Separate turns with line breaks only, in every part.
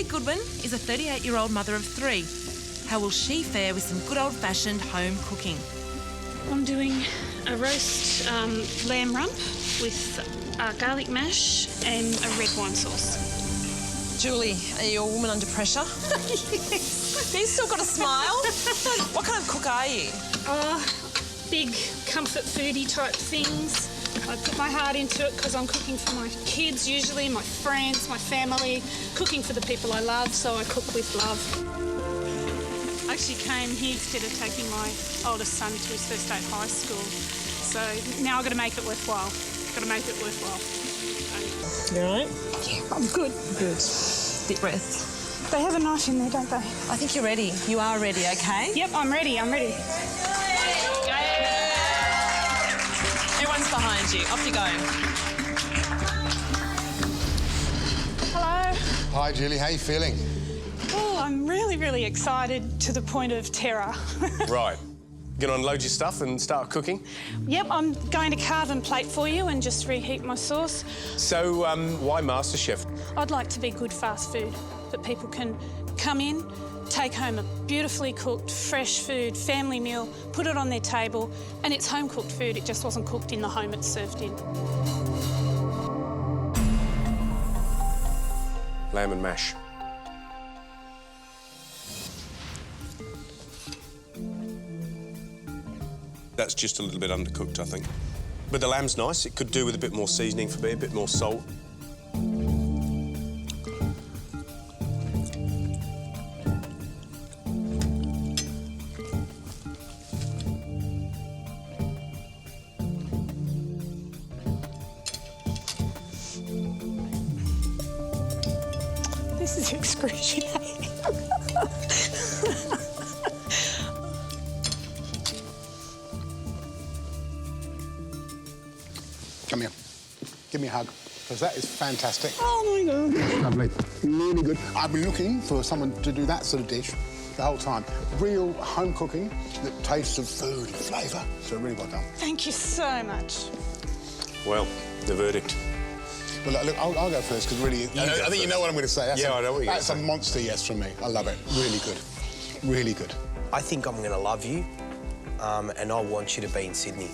Julie Goodwin is a 38-year-old mother of 3. How will she fare with some good old-fashioned home cooking?
I'm doing a roast lamb rump with garlic mash and a red wine sauce.
Julie, are you a woman under pressure?
Yes.
You've still got a smile. What kind of cook are you?
Big comfort foodie type things. I put my heart into it because I'm cooking for my kids usually, my friends, my family, cooking for the people I love, so I cook with love. I actually came here instead of taking my oldest son to his first day of high school, so now I've got to make it worthwhile. Got to make it worthwhile.
You all right?
Yeah, I'm good.
Good. Deep breath.
They have a knife in there, don't they?
I think you're ready. You are ready, OK?
Yep, I'm ready, I'm ready.
Everyone's behind you. Off you go.
Hello.
Hi, Julie. How are you feeling?
Oh, I'm really, really excited to the point of terror.
Right. Gonna unload your stuff and start cooking?
Yep, I'm going to carve and plate for you and just reheat my sauce.
So, why MasterChef?
I'd like to be good fast food, that people can come in, take home a beautifully cooked, fresh food, family meal, put it on their table, and it's home-cooked food. It just wasn't cooked in the home it's served in.
Lamb and mash. That's just a little bit undercooked, I think. But the lamb's nice. It could do with a bit more seasoning for me, a bit more salt.
This is excruciating.
Come here. Give me a hug, because that is fantastic.
Oh, my God.
Lovely. Really good. I've been looking for someone to do that sort of dish the whole time. Real home cooking that tastes of food and flavour. So really well done.
Thank you so much.
Well, the verdict.
Well, look, I'll go first, because really... I think you know what I'm going to say. That's
I know what you're going to say.
That's a monster yes from me. I love it. Really good. Really good.
I think I'm going to love you, and I want you to be in Sydney.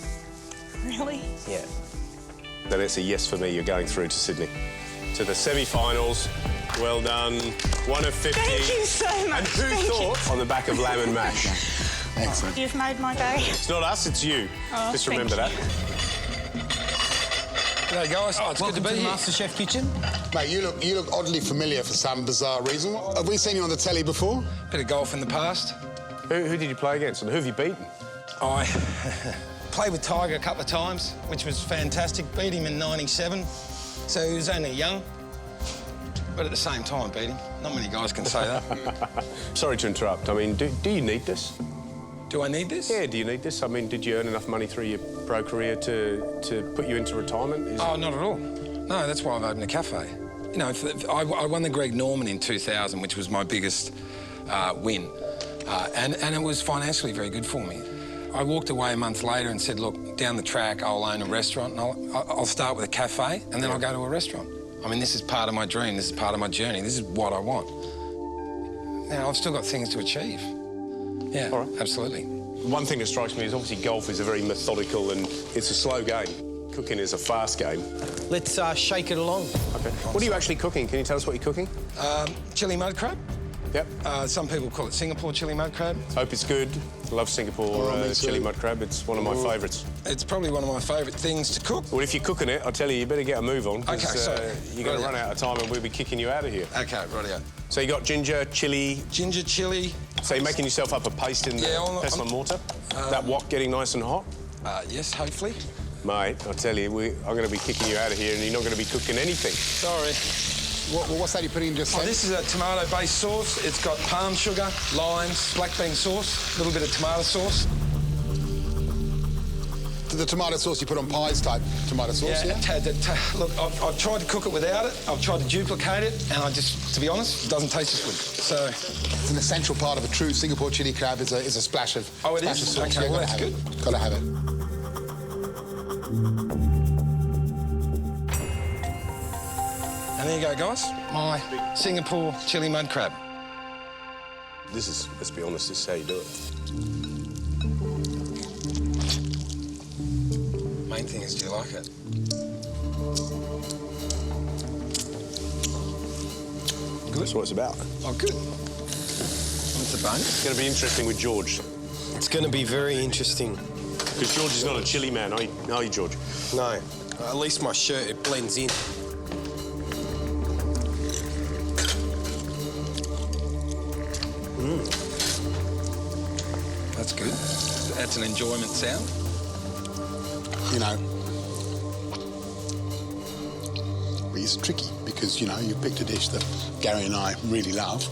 Really?
Yeah.
Then it's a yes for me. You're going through to Sydney. To the semi-finals. Well done. 1 of 50.
Thank you so much.
And who thought on the back of lamb and mash?
Excellent.
You've made my day.
It's not us, it's you.
Oh,
just remember that.
G'day, guys. It's good to be here.
MasterChef Kitchen.
Mate, you look oddly familiar for some bizarre reason. Have we seen you on the telly before?
Bit of golf in the past.
Who did you play against and who have you beaten?
I played with Tiger a couple of times, which was fantastic. Beat him in '97, so he was only young. But at the same time, beat him. Not many guys can say that.
Sorry to interrupt. I mean, do you need this?
Do I need this?
Yeah, do you need this? I mean, did you earn enough money through your pro career to put you into retirement?
Oh, not at all. No, that's why I've opened a cafe. You know, I won the Greg Norman in 2000, which was my biggest win. And it was financially very good for me. I walked away a month later and said, look, down the track, I'll own a restaurant and I'll start with a cafe and then I'll go to a restaurant. I mean, this is part of my dream. This is part of my journey. This is what I want. Now, I've still got things to achieve. Yeah, all right. Absolutely.
One thing that strikes me is obviously golf is a very methodical and it's a slow game. Cooking is a fast game.
Let's shake it along.
OK. What are you actually cooking? Can you tell us what you're cooking?
Chili mud crab.
Yep.
Some people call it Singapore chili mud crab.
Hope it's good. Love Singapore chili mud crab. It's one of my favourites.
It's probably one of my favourite things to cook.
Well, if you're cooking it, I tell you better get a move on.
OK, sorry.
You're going to run out of time and we'll be kicking you out of here.
OK, rightio.
So you got ginger, chili...
Ginger, chili.
So you're making yourself up a paste in the pestle and mortar? That wok getting nice and hot?
Yes, hopefully.
Mate, I tell you, I'm going to be kicking you out of here and you're not going to be cooking anything.
Sorry.
What's that you put in just then?
This is a tomato-based sauce. It's got palm sugar, limes, black bean sauce, a little bit of tomato sauce.
The tomato sauce you put on pies type tomato sauce, yeah?
Look, I've tried to cook it without it. I've tried to duplicate it, and to be honest, it doesn't taste as good. So
it's an essential part of a true Singapore chili crab is a splash of
it is?
Of sauce.
Okay, well, that's good.
Gotta have it.
And there you go, guys. My Singapore chili mud crab.
This is, let's be honest, this is how you do it.
Main thing is, do you like it?
Good. That's what it's about.
Oh, good. It's a bonus.
It's going to be interesting with George.
It's going to be very interesting.
Because George is not a chili man, are you, George?
No, at least my shirt, it blends in.
That's good. That's an enjoyment sound.
You know, it's tricky because, you know, you picked a dish that Gary and I really love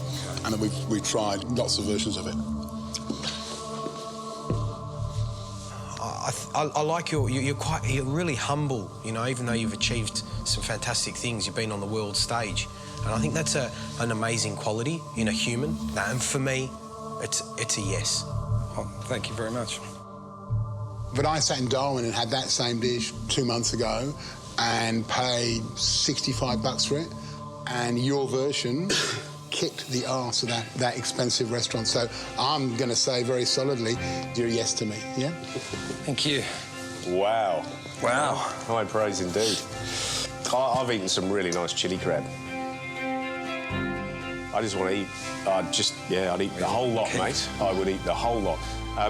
and that we've tried lots of versions of it.
I like you're really humble, you know, even though you've achieved some fantastic things, you've been on the world stage. And I think that's an amazing quality in a human. And for me, it's a yes.
Oh, thank you very much.
But I sat in Darwin and had that same dish 2 months ago and paid $65 for it, and your version kicked the arse of that expensive restaurant. So I'm going to say very solidly, you're a yes to me, yeah?
Thank you.
Wow.
Wow.
High praise indeed. I've eaten some really nice chili crab. I just want to eat. I'd eat the whole lot, mate. I would eat the whole lot.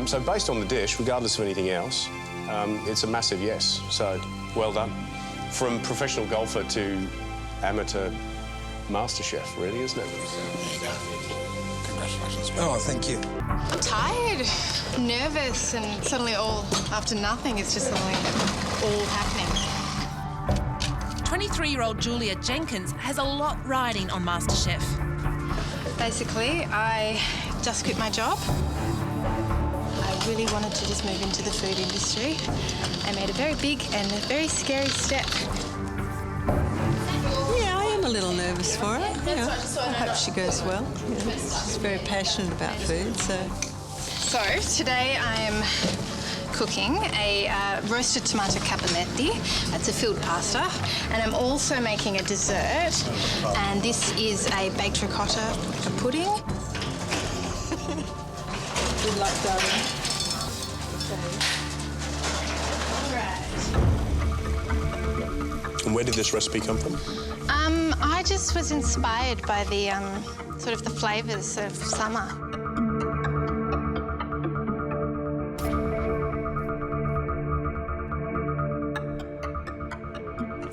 So based on the dish, regardless of anything else, it's a massive yes. So well done. From professional golfer to amateur MasterChef, really, isn't it?
Congratulations. Oh, thank you.
I'm tired, nervous, and suddenly all after nothing. It's just suddenly all happening.
23-year-old Julia Jenkins has a lot riding on MasterChef.
Basically, I just quit my job. I really wanted to just move into the food industry. I made a very big and a very scary step.
Yeah, I am a little nervous for her. Yeah. I hope she goes well. Yeah. She's very passionate about food, so...
So, today I'm cooking a roasted tomato caponetti. That's a filled pasta. And I'm also making a dessert. And this is a baked ricotta pudding.
Good luck, darling.
And where did this recipe come from?
I just was inspired by the sort of the flavours of summer.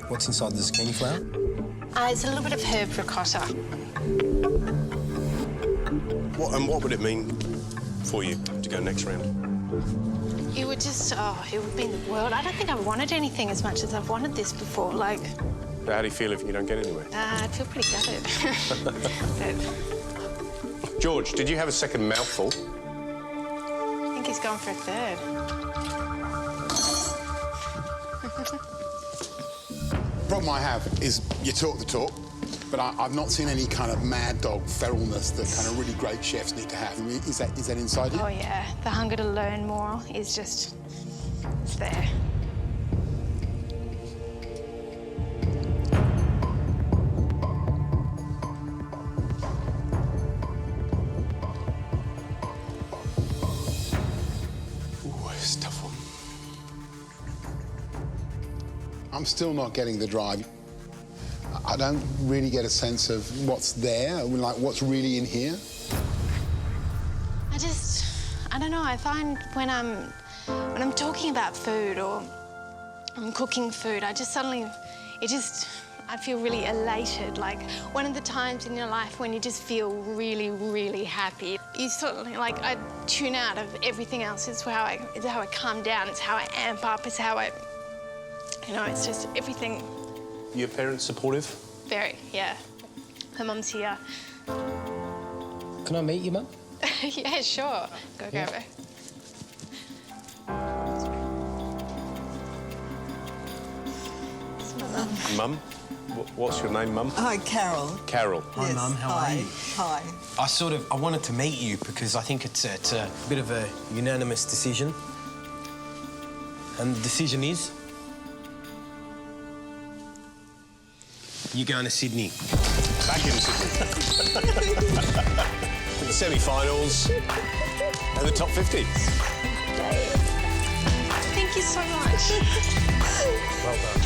What's inside the zucchini flour?
It's a little bit of herb ricotta.
What would it mean for you to go next round?
It would just, it would mean the world. I don't think I've wanted anything as much as I've wanted this before. Like,
How do you feel if you don't get anywhere?
I'd feel pretty gutted. But
George, did you have a second mouthful?
I think he's gone for a third.
The problem I have is you talk the talk, but I've not seen any kind of mad dog feralness that kind of really great chefs need to have. I mean, is that inside you?
Oh, yeah. The hunger to learn more is just... it's there.
Ooh, it's a tough one.
I'm still not getting the drive. I don't really get a sense of what's there, like what's really in here.
I don't know, I find when I'm talking about food or I'm cooking food, I feel really elated. Like one of the times in your life when you just feel really, really happy. You sort of like, I tune out of everything else. It's how I calm down, it's how I amp up, it's how it's just everything.
Your parents supportive?
Very, yeah. My mum's here.
Can I meet you, Mum?
Yeah, sure. Go grab her.
Mum? What's your name, Mum?
Hi, Carol.
Carol.
Hi,
Yes,
Mum. How
hi.
are you?
Hi.
I wanted to meet you because I think it's a bit of a unanimous decision. And the decision is? You're going to Sydney.
Back in Sydney. The semi-finals and the top 50.
Thank you so much.
Well done.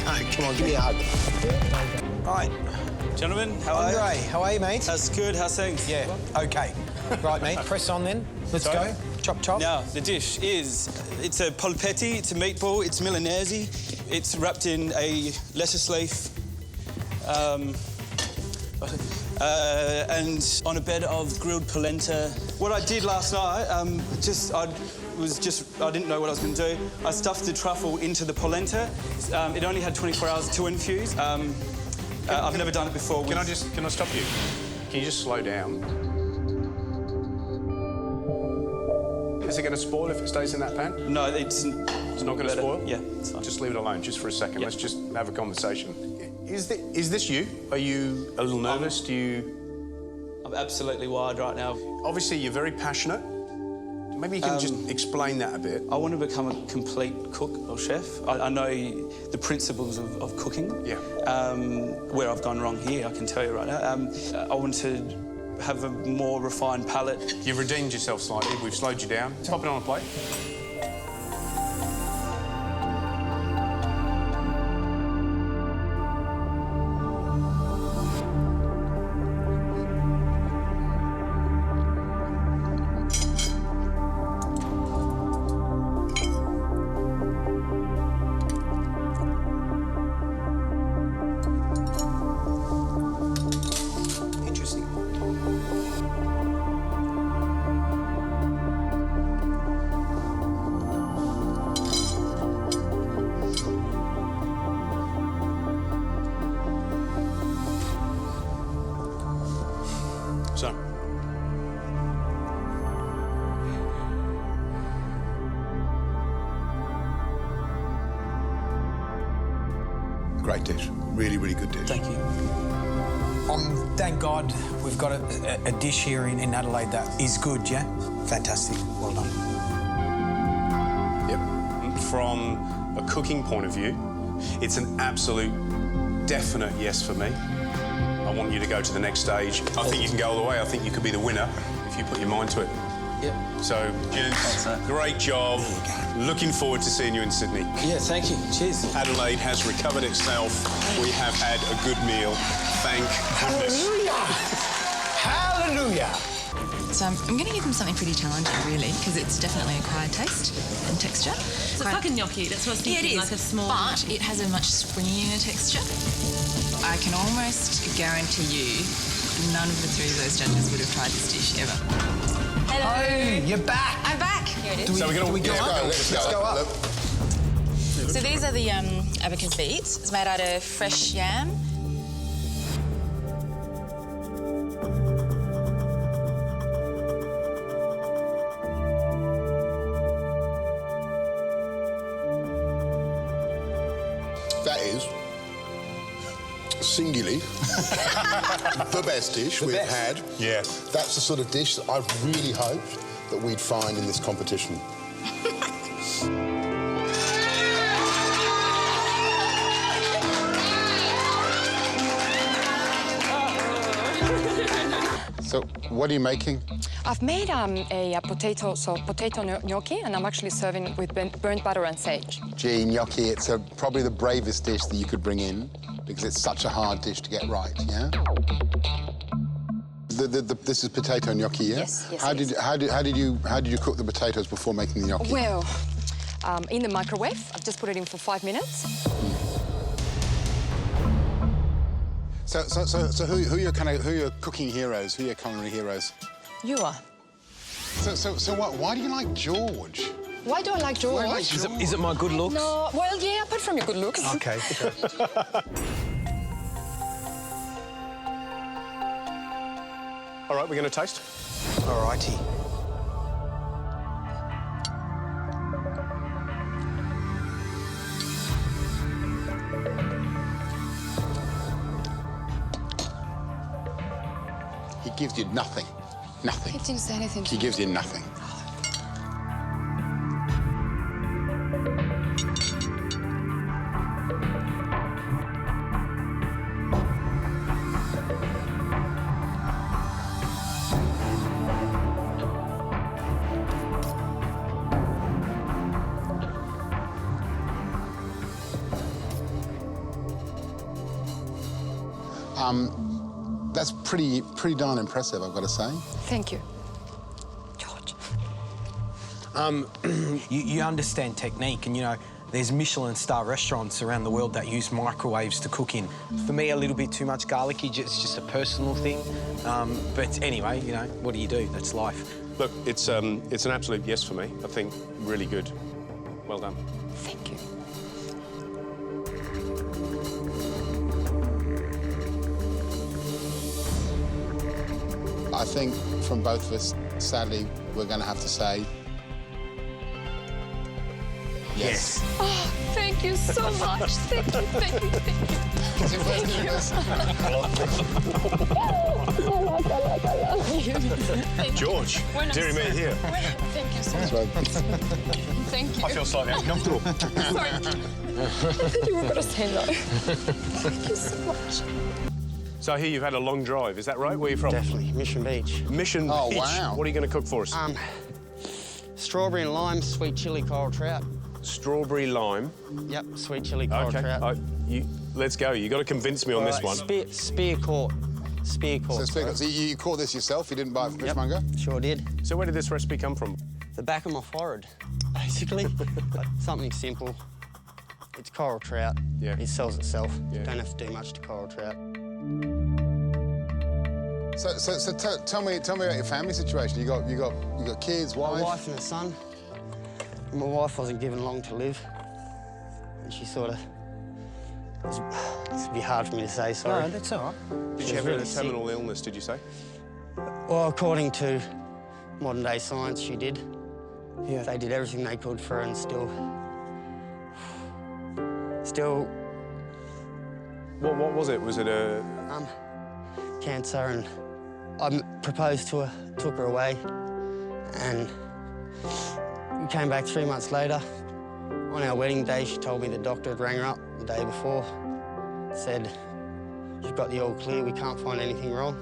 I know, come on, give me a hug.
Right. Gentlemen, how are you?
Andre, how are you, mate?
That's good. How's things?
Yeah, OK. Right, mate, press on then. Let's go. Chop, chop.
Now, the dish is... It's a polpetti, it's a meatball, it's Milanese. It's wrapped in a lettuce leaf. And on a bed of grilled polenta. What I did last night, I didn't know what I was going to do. I stuffed the truffle into the polenta. It only had 24 hours to infuse. I've never done it before.
Can I stop you? Can you just slow down? Is it going to spoil if it stays in that pan?
No, it's
not going to spoil?
Yeah, it's fine.
Just leave it alone, just for a second.
Yep.
Let's just have a conversation. Is this you? Are you a little nervous?
I'm absolutely wired right now.
Obviously, you're very passionate. Maybe you can just explain that a bit.
I want to become a complete cook or chef. I know the principles of cooking.
Yeah.
Where I've gone wrong here, I can tell you right now. I want to have a more refined palate.
You've redeemed yourself slightly. We've slowed you down. Pop it on a plate. So.
Great dish. Really, really good dish.
Thank you.
Thank God we've got a dish here in Adelaide that is good, yeah? Fantastic. Well done.
Yep. From a cooking point of view, it's an absolute definite yes for me. I want you to go to the next stage. I think you can go all the way. I think you could be the winner if you put your mind to it.
Yep.
So, gents, great job. Looking forward to seeing you in Sydney.
Yeah, thank you. Cheers.
Adelaide has recovered itself. We have had a good meal. Thank goodness.
Hallelujah!
So I'm going to give them something pretty challenging, really, because it's definitely acquired taste and texture.
So it's like a gnocchi, that's what I was thinking,
Yeah, it is,
like a small...
but it has a much springier texture. I can almost guarantee you none of the three of those judges would have tried this dish ever. Hello.
Oh, you're back.
I'm back. Here it is.
So we're going to go up?
Let's go up.
So these are the abacus beets. It's made out of fresh yam.
That is singularly the best dish we've had.
Yeah.
That's the sort of dish that I've really hoped that we'd find in this competition. So, what are you making?
I've made a potato gnocchi, and I'm actually serving with burnt butter and sage.
Gee, gnocchi, it's probably the bravest dish that you could bring in because it's such a hard dish to get right, yeah? This is potato gnocchi, yeah?
Yes, yes.
How did you cook the potatoes before making the gnocchi?
Well, in the microwave. I've just put it in for 5 minutes.
So who are your cooking heroes? Who are your culinary heroes?
You are.
So what? Why do you like George?
Why do I like George?
Why do you like George?
Is it my good looks?
No, well, yeah, apart from your good looks.
OK.
All right, we're going to taste.
All righty.
He gives you nothing. Nothing.
He didn't say anything.
He gives you nothing. That's pretty darn impressive, I've got to say.
Thank you. George.
You understand technique, and, you know, there's Michelin star restaurants around the world that use microwaves to cook in. For me, a little bit too much garlicky, it's just a personal thing. But anyway, you know, what do you do? That's life.
Look, it's an absolute yes for me. I think really good. Well done.
Thank you.
I think from both of us, sadly, we're going to have to say yes.
Oh, thank you so much. Thank you, thank you, thank you.
Thank you. George, dearie me here.
Thank you so much. Thank you.
I feel slightly uncomfortable.
Sorry. I thought you were going to say no. Thank you so much.
So I hear you've had a long drive, is that right? Where are you from?
Definitely, Mission Beach.
Mission Beach.
Wow.
What are you going to cook for us?
Strawberry and lime, sweet chili coral trout.
Strawberry lime.
Yep, sweet chili coral trout.
Let's go. You've got to convince me on this one.
Spear caught. Spear caught.
So you caught this yourself? You didn't buy it from Fishmonger?
Sure did.
So where did this recipe come from?
The back of my forehead, basically. Something simple. It's coral trout.
Yeah.
It sells itself.
Yeah.
Don't have to do much to coral trout.
So tell me about your family situation. You got kids, wife?
My wife and a son. And my wife wasn't given long to live, and she sort of. It's a bit hard for me to say. Sorry.
No, that's all right.
Did she have a terminal illness? Did you say?
Well, according to modern day science, she did.
Yeah.
They did everything they could for her, and still.
What was it? Was it a
cancer, and I proposed to her, took her away, and we came back 3 months later. On our wedding day, she told me the doctor had rang her up the day before, said, "You've got the all clear, we can't find anything wrong."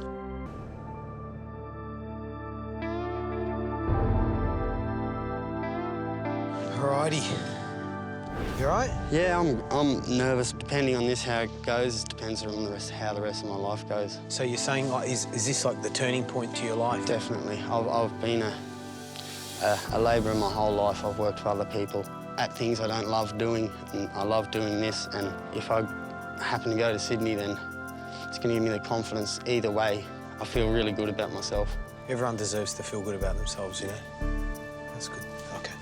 Alrighty. You all right?
Yeah, I'm nervous. Depending on this how it goes, depends on how the rest of my life goes.
So you're saying, like, is this like the turning point to your life?
Definitely. I've been a labourer my whole life. I've worked for other people at things I don't love doing, and I love doing this. And if I happen to go to Sydney, then it's going to give me the confidence. Either way, I feel really good about myself.
Everyone deserves to feel good about themselves, you know? That's good. Okay.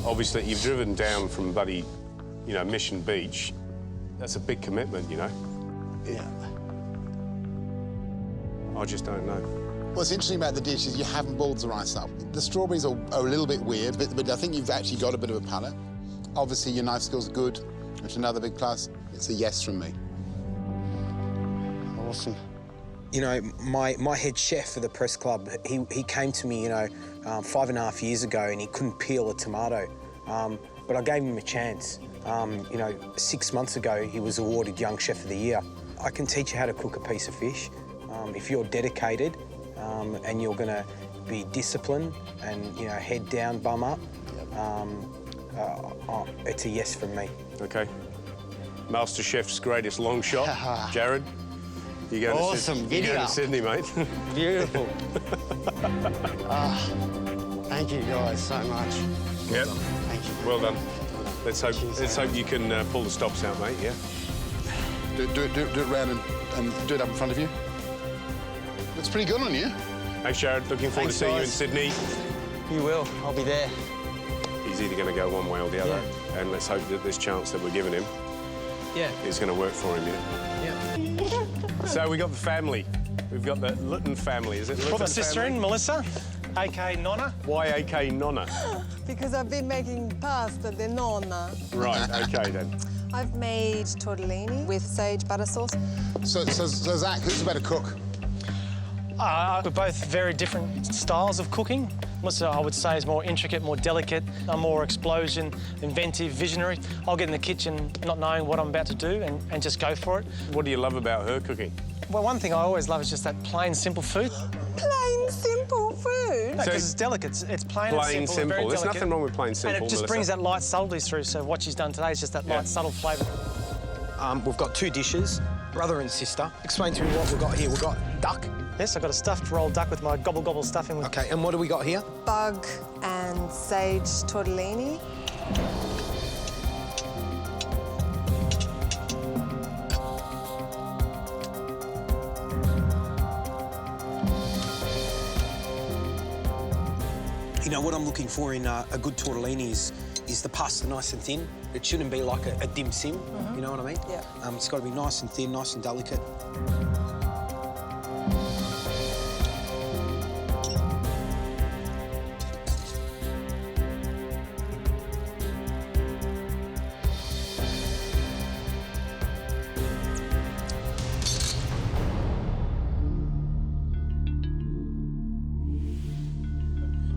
Obviously, you've driven down from bloody, you know, Mission Beach. That's a big commitment, you know.
Yeah.
I just don't know.
What's interesting about the dish is you haven't boiled the rice up. The strawberries are a little bit weird, but I think you've actually got a bit of a palate. Obviously, your knife skills are good, which is another big plus. It's a yes from me.
Awesome.
You know, my head chef for the press club, he came to me, you know, 5.5 years ago, and he couldn't peel a tomato. But I gave him a chance. You know, 6 months ago, he was awarded Young Chef of the Year. I can teach you how to cook a piece of fish. If you're dedicated and you're going to be disciplined and, you know, head down, bum up, it's a yes from me.
OK. MasterChef's greatest long shot, Jared. You're going
awesome.
You're going to Sydney, mate.
Beautiful. Thank you guys so much.
Yep.
Thank you.
Well done. Let's hope you can pull the stops out, mate. Yeah.
Do it round and do it up in front of you. Looks pretty good on you.
Thanks, Jared. Looking forward to seeing you in Sydney.
You will. I'll be there.
He's either going to go one way or the other, and let's hope that this chance that we're giving him is going to work for him. Yeah. So we got the family. We've got the Litton family. Is it Litton
Got my sister
family?
in, Melissa. AK Nonna.
Why AK Nonna?
Because I've been making pasta de nonna.
Right, OK then.
I've made tortellini with sage butter sauce.
So Zach, who's a better cook?
We're both very different styles of cooking. Melissa, I would say, is more intricate, more delicate. I'm more explosion, inventive, visionary. I'll get in the kitchen not knowing what I'm about to do and just go for it.
What do you love about her cooking?
Well, one thing I always love is just that plain, simple food.
Plain, simple food?
No, because it's delicate. It's plain and simple.
Plain, simple. There's
delicate.
nothing wrong with plain, simple,
And it just
Melissa.
brings that light subtlety through. So what she's done today is just that light, subtle flavour.
We've got 2 dishes, brother and sister. Explain to me what we've got here. We've got duck.
Yes, I've got a stuffed rolled duck with my gobble-gobble stuffing. With...
OK, and what do we got here?
Bug and sage tortellini.
You know, what I'm looking for in a good tortellini is the pasta nice and thin. It shouldn't be like a dim sim, you know what I mean?
Yeah.
It's got to be nice and thin, nice and delicate.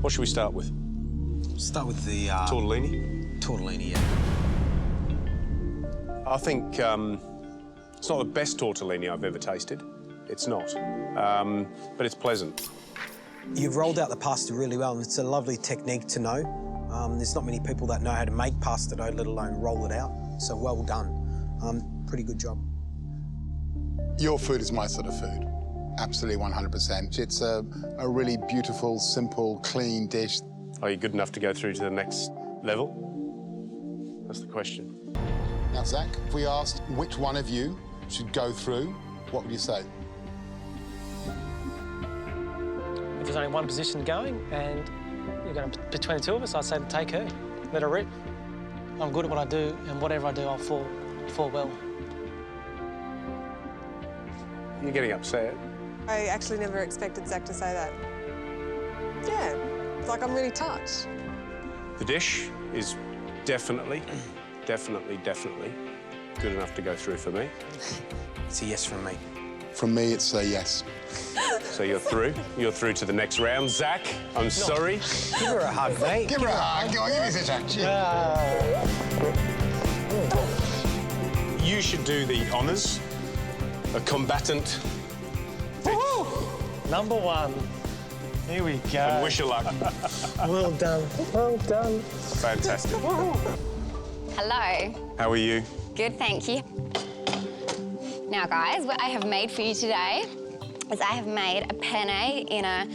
What should we start with?
Start with the...
tortellini?
Tortellini, yeah.
I think it's not the best tortellini I've ever tasted. It's not. But it's pleasant.
You've rolled out the pasta really well, and it's a lovely technique to know. There's not many people that know how to make pasta dough, let alone roll it out. So well done. Pretty good job.
Your food is my sort of food. Absolutely 100%. It's a really beautiful, simple, clean dish.
Are you good enough to go through to the next level? That's the question.
Now, Zach, if we asked which one of you should go through, what would you say?
If there's only one position going and you're going to between the two of us, I'd say to take her, let her rip. I'm good at what I do, and whatever I do, I'll fall well.
You're getting upset.
I actually never expected Zach to say that. Yeah, it's like I'm really touched.
The dish is definitely good enough to go through for me.
It's a yes from me.
From me, it's a yes.
So you're through. You're through to the next round. Zach, I'm sorry.
Give her a hug, mate.
Give her a hug. Go on, give me a touch.
You should do the honours. A combatant.
Number 1. Here we go.
And wish you luck.
Well done. Well done.
Fantastic.
Hello.
How are you?
Good, thank you. Now, guys, what I have made for you today is I have made a penne in a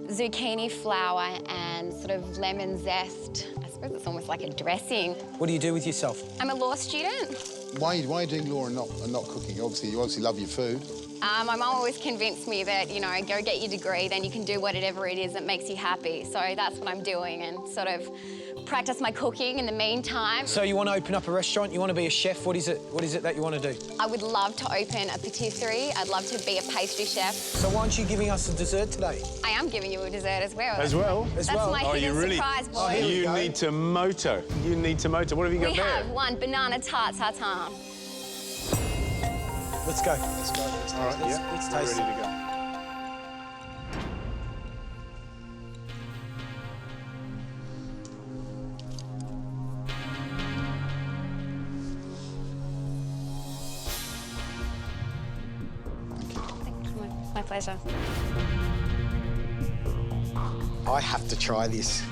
zucchini flour and sort of lemon zest. I suppose it's almost like a dressing.
What do you do with yourself?
I'm a law student.
Why are you doing law and not cooking? You obviously love your food.
My mum always convinced me that, you know, go get your degree, then you can do whatever it is that makes you happy. So that's what I'm doing, and sort of practice my cooking in the meantime.
So you want to open up a restaurant? You want to be a chef? What is it that you want to do?
I would love to open a patisserie. I'd love to be a pastry chef.
So why aren't you giving us a dessert today?
I am giving you a dessert as well.
As well?
That's my hidden surprise, boy.
You need to moto. You need to moto. What have you got there?
We have one banana tart tartare.
Let's go. Let's go.
All right,
let's taste
ready to go.
My pleasure.
I have to try this.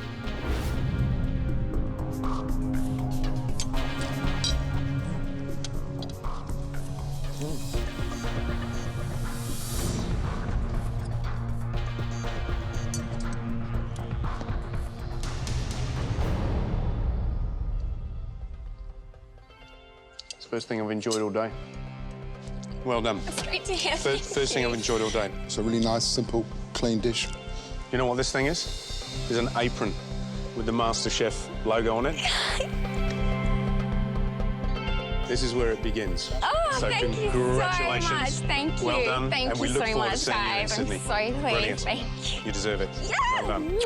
It's the first thing I've enjoyed all day. Well done.
That's great to hear.
First thing I've enjoyed all day.
It's a really nice, simple, clean dish.
You know what this thing is? It's an apron with the MasterChef logo on it. This is where it begins.
Oh,
so
thank you
congratulations.
so much. Thank you.
Well done.
Thank
and
you
we look
so
forward
much,
to seeing you in
guys. I'm
Sydney.
so pleased.
Brilliant.
Thank you.
You deserve it.
Yeah.
Well done.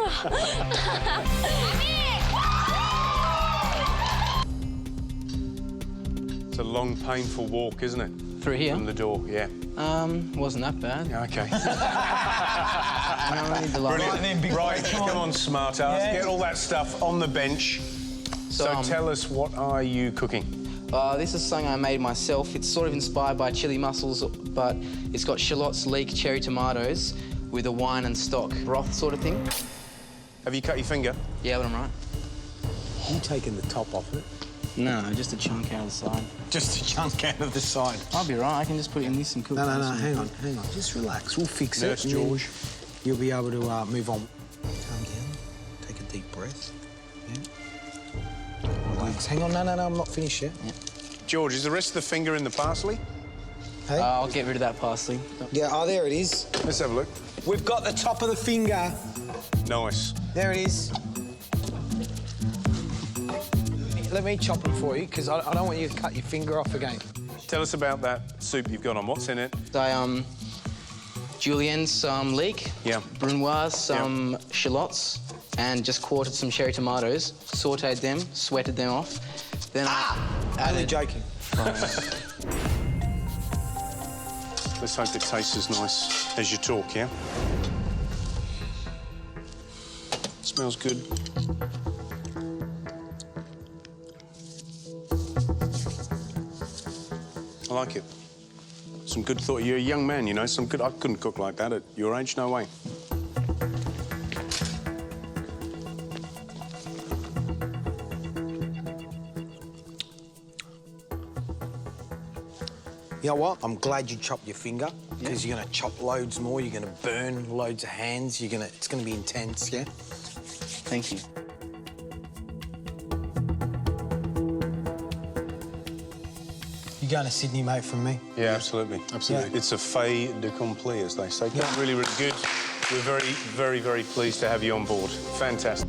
It's a long, painful walk, isn't it?
Through here?
From the door, yeah.
Wasn't that bad.
Yeah, okay.
Brilliant.
Right, come on, smart ass.
Yeah.
Get all that stuff on the bench. So tell us, what are you cooking?
This is something I made myself. It's sort of inspired by chili mussels, but it's got shallots, leek, cherry tomatoes with a wine and stock broth sort of thing.
Have you cut your finger?
Yeah, but I'm right.
You taking the top off it?
No, just a chunk out of the side.
Just a chunk out of the side.
I'll be right. I can just put it in this and cook it.
No, hang on. Just relax. We'll fix
Nurse
it.
George.
You'll be able to move on. Calm down. Take a deep breath. Yeah. Relax. Hang on. No, I'm not finished yet.
Yeah.
George, is the rest of the finger in the parsley?
Hey?
I'll get rid of that parsley.
Yeah, there it is.
Let's have a look.
We've got the top of the finger.
Nice.
There it is. Let me chop it for you, because I don't want you to cut your finger off again.
Tell us about that soup you've got on. What's in it?
Julienne, some leek.
Yeah.
Brunoise, some shallots, and just quartered some cherry tomatoes, sautéed them, sweated them off. Then I added...
Only joking.
Let's hope it tastes as nice as you talk, yeah? Smells good. I like it. Some good thought. You're a young man, you know. Some good. I couldn't cook like that at your age. No way.
You know what? I'm glad you chopped your finger, because you're going to chop loads more. You're going to burn loads of hands. It's going to be intense, yeah?
Thank you.
You going to Sydney, mate, from me?
Yeah, absolutely. Absolutely. Yeah. It's a fait d'accompli, as they say. Yeah. Really, really good. We're very, very, very pleased to have you on board. Fantastic.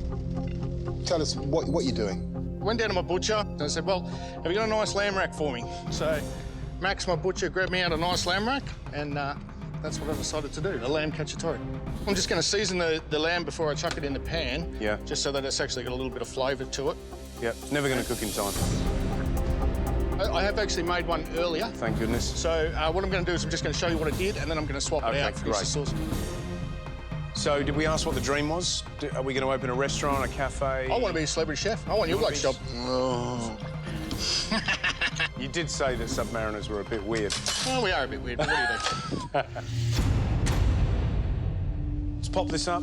Tell us what you're doing.
Went down to my butcher and I said, well, have you got a nice lamb rack for me? So Max, my butcher, grabbed me out a nice lamb rack, and that's what I decided to do, a lamb cacciatore. I'm just going to season the lamb before I chuck it in the pan, just so that it's actually got a little bit of flavour to it.
Yeah, never going to cook in time.
I have actually made one earlier.
Thank goodness.
So what I'm going to do is I'm just going to show you what I did, and then I'm going to swap it out for the sauce.
So did we ask what the dream was? Are we going to open a restaurant, a cafe?
I want to be a celebrity chef. I want your bloke's job.
Oh. You did say that Submariners were a bit weird.
Well, we are a bit weird, but what do you do?
Let's pop this up.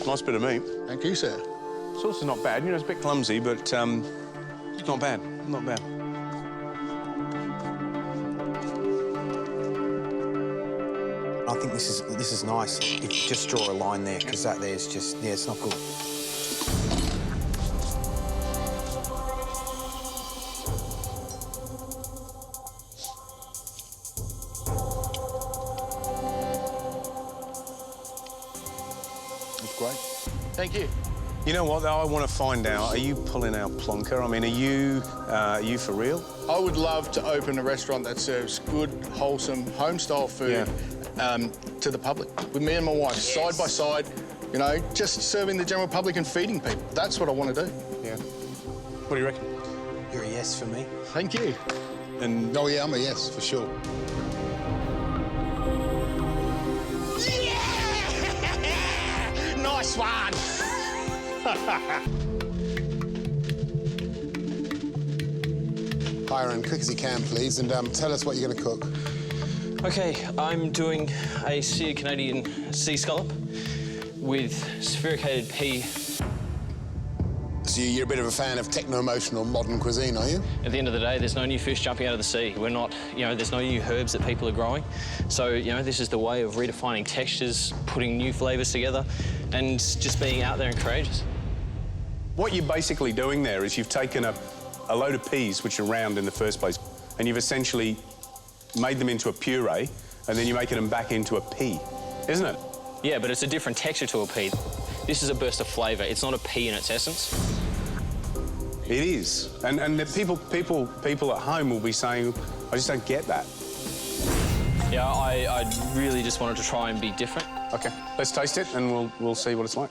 Nice bit of meat.
Thank you, sir.
Sauce is not bad. You know, it's a bit clumsy, but it's not bad. Not bad.
I think this is nice. If you just draw a line there, because that there's just, yeah, it's not good.
That's great. Thank you.
You know what, though? I want to find out, are you pulling out plonker? I mean, are you for real?
I would love to open a restaurant that serves good, wholesome, home-style food to the public. With me and my wife, side by side, you know, just serving the general public and feeding people. That's what I want to do.
Yeah. What do you reckon?
You're a yes for me.
Thank you.
And
oh, yeah, I'm a yes, for sure.
Nice one!
Byron, quick as you can, please, and tell us what you're going to cook.
OK, I'm doing a seared Canadian sea scallop with sphericated pea.
So you're a bit of a fan of techno-emotional modern cuisine, are you?
At the end of the day, there's no new fish jumping out of the sea. We're not, you know, there's no new herbs that people are growing. So, you know, this is the way of redefining textures, putting new flavours together, and just being out there and courageous.
What you're basically doing there is you've taken a load of peas, which are round in the first place, and you've essentially made them into a puree, and then you're making them back into a pea, isn't it?
Yeah, but it's a different texture to a pea. This is a burst of flavour. It's not a pea in its essence.
It is, and the people at home will be saying, I just don't get that.
Yeah, I really just wanted to try and be different.
Okay, let's taste it, and we'll see what it's like.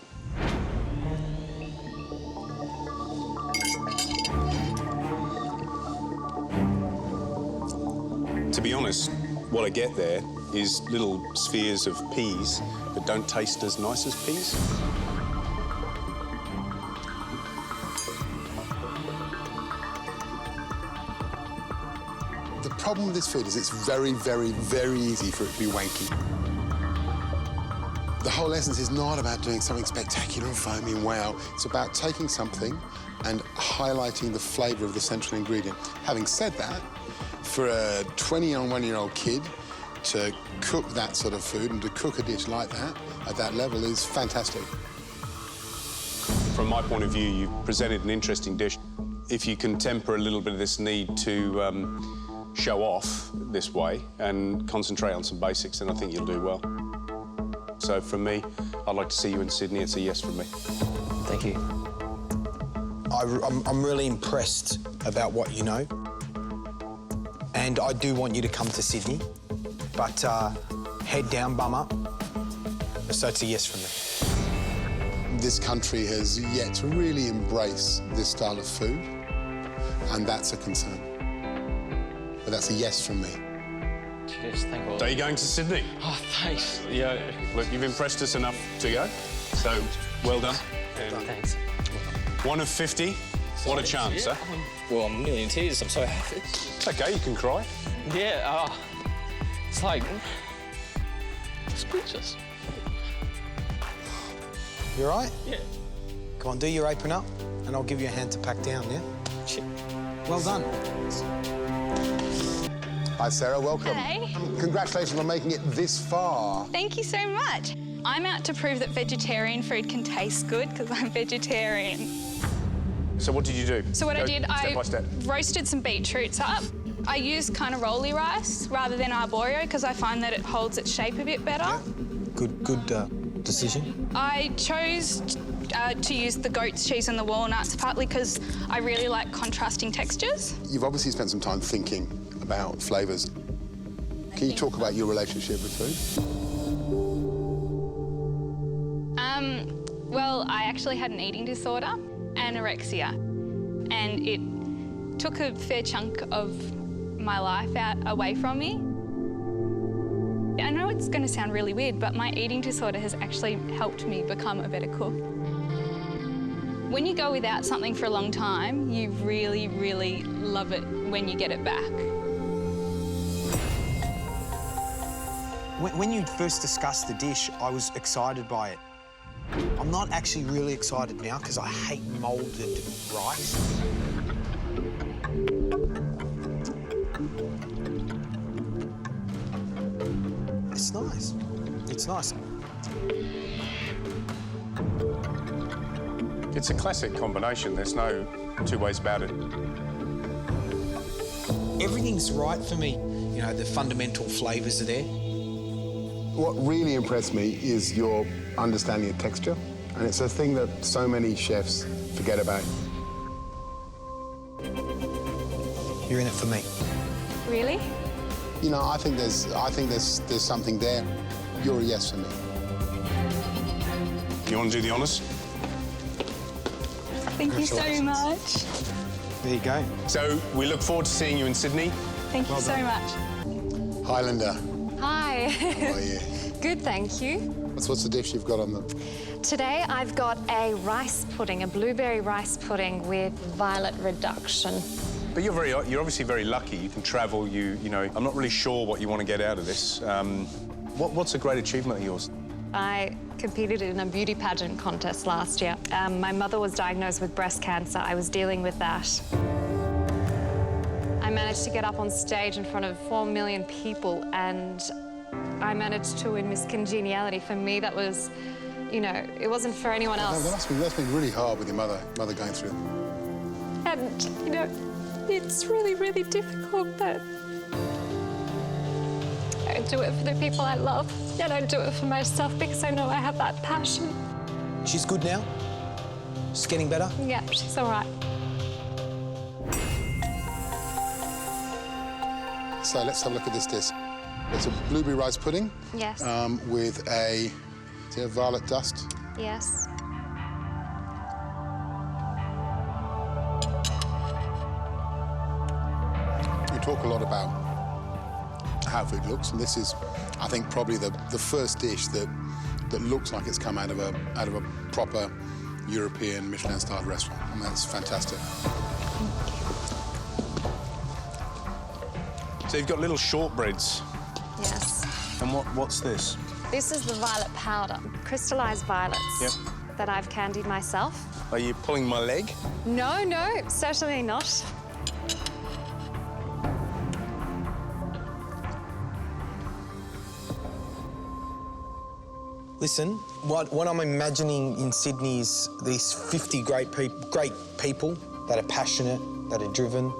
To be honest, what I get there is little spheres of peas that don't taste as nice as peas.
The problem with this food is it's very, very, very easy for it to be wanky. The whole essence is not about doing something spectacular and foamy and wow. It's about taking something and highlighting the flavour of the central ingredient. Having said that, for a 21-year-old kid to cook that sort of food and to cook a dish like that at that level is fantastic.
From my point of view, you've presented an interesting dish. If you can temper a little bit of this need to show off this way and concentrate on some basics, then I think you'll do well. So from me, I'd like to see you in Sydney. It's a yes from me.
Thank you.
I'm really impressed about what you know. And I do want you to come to Sydney, but head down, bum up. So it's a yes from me.
This country has yet to really embrace this style of food, and that's a concern. But that's a yes from me.
Cheers, thank God.
So you're going to Sydney?
Oh, thanks.
Yeah. Look, you've impressed us enough to go, so well done.
Thanks.
1 of 50. What a chance,
yeah.
huh?
Well, I'm nearly in tears. I'm so happy.
It's OK, you can cry.
Yeah, it's like... speechless.
You all right?
Yeah.
Come on, do your apron up, and I'll give you a hand to pack down, yeah?
Shit.
Well done.
Hi, Sarah, welcome.
Hey.
Congratulations on making it this far.
Thank you so much. I'm out to prove that vegetarian food can taste good because I'm vegetarian.
So what did you do?
So what I
Go
did,
step by step.
roasted some beetroots up. I used kind of rolly rice rather than arborio because I find that it holds its shape a bit better.
Good decision.
I chose to use the goat's cheese and the walnuts, partly because I really like contrasting textures.
You've obviously spent some time thinking about flavours. Can you talk about your relationship with food?
Well, I actually had an eating disorder, anorexia, and it took a fair chunk of my life away from me. I know it's going to sound really weird, but my eating disorder has actually helped me become a better cook. When you go without something for a long time, you really, really love it when you get it back.
When you first discussed the dish, I was excited by it. I'm not actually really excited now because I hate moulded rice. It's nice. It's nice.
It's a classic combination. There's no two ways about it.
Everything's right for me. You know, the fundamental flavours are there.
What really impressed me is your understanding of texture, and it's a thing that so many chefs forget about.
You're in it for me.
Really?
You know, I think there's something there. You're a yes for me.
You want to do the honours?
Thank you so much.
There you go.
So we look forward to seeing you in Sydney.
Thank you so much.
Hi, Linda.
Hi.
How are you?
Good, thank you.
What's the dish you've got on the...
Today I've got a rice pudding, a blueberry rice pudding with violet reduction.
But you're obviously very lucky. You can travel. You know. I'm not really sure what you want to get out of this. What's a great achievement of yours?
I competed in a beauty pageant contest last year. My mother was diagnosed with breast cancer. I was dealing with that. I managed to get up on stage in front of 4 million people, and I managed to win Miss Congeniality. For me, that was, you know, it wasn't for anyone else.
That's been really hard with your mother going through.
And, you know, It's really, really difficult, but I do it for the people I love. I don't do it for myself because I know I have that passion.
She's good now? She's getting better?
Yeah, she's all right.
So let's have a look at this dish. It's a blueberry rice pudding.
Yes.
With a violet dust.
Yes.
We talk a lot about how food looks, and this is, I think, probably the first dish that looks like it's come out of a proper European Michelin-starred restaurant, and that's fantastic.
So you've got little shortbreads.
Yes.
And what's this?
This is the violet powder, crystallized violets.
Yep.
That I've candied myself.
Are you pulling my leg?
No, no, certainly not.
Listen, what I'm imagining in Sydney is these 50 great people that are passionate, that are driven.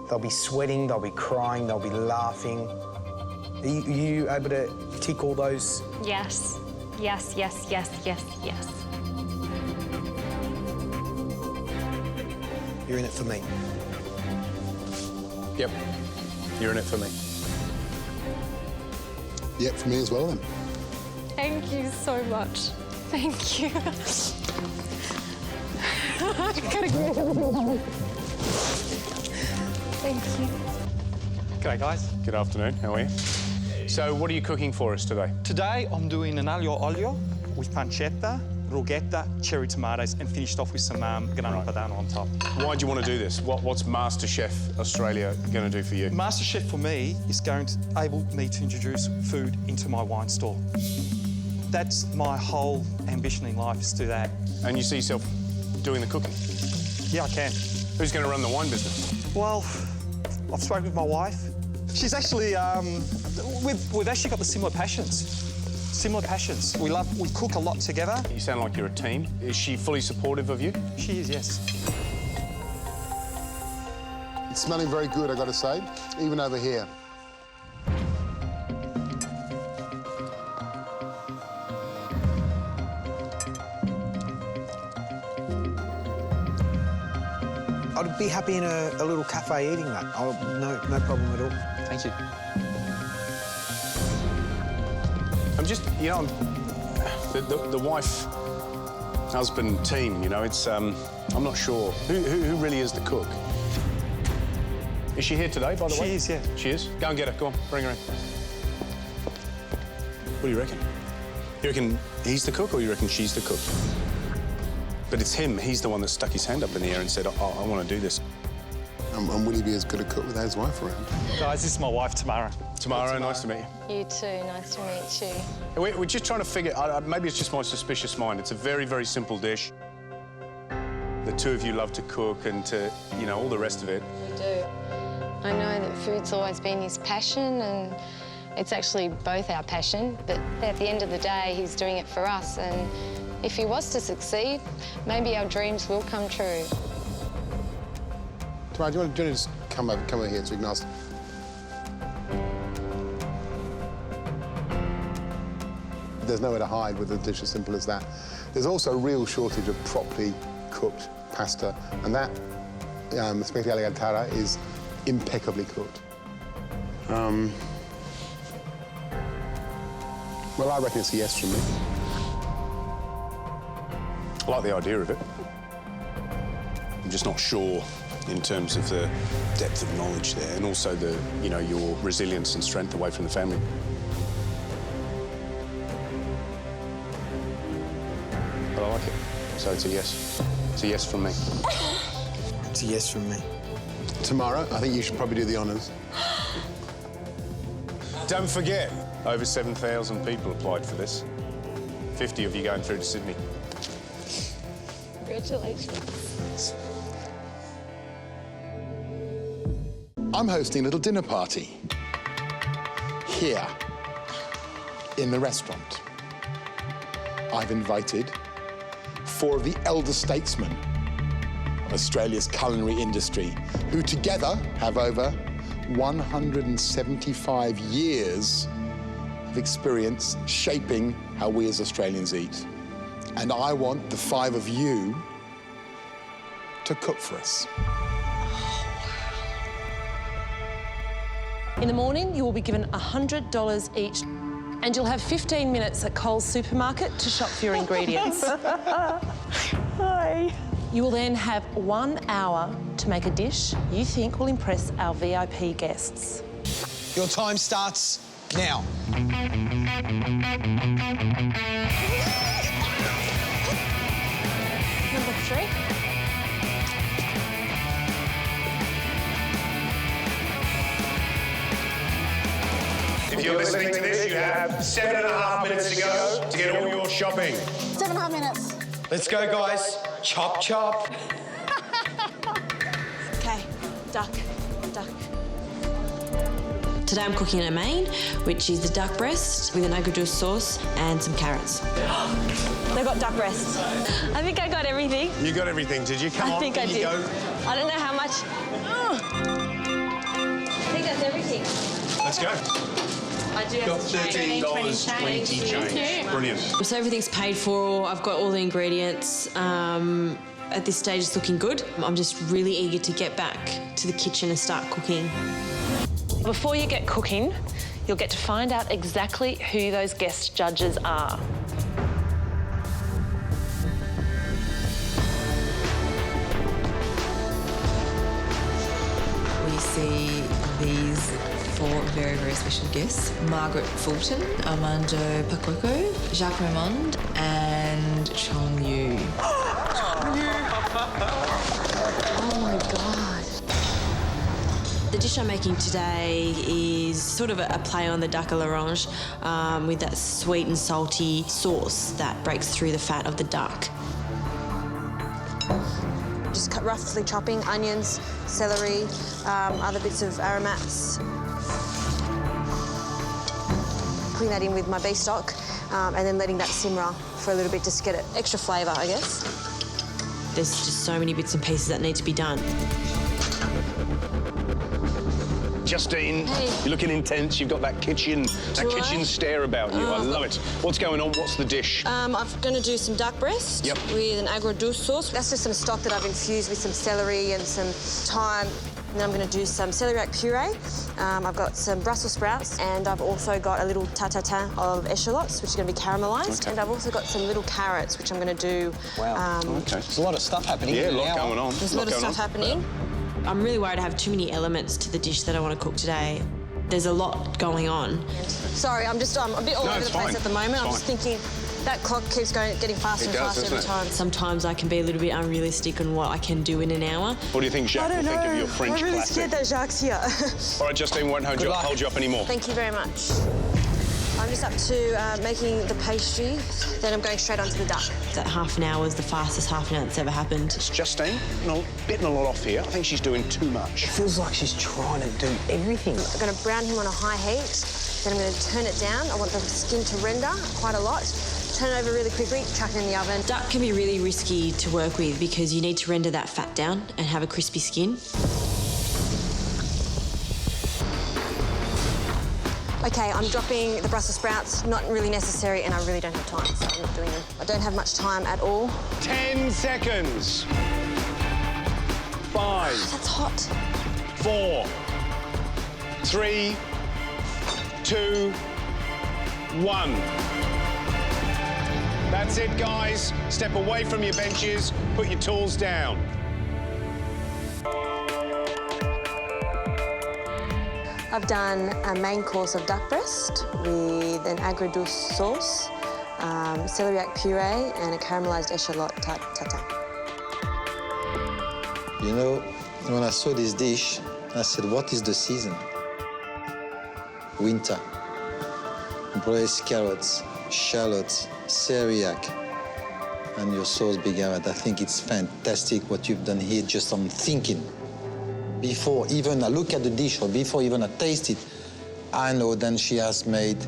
They'll be sweating, they'll be crying, they'll be laughing. Are you able to tick all those?
Yes, yes, yes, yes, yes, yes.
You're in it for me.
Yep, you're in it for me.
Yep, for me as well, then.
Thank you so much. Thank you. Thank you.
G'day, guys.
Good afternoon, how are you? So what are you cooking for us today?
Today, I'm doing an aglio olio with pancetta, rughetta, cherry tomatoes, and finished off with some grana padano on top.
Why do you want to do this? What's MasterChef Australia going to do for you?
MasterChef, for me, is going to enable me to introduce food into my wine store. That's my whole ambition in life, is to do that. And
you see yourself doing the cooking?
Yeah, I can.
Who's going to run the wine business?
Well, I've spoken with my wife. She's actually, we've actually got the similar passions. Similar passions. We cook a lot together.
You sound like you're a team. Is she fully supportive of you?
She is, yes.
It's smelling very good, I've got to say, even over here.
I'd be happy in a little cafe eating that. No problem at all.
Thank you.
I'm just, you know, the wife, husband team, you know, it's, I'm not sure. Who really is the cook? Is she here today, by the way?
She is, yeah.
She is? Go and get her, go on, bring her in. What do you reckon? You reckon he's the cook or you reckon she's the cook? But it's him, he's the one that stuck his hand up in the air and said, oh, I want to do this.
And will he be as good a cook without his wife around?
Guys, this is my wife, Tamara.
Tamara, nice to meet you.
You too, nice to meet you.
We're just trying to figure, maybe it's just my suspicious mind. It's a very, very simple dish. The two of you love to cook and to, you know, all the rest of it.
We do. I know that food's always been his passion and it's actually both our passion, but at the end of the day, he's doing it for us, and if he was to succeed, maybe our dreams will come true.
Tamara, do you want to just come over here so we can ask? There's nowhere to hide with a dish as simple as that. There's also a real shortage of properly cooked pasta, and that spaghetti alla tartare is impeccably cooked. Well, I reckon it's a yes from me.
I like the idea of it. I'm just not sure in terms of the depth of knowledge there, and also the, you know, your resilience and strength away from the family. But I like it, so it's a yes. It's a yes from me.
It's a yes from me.
Tamara, I think you should probably do the honours.
Don't forget, over 7,000 people applied for this. 50 of you going through to Sydney.
Congratulations.
I'm hosting a little dinner party here in the restaurant. I've invited 4 of the elder statesmen Australia's culinary industry, who together have over 175 years of experience shaping how we as Australians eat. And I want the 5 of you to cook for us.
In the morning, you will be given $100 each, and you'll have 15 minutes at Coles supermarket to shop for your ingredients. Hi. You will then have 1 hour to make a dish you think will impress our VIP guests.
Your time starts now.
Number 3.
If you're listening to this, you have 7.5 minutes to go to get all your shopping.
7.5 minutes.
Let's go, guys. Chop, chop.
Okay, duck.
Today I'm cooking a main, which is the duck breast with an agrodolce sauce and some carrots.
They got duck breast. I think I got everything.
You got everything, did you? Come on,
I think I did.
Go.
I don't know how much. I think that's everything.
Let's go.
I do
Got
have
$13.20 change. Brilliant.
So everything's paid for. I've got all the ingredients. At this stage, it's looking good. I'm just really eager to get back to the kitchen and start cooking.
Before you get cooking, you'll get to find out exactly who those guest judges are.
We see these 4 very, very special guests. Margaret Fulton, Armando Pacoco, Jacques Raymond and Chong Yu.
Oh my God. The dish I'm making today is sort of a play on the duck à l'orange with that sweet and salty sauce that breaks through the fat of the duck.
Just roughly chopping onions, celery, other bits of aromats. Putting that in with my beef stock and then letting that simmer for a little bit just to get extra flavour, I guess.
There's just so many bits and pieces that need to be done.
Justine,
hey.
You're looking intense. You've got that kitchen stare about you. I love it. What's going on? What's the dish?
I'm going to do some duck breast with an agrodolce sauce. That's just some stock that I've infused with some celery and some thyme. And then I'm going to do some celery puree. I've got some Brussels sprouts, and I've also got a little tartare of echallots, which is going to be caramelised. Okay. And I've also got some little carrots, which I'm going to do.
Wow. Okay. There's a lot of stuff happening.
Yeah, a lot going on.
There's a lot of stuff happening.
I'm really worried I have too many elements to the dish that I want to cook today. There's a lot going on.
Sorry, I'm a bit all over the place at the moment. I'm just thinking that clock keeps getting faster and faster every time.
Sometimes I can be a little bit unrealistic on what I can do in an hour.
What do you think Jacques will think of your French
I'm really
classic?
scared that Jacques here.
All right, Justine, won't hold you up anymore.
Thank you very much. I'm just up to making the pastry, then I'm going straight onto the duck.
That half an hour was the fastest half an hour that's ever happened.
It's Justine, bitting a lot off here. I think she's doing too much.
It feels like she's trying to do everything.
I'm going to brown him on a high heat, then I'm going to turn it down. I want the skin to render quite a lot. Turn it over really quickly, chuck it in the oven.
Duck can be really risky to work with because you need to render that fat down and have a crispy skin.
Okay, I'm dropping the Brussels sprouts. Not really necessary, and I really don't have time, so I'm not doing them. I don't have much time at all.
10 seconds. 5.
That's hot.
4. 3. 2. 1. That's it, guys. Step away from your benches. Put your tools down.
I've done a main course of duck breast with an agrodolce sauce, celeriac puree, and a caramelised echalot tartare.
You know, when I saw this dish, I said, what is the season? Winter. Braised carrots, shallots, celeriac, and your sauce bigarette. I think it's fantastic what you've done here, just on thinking. Before even I look at the dish or before even I taste it, I know then she has made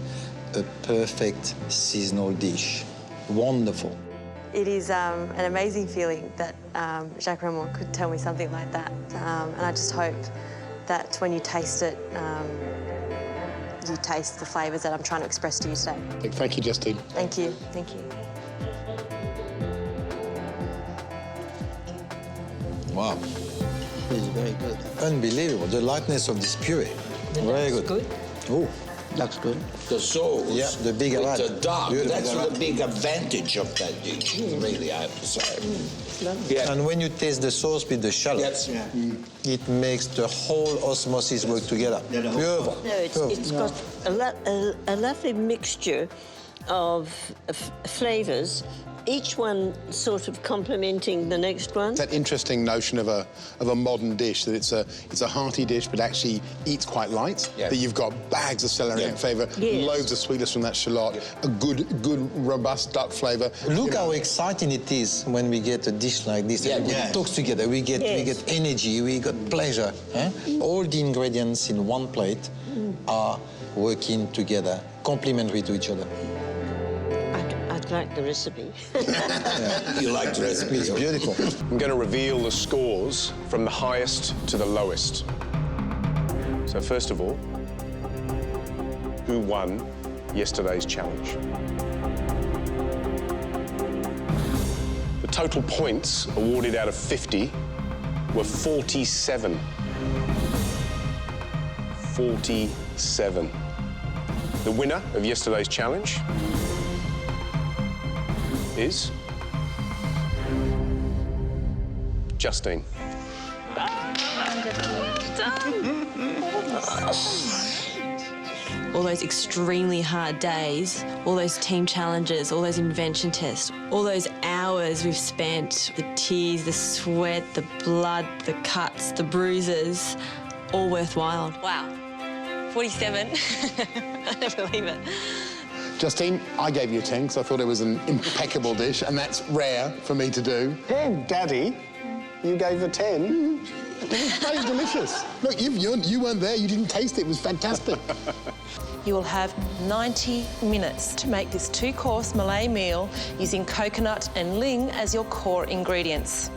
a perfect seasonal dish. Wonderful.
It is an amazing feeling that Jacques Ramon could tell me something like that. And I just hope that when you taste it, you taste the flavours that I'm trying to express to you today.
Thank you, Justine.
Thank you, thank you.
Wow. It's very good. Unbelievable. The lightness of this puree. Very good. Oh, that's good.
The sauce.
Yeah, the big
with
arad.
the dark.
Beautiful.
That's the big advantage of that dish, really, I have to say.
Yeah. And when you taste the sauce with the shallots, it makes the whole osmosis work together. Beautiful.
No, it's got a lovely mixture of flavours, each one sort of complementing the next one.
That interesting notion of a modern dish, that it's a hearty dish but actually eats quite light.
Yeah.
That you've got bags of celeriac flavour, loads of sweetness from that shallot, a good robust duck flavour.
Look how exciting it is when we get a dish like this.
Yeah,
It talks together. We get energy. We got pleasure. Eh? All the ingredients in one plate are working together, complementary to each other.
I'd like the recipe.
You like the recipe?
It's beautiful.
I'm going to reveal the scores from the highest to the lowest. So first of all, who won yesterday's challenge? The total points awarded out of 50 were 47. 47. The winner of yesterday's challenge is Justine.
All those extremely hard days, all those team challenges, all those invention tests, all those hours we've spent, the tears, the sweat, the blood, the cuts, the bruises, all worthwhile. Wow. 47. I don't believe it.
Justine, I gave you a 10 because I thought it was an impeccable dish, and that's rare for me to do.
10, Daddy? You gave a 10?
It was very delicious. Look, you weren't there. You didn't taste it. It was fantastic.
You will have 90 minutes to make this 2-course Malay meal using coconut and ling as your core ingredients.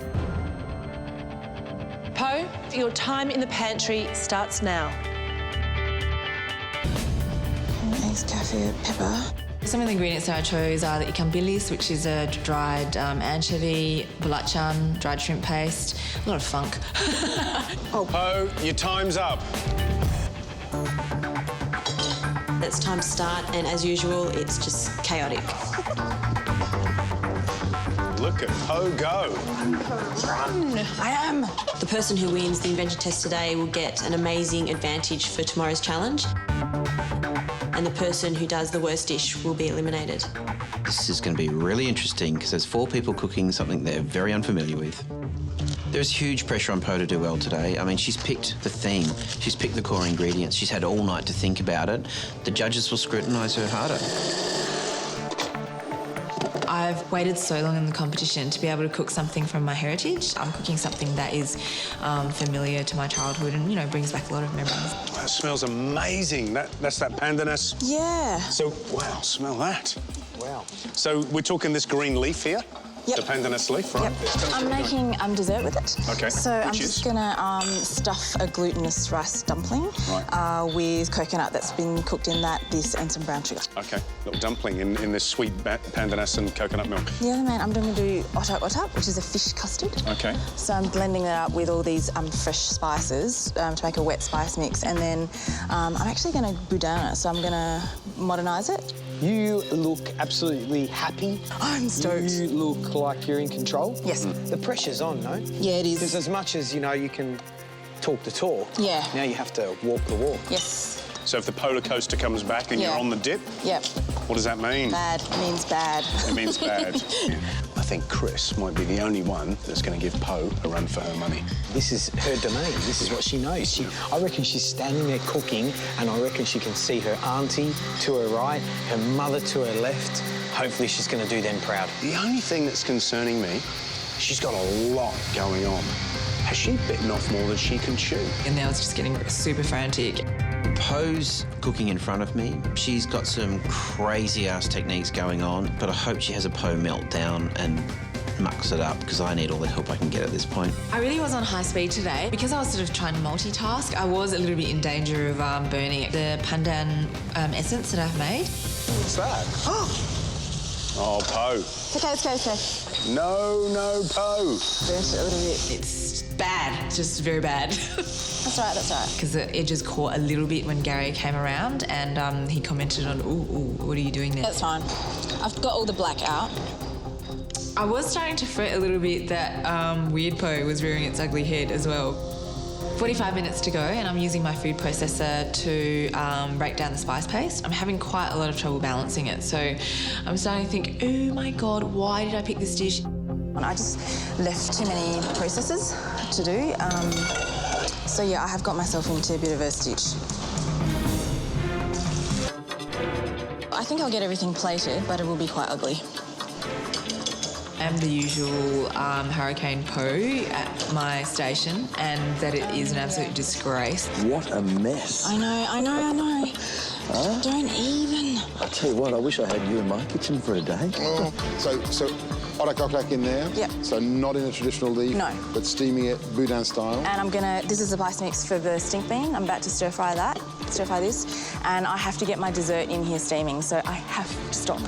Poe, your time in the pantry starts now.
Eggs, kaffir, pepper. Some of the ingredients that I chose are the ikan bilis, which is a dried anchovy, belacan, dried shrimp paste, a lot of funk.
Poe, your time's up.
It's time to start, and as usual, it's just chaotic.
Look at Poe go.
Run! I am. The person who wins the invention test today will get an amazing advantage for tomorrow's challenge. And the person who does the worst dish will be eliminated.
This is going to be really interesting because there's 4 people cooking something they're very unfamiliar with. There's huge pressure on Poe to do well today. I mean, she's picked the theme, she's picked the core ingredients, she's had all night to think about it. The judges will scrutinise her harder.
I've waited so long in the competition to be able to cook something from my heritage. I'm cooking something that is familiar to my childhood and, you know, brings back a lot of memories.
That smells amazing. That's that pandanus.
Yeah.
So, wow, smell that. Wow. So we're talking this green leaf here?
Yep.
The pandanus leaf, right?
Yep. I'm making dessert with it.
Okay.
So I'm just gonna stuff a glutinous rice dumpling with coconut that's been cooked in that, this, and some brown sugar.
Okay, little dumpling in this sweet pandanus and coconut milk.
The other man, I'm going to do otak otak, which is a fish custard.
Okay.
So I'm blending it up with all these fresh spices to make a wet spice mix, and then I'm actually going to boudin it, so I'm going to modernise it.
You look absolutely happy.
I'm stoked.
You look like you're in control.
Yes.
The pressure's on, no?
Yeah, it is.
Because as much as, you know, you can talk the talk, now you have to walk the walk.
Yes.
So if the polar coaster comes back and you're on the dip,
yep.
What does that mean?
Bad. It means bad.
It means bad. I think Chris might be the only one that's going to give Poe a run for her money.
This is her domain. This is what she knows. I reckon she's standing there cooking, and I reckon she can see her auntie to her right, her mother to her left. Hopefully she's going to do them proud.
The only thing that's concerning me, she's got a lot going on. Has she bitten off more than she can chew?
And now it's just getting super frantic.
Po's cooking in front of me. She's got some crazy-ass techniques going on, but I hope she has a Po meltdown and mucks it up, because I need all the help I can get at this point.
I really was on high speed today. Because I was sort of trying to multitask, I was a little bit in danger of burning the pandan essence that I've made.
What's that? Oh, Po.
Okay.
No, Po.
Burnt it a little bit. It's bad, just very bad. That's right. Because the edges caught a little bit when Gary came around, and he commented on, ooh, what are you doing there?
That's fine. I've got all the black out.
I was starting to fret a little bit that weird Po was rearing its ugly head as well. 45 minutes to go, and I'm using my food processor to break down the spice paste. I'm having quite a lot of trouble balancing it, so I'm starting to think, oh my God, why did I pick this dish?
I just left too many processes to do. So yeah, I have got myself into a bit of a stitch. I think I'll get everything plated, but it will be quite ugly.
I'm the usual Hurricane Po at my station, and that it is an absolute disgrace.
What a mess.
I know.
Huh?
Don't even.
I tell you what, I wish I had you in my kitchen for a day.
Oh, so autocoque in there?
Yep.
So not in a traditional leaf?
No.
But steaming it Butane style?
And this is the spice mix for the stink bean. I'm about to stir fry this, and I have to get my dessert in here steaming, so I have to stop.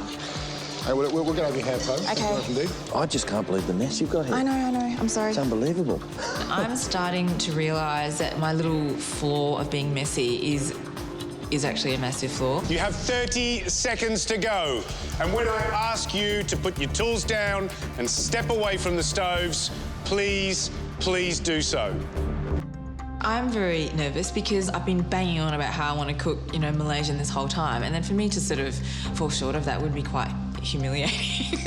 Hey, we'll get over your hair, Po.
Okay.
I just can't believe the mess you've got here.
I know. I'm sorry.
It's unbelievable.
I'm starting to realise that my little flaw of being messy is actually a massive flaw.
You have 30 seconds to go. And when I ask you to put your tools down and step away from the stoves, please do so.
I'm very nervous because I've been banging on about how I want to cook, Malaysian this whole time, and then for me to sort of fall short of that would be quite humiliating.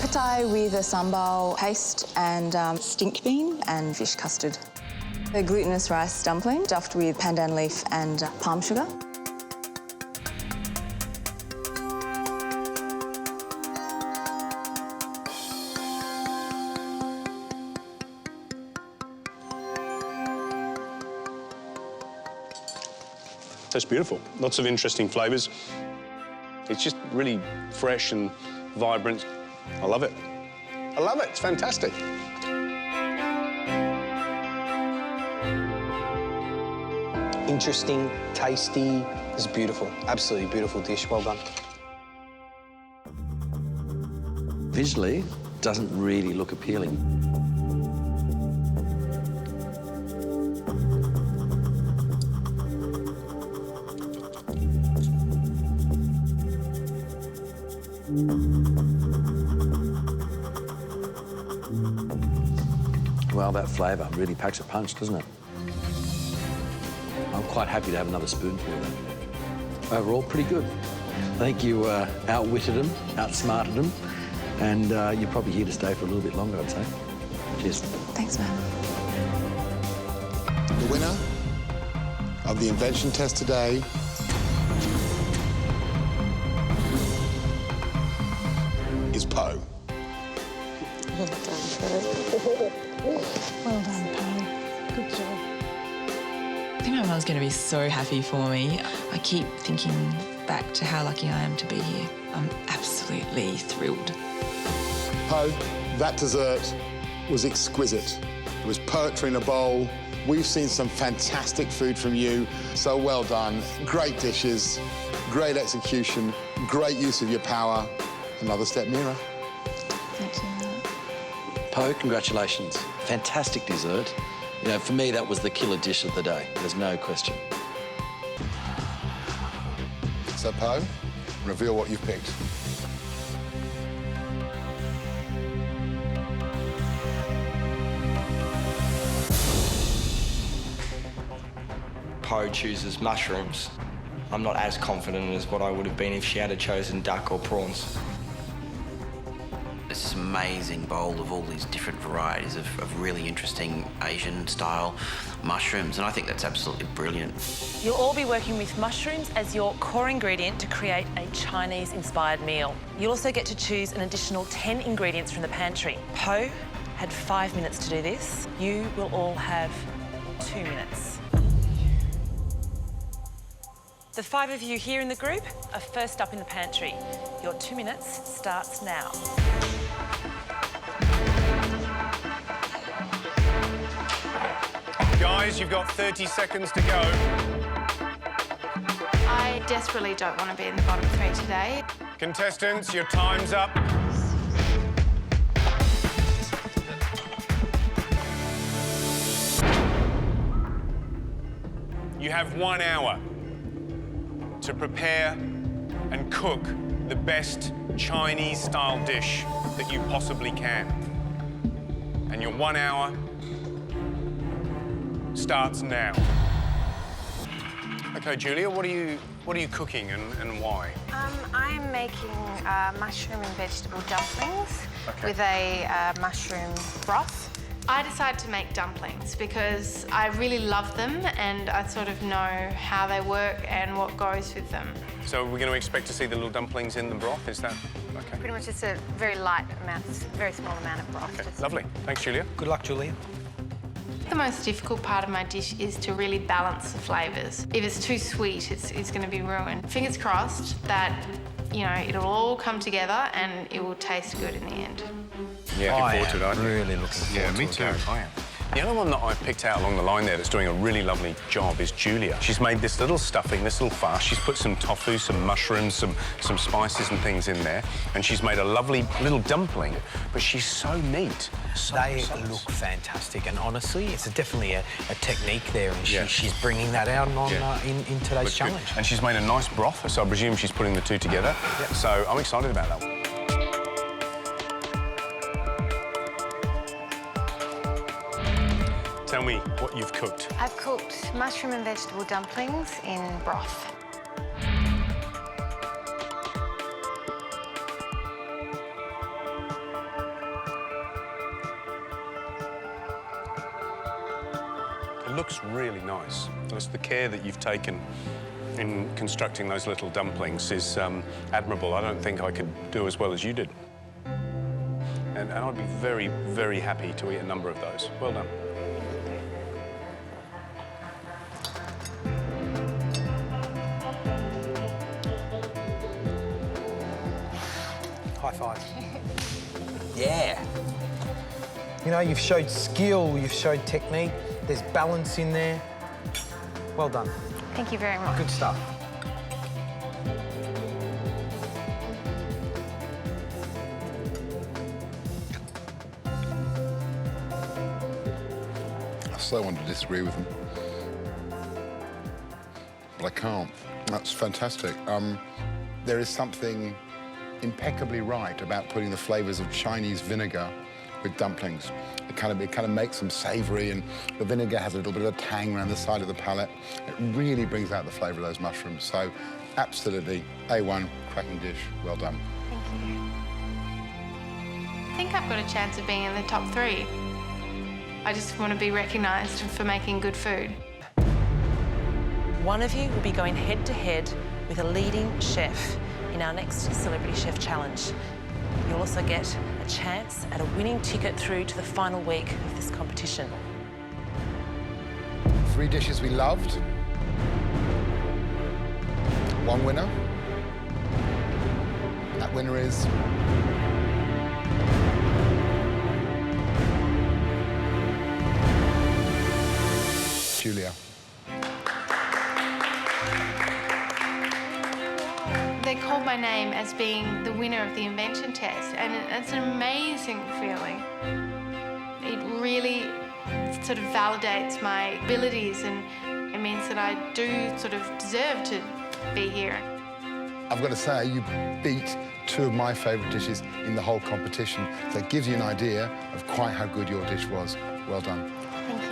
Pad with a sambal paste and stink bean and fish custard. A glutinous rice dumpling stuffed with pandan leaf and palm sugar.
That's beautiful. Lots of interesting flavours. It's just really fresh and vibrant. I love it. It's fantastic.
Interesting, tasty, it's beautiful. Absolutely beautiful dish. Well done.
Visually, doesn't really look appealing. Well, that flavour really packs a punch, doesn't it? I'm quite happy to have another spoonful of that. Overall, pretty good. I think you outwitted them, outsmarted them, and you're probably here to stay for a little bit longer, I'd say. Cheers.
Thanks, Matt.
The winner of the Invention test today is Po.
Well done, Po. Good job.
I think my mum's going to be so happy for me. I keep thinking back to how lucky I am to be here. I'm absolutely thrilled.
Po, that dessert was exquisite. It was poetry in a bowl. We've seen some fantastic food from you, so well done. Great dishes, great execution, great use of your power. Another step nearer.
Thank you.
Po, congratulations. Fantastic dessert. For me, that was the killer dish of the day. There's no question.
So, Po, reveal what you've picked.
Po chooses mushrooms. I'm not as confident as what I would have been if she had chosen duck or prawns.
This amazing bowl of all these different varieties of really interesting Asian-style mushrooms, and I think that's absolutely brilliant.
You'll all be working with mushrooms as your core ingredient to create a Chinese-inspired meal. You'll also get to choose an additional 10 ingredients from the pantry. Po had 5 minutes to do this. You will all have 2 minutes. The 5 of you here in the group are first up in the pantry. Your 2 minutes starts now.
Guys, you've got 30 seconds to go.
I desperately don't want to be in the bottom 3 today.
Contestants, your time's up. You have 1 hour to prepare and cook the best Chinese-style dish that you possibly can. And your 1 hour starts now. Okay, Julia, what are you cooking and why?
I'm making mushroom and vegetable dumplings with a mushroom broth. I decided to make dumplings because I really love them and I sort of know how they work and what goes with them.
So we're going to expect to see the little dumplings in the broth, is that okay?
Pretty much just a very light amount, very small amount of broth.
Okay, lovely. Thanks, Julia.
Good luck, Julia.
The most difficult part of my dish is to really balance the flavours. If it's too sweet, it's going to be ruined. Fingers crossed that, you know, it'll all come together and it will taste good in the end.
Yeah, looking forward to it, aren't you?
Really looking forward to it.
Yeah, me too. I am. The other one that I've picked out along the line there that's doing a really lovely job is Julia. She's made this little stuffing, this little farce. She's put some tofu, some mushrooms, some spices and things in there, and she's made a lovely little dumpling, but she's so neat.
They look fantastic, and honestly, it's definitely a technique there, and she's bringing that out in today's challenge.
Good. And she's made a nice broth, so I presume she's putting the two together. Yep. So I'm excited about that one. Tell me what you've cooked.
I've cooked mushroom and vegetable dumplings in broth.
It looks really nice. Just the care that you've taken in constructing those little dumplings is admirable. I don't think I could do as well as you did. And I'd be very, very happy to eat a number of those. Well done.
High five. Yeah. You know, you've showed skill, you've showed technique, there's balance in there. Well done.
Thank you very much.
Good stuff.
I so want to disagree with them, but I can't. That's fantastic. There is something impeccably right about putting the flavours of Chinese vinegar with dumplings. It kind of makes them savoury, and the vinegar has a little bit of a tang around the side of the palate. It really brings out the flavour of those mushrooms. So, absolutely, A1, cracking dish. Well done.
Thank you. I think I've got a chance of being in the top 3. I just want to be recognised for making good food.
One of you will be going head-to-head with a leading chef in our next Celebrity Chef Challenge. You'll also get a chance at a winning ticket through to the final week of this competition.
3 dishes we loved. 1 winner. That winner is... Julia.
They called my name as being the winner of the Invention test, and it's an amazing feeling. It really sort of validates my abilities, and it means that I do sort of deserve to be here.
I've got to say, you beat 2 of my favourite dishes in the whole competition. So it gives you an idea of quite how good your dish was. Well done.
Thank you.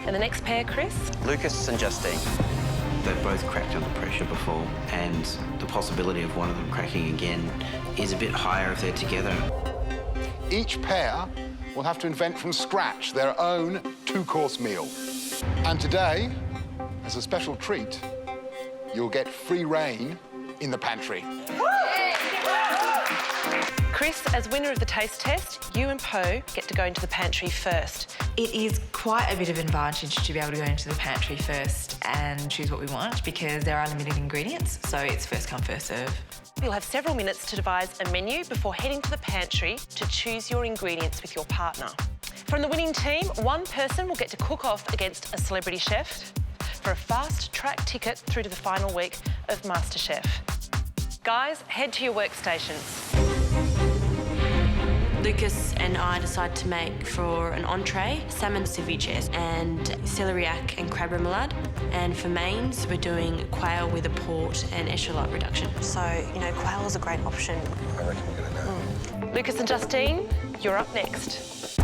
And the next pair, Chris?
Lucas and Justine. They've both cracked under pressure before, and the possibility of one of them cracking again is a bit higher if they're together.
Each pair will have to invent from scratch their own 2-course meal. And today, as a special treat, you'll get free reign in the pantry.
Chris, as winner of the taste test, you and Poe get to go into the pantry first.
It is quite a bit of an advantage to be able to go into the pantry first and choose what we want because there are limited ingredients, so it's first come, first serve.
You'll have several minutes to devise a menu before heading to the pantry to choose your ingredients with your partner. From the winning team, one person will get to cook off against a celebrity chef for a fast-track ticket through to the final week of MasterChef. Guys, head to your workstations.
Lucas and I decided to make for an entree salmon ceviche and celeriac and crab remoulade. And for mains, we're doing quail with a port and echalot reduction.
So, you know, quail is a great option.
I reckon we're going to know.
Lucas and Justine, you're up next.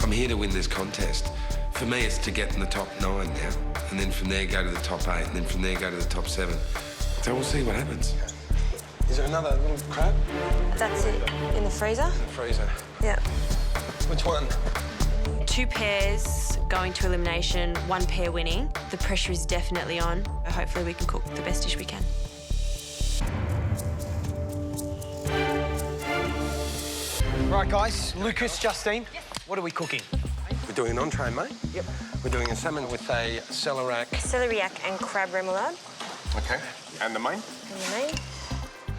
I'm here to win this contest. For me, it's to get in the top 9 now, and then from there go to the top 8, and then from there go to the top 7. So we'll see what happens.
Is there another little crab?
That's it, in the freezer.
In the freezer.
Yeah.
Which one?
2 pairs going to elimination, 1 pair winning. The pressure is definitely on. Hopefully we can cook the best dish we can.
Right, guys, Lucas, Justine, what are we cooking?
We're doing an entree, mate.
Yep.
We're doing a salmon with a celeriac.
Celeriac and crab remoulade.
Okay. And the main?
And the main.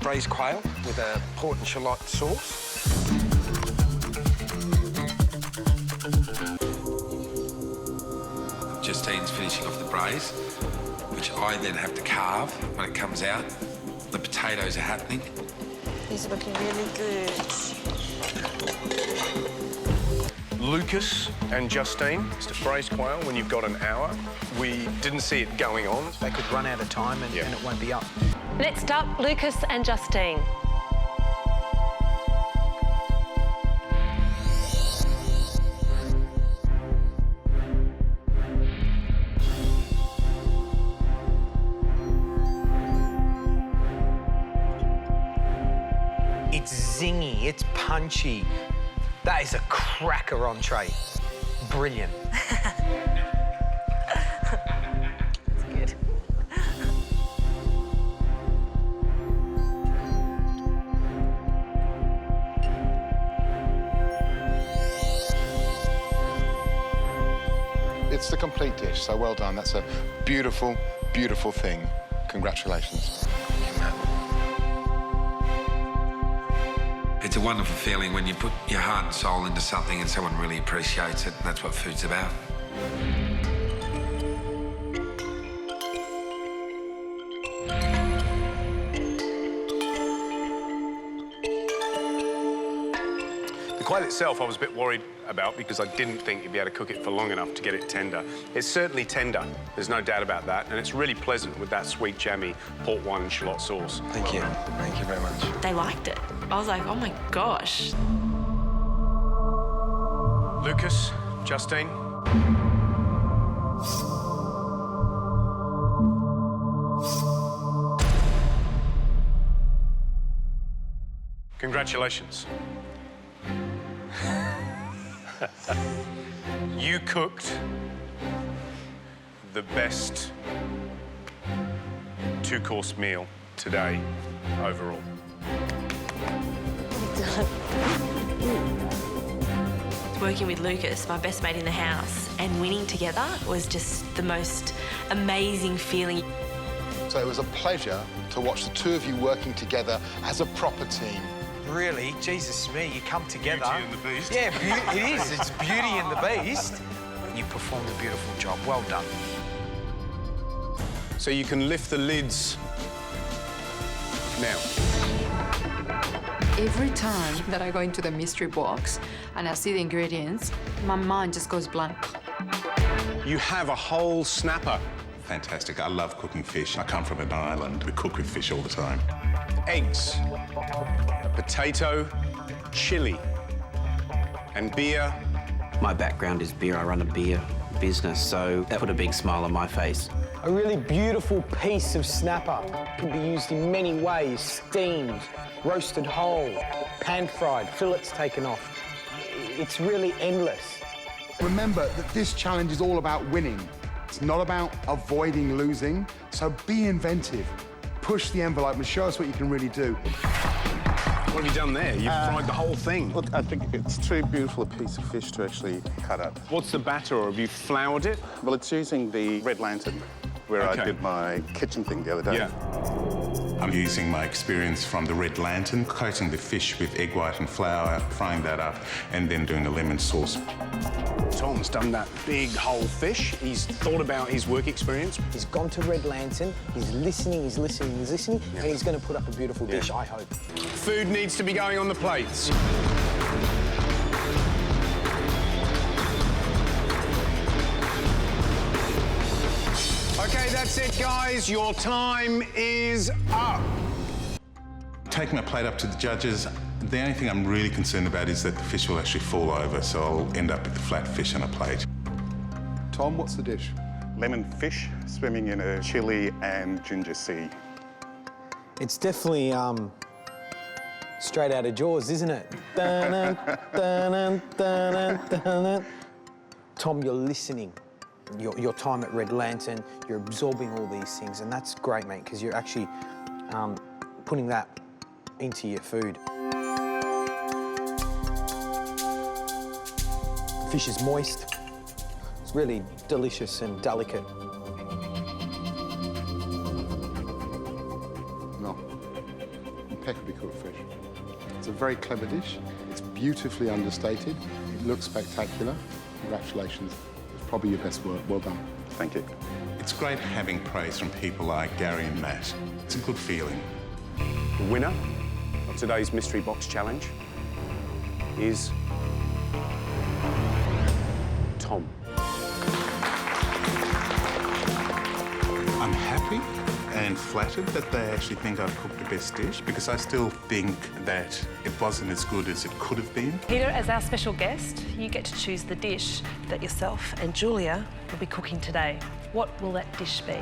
Braised quail with a port and shallot sauce.
Justine's finishing off the braise, which I then have to carve when it comes out. The potatoes are happening.
These are looking really good.
Lucas and Justine, it's to braised quail when you've got an hour. We didn't see it going on.
They could run out of time and it won't be up.
Next up, Lucas and Justine.
It's zingy, it's punchy. That is a cracker entree. Brilliant.
That's good.
It's the complete dish, so well done. That's a beautiful, beautiful thing. Congratulations.
It's a wonderful feeling when you put your heart and soul into something and someone really appreciates it. That's what food's about.
The quail itself I was a bit worried about because I didn't think you'd be able to cook it for long enough to get it tender. It's certainly tender, there's no doubt about that, and it's really pleasant with that sweet, jammy port wine and shallot sauce.
Thank you. Thank you very much.
They liked it. I was like, oh my gosh.
Lucas, Justine. Congratulations. You cooked the best 2-course meal today overall.
Working with Lucas, my best mate in the house, and winning together was just the most amazing feeling.
So it was a pleasure to watch the two of you working together as a proper team.
Really? Jesus me, you come together.
Beauty and the Beast.
Yeah, it is. It's Beauty and the Beast. You performed a beautiful job. Well done.
So you can lift the lids now.
Every time that I go into the mystery box and I see the ingredients, my mind just goes blank.
You have a whole snapper.
Fantastic. I love cooking fish. I come from an island. We cook with fish all the time.
Eggs, potato, chili, and beer.
My background is beer. I run a beer business, so that put a big smile on my face.
A really beautiful piece of snapper can be used in many ways. Steamed, roasted whole, pan-fried, fillets taken off. It's really endless.
Remember that this challenge is all about winning.
It's not about avoiding losing, so be inventive. Push the envelope and show us what you can really do.
What have you done there? You've fried the whole thing.
Look, I think it's too beautiful a piece of fish to actually cut up.
What's the batter, or have you floured it?
Well, it's using the red lantern, where I did my kitchen thing the other day.
Yeah.
I'm using my experience from the red lantern, coating the fish with egg white and flour, frying that up, and then doing a lemon sauce.
Tom's done that big whole fish. He's thought about his work experience.
He's gone to Red Lantern, he's listening, and he's going to put up a beautiful dish, I hope.
Food needs to be going on the plates. OK, that's it, guys. Your time is up.
Taking my plate up to the judges, the only thing I'm really concerned about is that the fish will actually fall over, so I'll end up with the flat fish on a plate.
Tom, what's the dish?
Lemon fish swimming in a chili and ginger sea.
It's definitely straight out of Jaws, isn't it? Dun-dun, dun-dun, dun-dun, dun-dun. Tom, you're listening. Your time at Red Lantern, you're absorbing all these things, and that's great, mate, because you're actually putting that into your food. Fish is moist. It's really delicious and delicate.
No. Impeccably cooked fish. It's a very clever dish. It's beautifully understated. It looks spectacular. Congratulations. It's probably your best work. Well done.
Thank you. It's great having praise from people like Gary and Matt. It's a good feeling.
The winner of today's Mystery Box Challenge is Tom.
I'm happy and flattered that they actually think I've cooked the best dish, because I still think that it wasn't as good as it could have been.
Peter, as our special guest, you get to choose the dish that yourself and Julia will be cooking today. What will that dish be?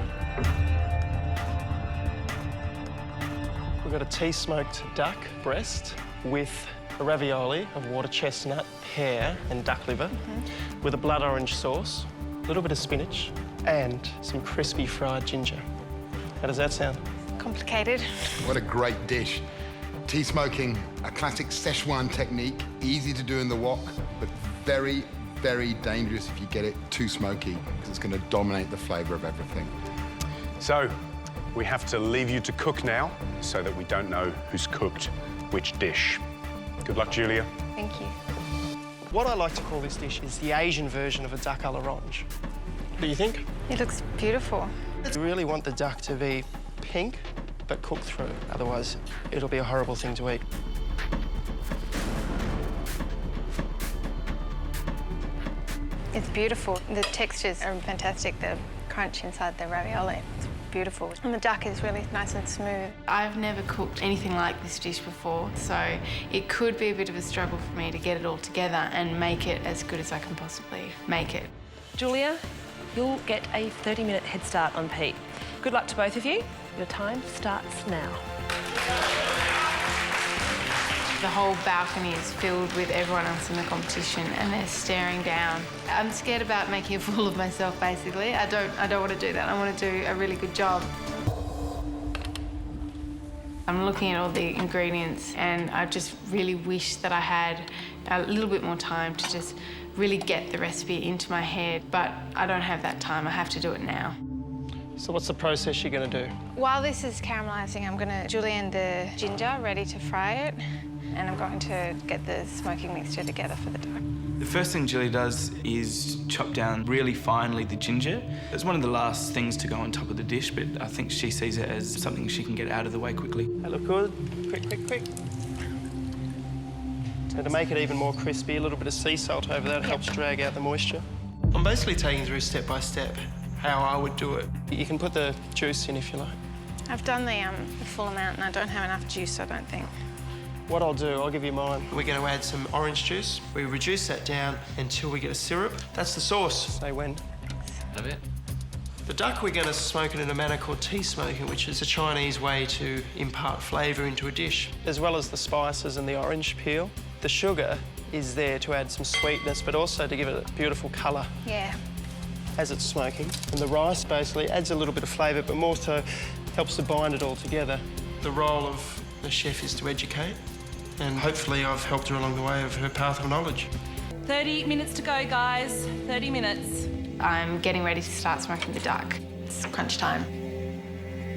We've got a tea-smoked duck breast with a ravioli of water chestnut, pear and duck liver, with a blood orange sauce, a little bit of spinach and some crispy fried ginger. How does that sound?
Complicated.
What a great dish. Tea smoking, a classic Szechuan technique, easy to do in the wok, but very, very dangerous if you get it too smoky, because it's going to dominate the flavour of everything.
So, we have to leave you to cook now, so that we don't know who's cooked which dish. Good luck, Julia.
Thank you.
What I like to call this dish is the Asian version of a duck à l'orange. What do you think?
It looks beautiful.
You really want the duck to be pink, but cooked through. Otherwise, it'll be a horrible thing to eat.
It's beautiful. The textures are fantastic. The crunch inside the ravioli, it's beautiful. And the duck is really nice and smooth.
I've never cooked anything like this dish before, so it could be a bit of a struggle for me to get it all together and make it as good as I can possibly make it.
Julia, you'll get a 30-minute head start on Pete. Good luck to both of you. Your time starts now.
The whole balcony is filled with everyone else in the competition and they're staring down. I'm scared about making a fool of myself, basically. I don't want to do that. I want to do a really good job. I'm looking at all the ingredients and I just really wish that I had a little bit more time to just really get the recipe into my head, but I don't have that time. I have to do it now.
So what's the process you're going to do?
While this is caramelising, I'm going to julienne the ginger, ready to fry it, and I'm going to get the smoking mixture together for the duck.
The first thing Julie does is chop down really finely the ginger. It's one of the last things to go on top of the dish, but I think she sees it as something she can get out of the way quickly.
That look good? Quick, quick, quick. So to make it even more crispy, a little bit of sea salt over that helps drag out the moisture. I'm basically taking through step by step how I would do it. You can put the juice in if you like.
I've done the full amount and I don't have enough juice, I don't think.
What I'll do, I'll give you mine. We're going to add some orange juice. We reduce that down until we get a syrup. That's the sauce. Say when.
Love it.
The duck we're going to smoke it in a manner called tea smoking, which is a Chinese way to impart flavour into a dish, as well as the spices and the orange peel. The sugar is there to add some sweetness, but also to give it a beautiful colour.
Yeah.
as it's smoking. And the rice basically adds a little bit of flavour, but more so helps to bind it all together. The role of the chef is to educate, and hopefully I've helped her along the way of her path of knowledge.
30 minutes to go, guys. 30 minutes.
I'm getting ready to start smoking the duck. It's crunch time.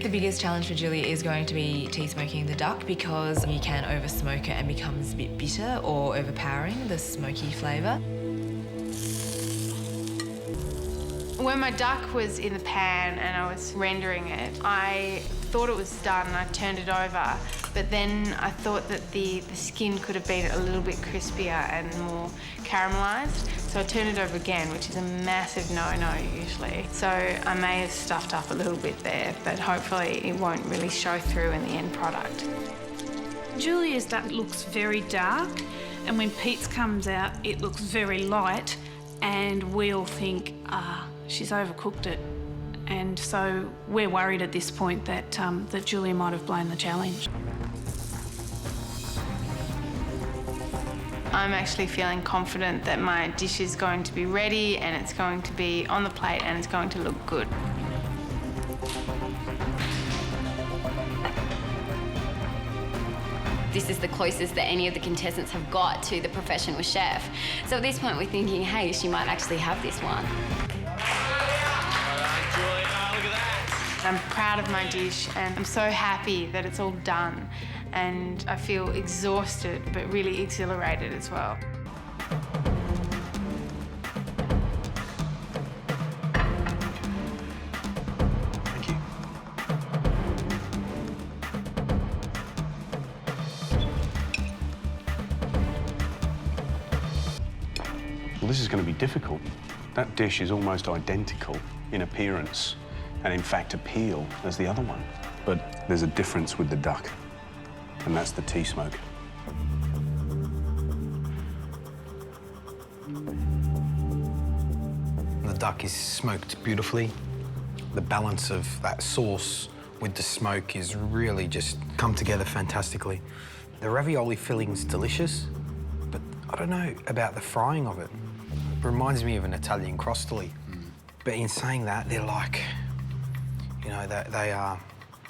The biggest challenge for Julia is going to be tea smoking the duck because you can over smoke it and becomes a bit bitter or overpowering the smoky flavour.
When my duck was in the pan and I was rendering it, I thought it was done and I turned it over, but then I thought that the skin could have been a little bit crispier and more caramelised, so I turned it over again, which is a massive no-no usually. So I may have stuffed up a little bit there, but hopefully it won't really show through in the end product.
Julia's duck looks very dark, and when Pete's comes out, it looks very light, and we all think, she's overcooked it. And so we're worried at this point that, that Julia might have blown the challenge.
I'm actually feeling confident that my dish is going to be ready and it's going to be on the plate and it's going to look good.
This is the closest that any of the contestants have got to the professional chef. So at this point we're thinking, hey, she might actually have this one.
I'm proud of my dish and I'm so happy that it's all done, and I feel exhausted but really exhilarated as well.
Thank you.
Well, this is going to be difficult. That dish is almost identical in appearance and in fact appeal as the other one. But there's a difference with the duck, and that's the tea smoke.
The duck is smoked beautifully. The balance of that sauce with the smoke is really just come together fantastically. The ravioli filling's delicious, but I don't know about the frying of it. It reminds me of an Italian crostoli. But in saying that, they're like, you know, they are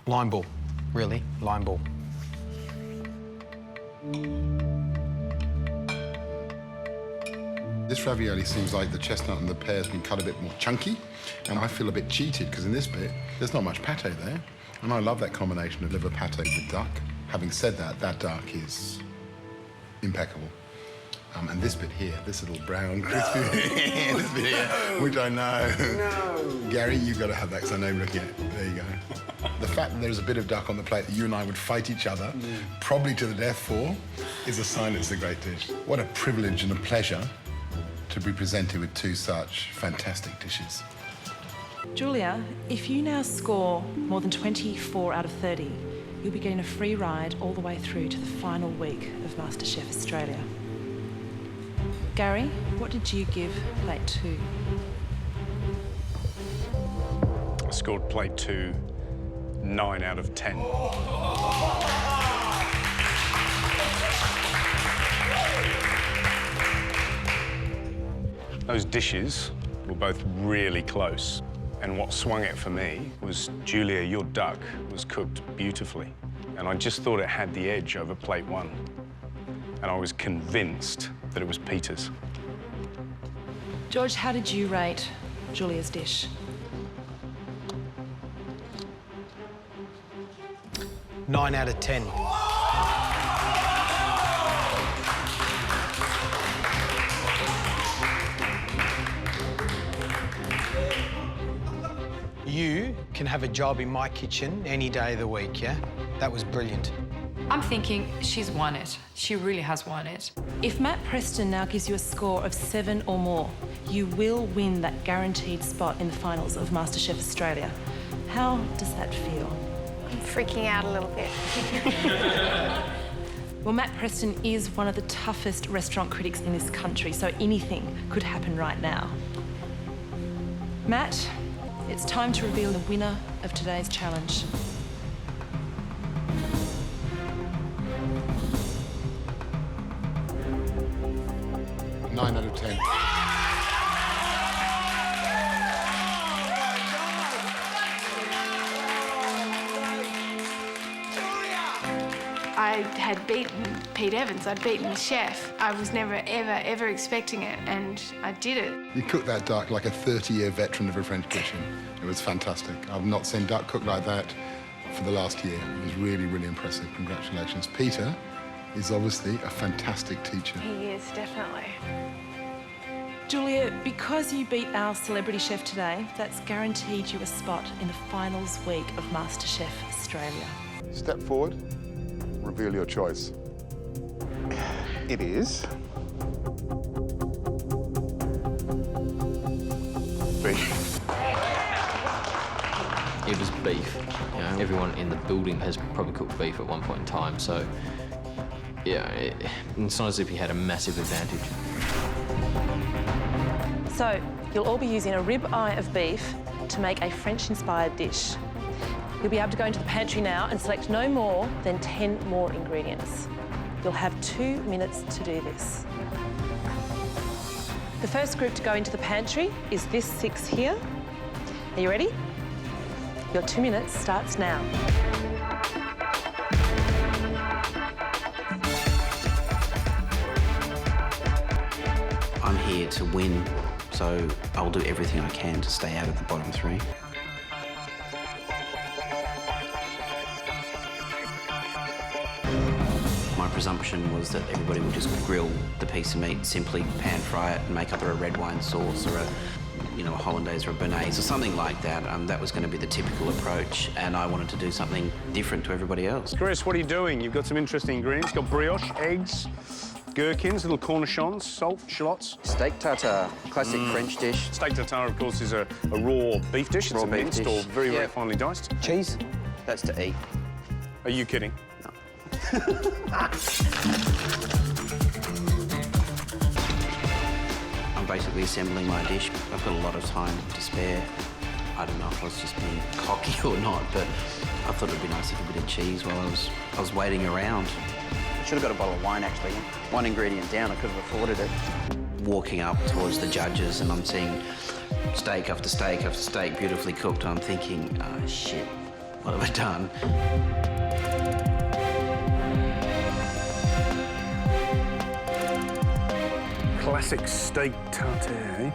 lime ball, really, lime ball.
This ravioli seems like the chestnut and the pear has been cut a bit more chunky, and I feel a bit cheated because in this bit, there's not much pate there. And I love that combination of liver pate with duck. Having said that, that duck is impeccable. And this bit here, this little brown crispy this bit here, which I know. No. Gary, you've got to have that because I know you're looking at it. There you go. The fact that there's a bit of duck on the plate that you and I would fight each other, probably to the death for, is a sign it's a great dish. What a privilege and a pleasure to be presented with two such fantastic dishes.
Julia, if you now score more than 24 out of 30, you'll be getting a free ride all the way through to the final week of MasterChef Australia. Gary, what did you give plate 2?
I scored plate 2 9 out of 10. Those dishes were both really close. And what swung it for me was, Julia, your duck was cooked beautifully. And I just thought it had the edge over plate 1. And I was convinced that it was Peter's.
George, how did you rate Julia's dish?
9 out of 10. You can have a job in my kitchen any day of the week, yeah? That was brilliant.
I'm thinking she's won it. She really has won it.
If Matt Preston now gives you a score of 7 or more, you will win that guaranteed spot in the finals of MasterChef Australia. How does that feel?
I'm freaking out a little bit.
Well, Matt Preston is one of the toughest restaurant critics in this country, so anything could happen right now. Matt, it's time to reveal the winner of today's challenge.
Nine out of 10.
had beaten Pete Evans. I'd beaten the chef. I was never, ever expecting it, and I did it.
You cooked that duck like a 30-year veteran of a French kitchen. It was fantastic. I've not seen duck cooked like that for the last year. It was really, really impressive. Congratulations. Peter is obviously a fantastic teacher.
He is, definitely. Julia, because you beat our celebrity chef today, that's guaranteed you a spot in the finals week of MasterChef Australia.
Step forward, reveal your choice.
It is beef.
It was beef. You know, everyone in the building has probably cooked beef at one point in time, so yeah, it's not as if he had a massive advantage.
So, you'll all be using a rib eye of beef to make a French-inspired dish. You'll be able to go into the pantry now and select no more than 10 more ingredients. You'll have 2 minutes to do this. The first group to go into the pantry is this 6 here. Are you ready? Your 2 minutes starts now.
I'm here to win, so I'll do everything I can to stay out of the bottom 3. My presumption was that everybody would just grill the piece of meat, simply pan fry it and make either a red wine sauce or a hollandaise or a béarnaise or something like that. That was going to be the typical approach, and I wanted to do something different to everybody else.
Chris, what are you doing? You've got some interesting ingredients. You've got brioche, eggs, gherkins, little cornichons, salt, shallots.
Steak tartare, classic French dish.
Steak tartare, of course, is a raw beef dish. It's
Raw
a
beef
minced
dish.
or very, very finely diced.
Cheese?
That's to eat.
Are you kidding?
I'm basically assembling my dish. I've got a lot of time to spare. I don't know if I was just being cocky or not, but I thought it'd be nice to have a bit of cheese while I was waiting around. I should have got a bottle of wine, actually. One ingredient down, I could have afforded it. Walking up towards the judges and I'm seeing steak after steak after steak beautifully cooked, and I'm thinking, oh, shit, what have I done?
Classic steak tartare.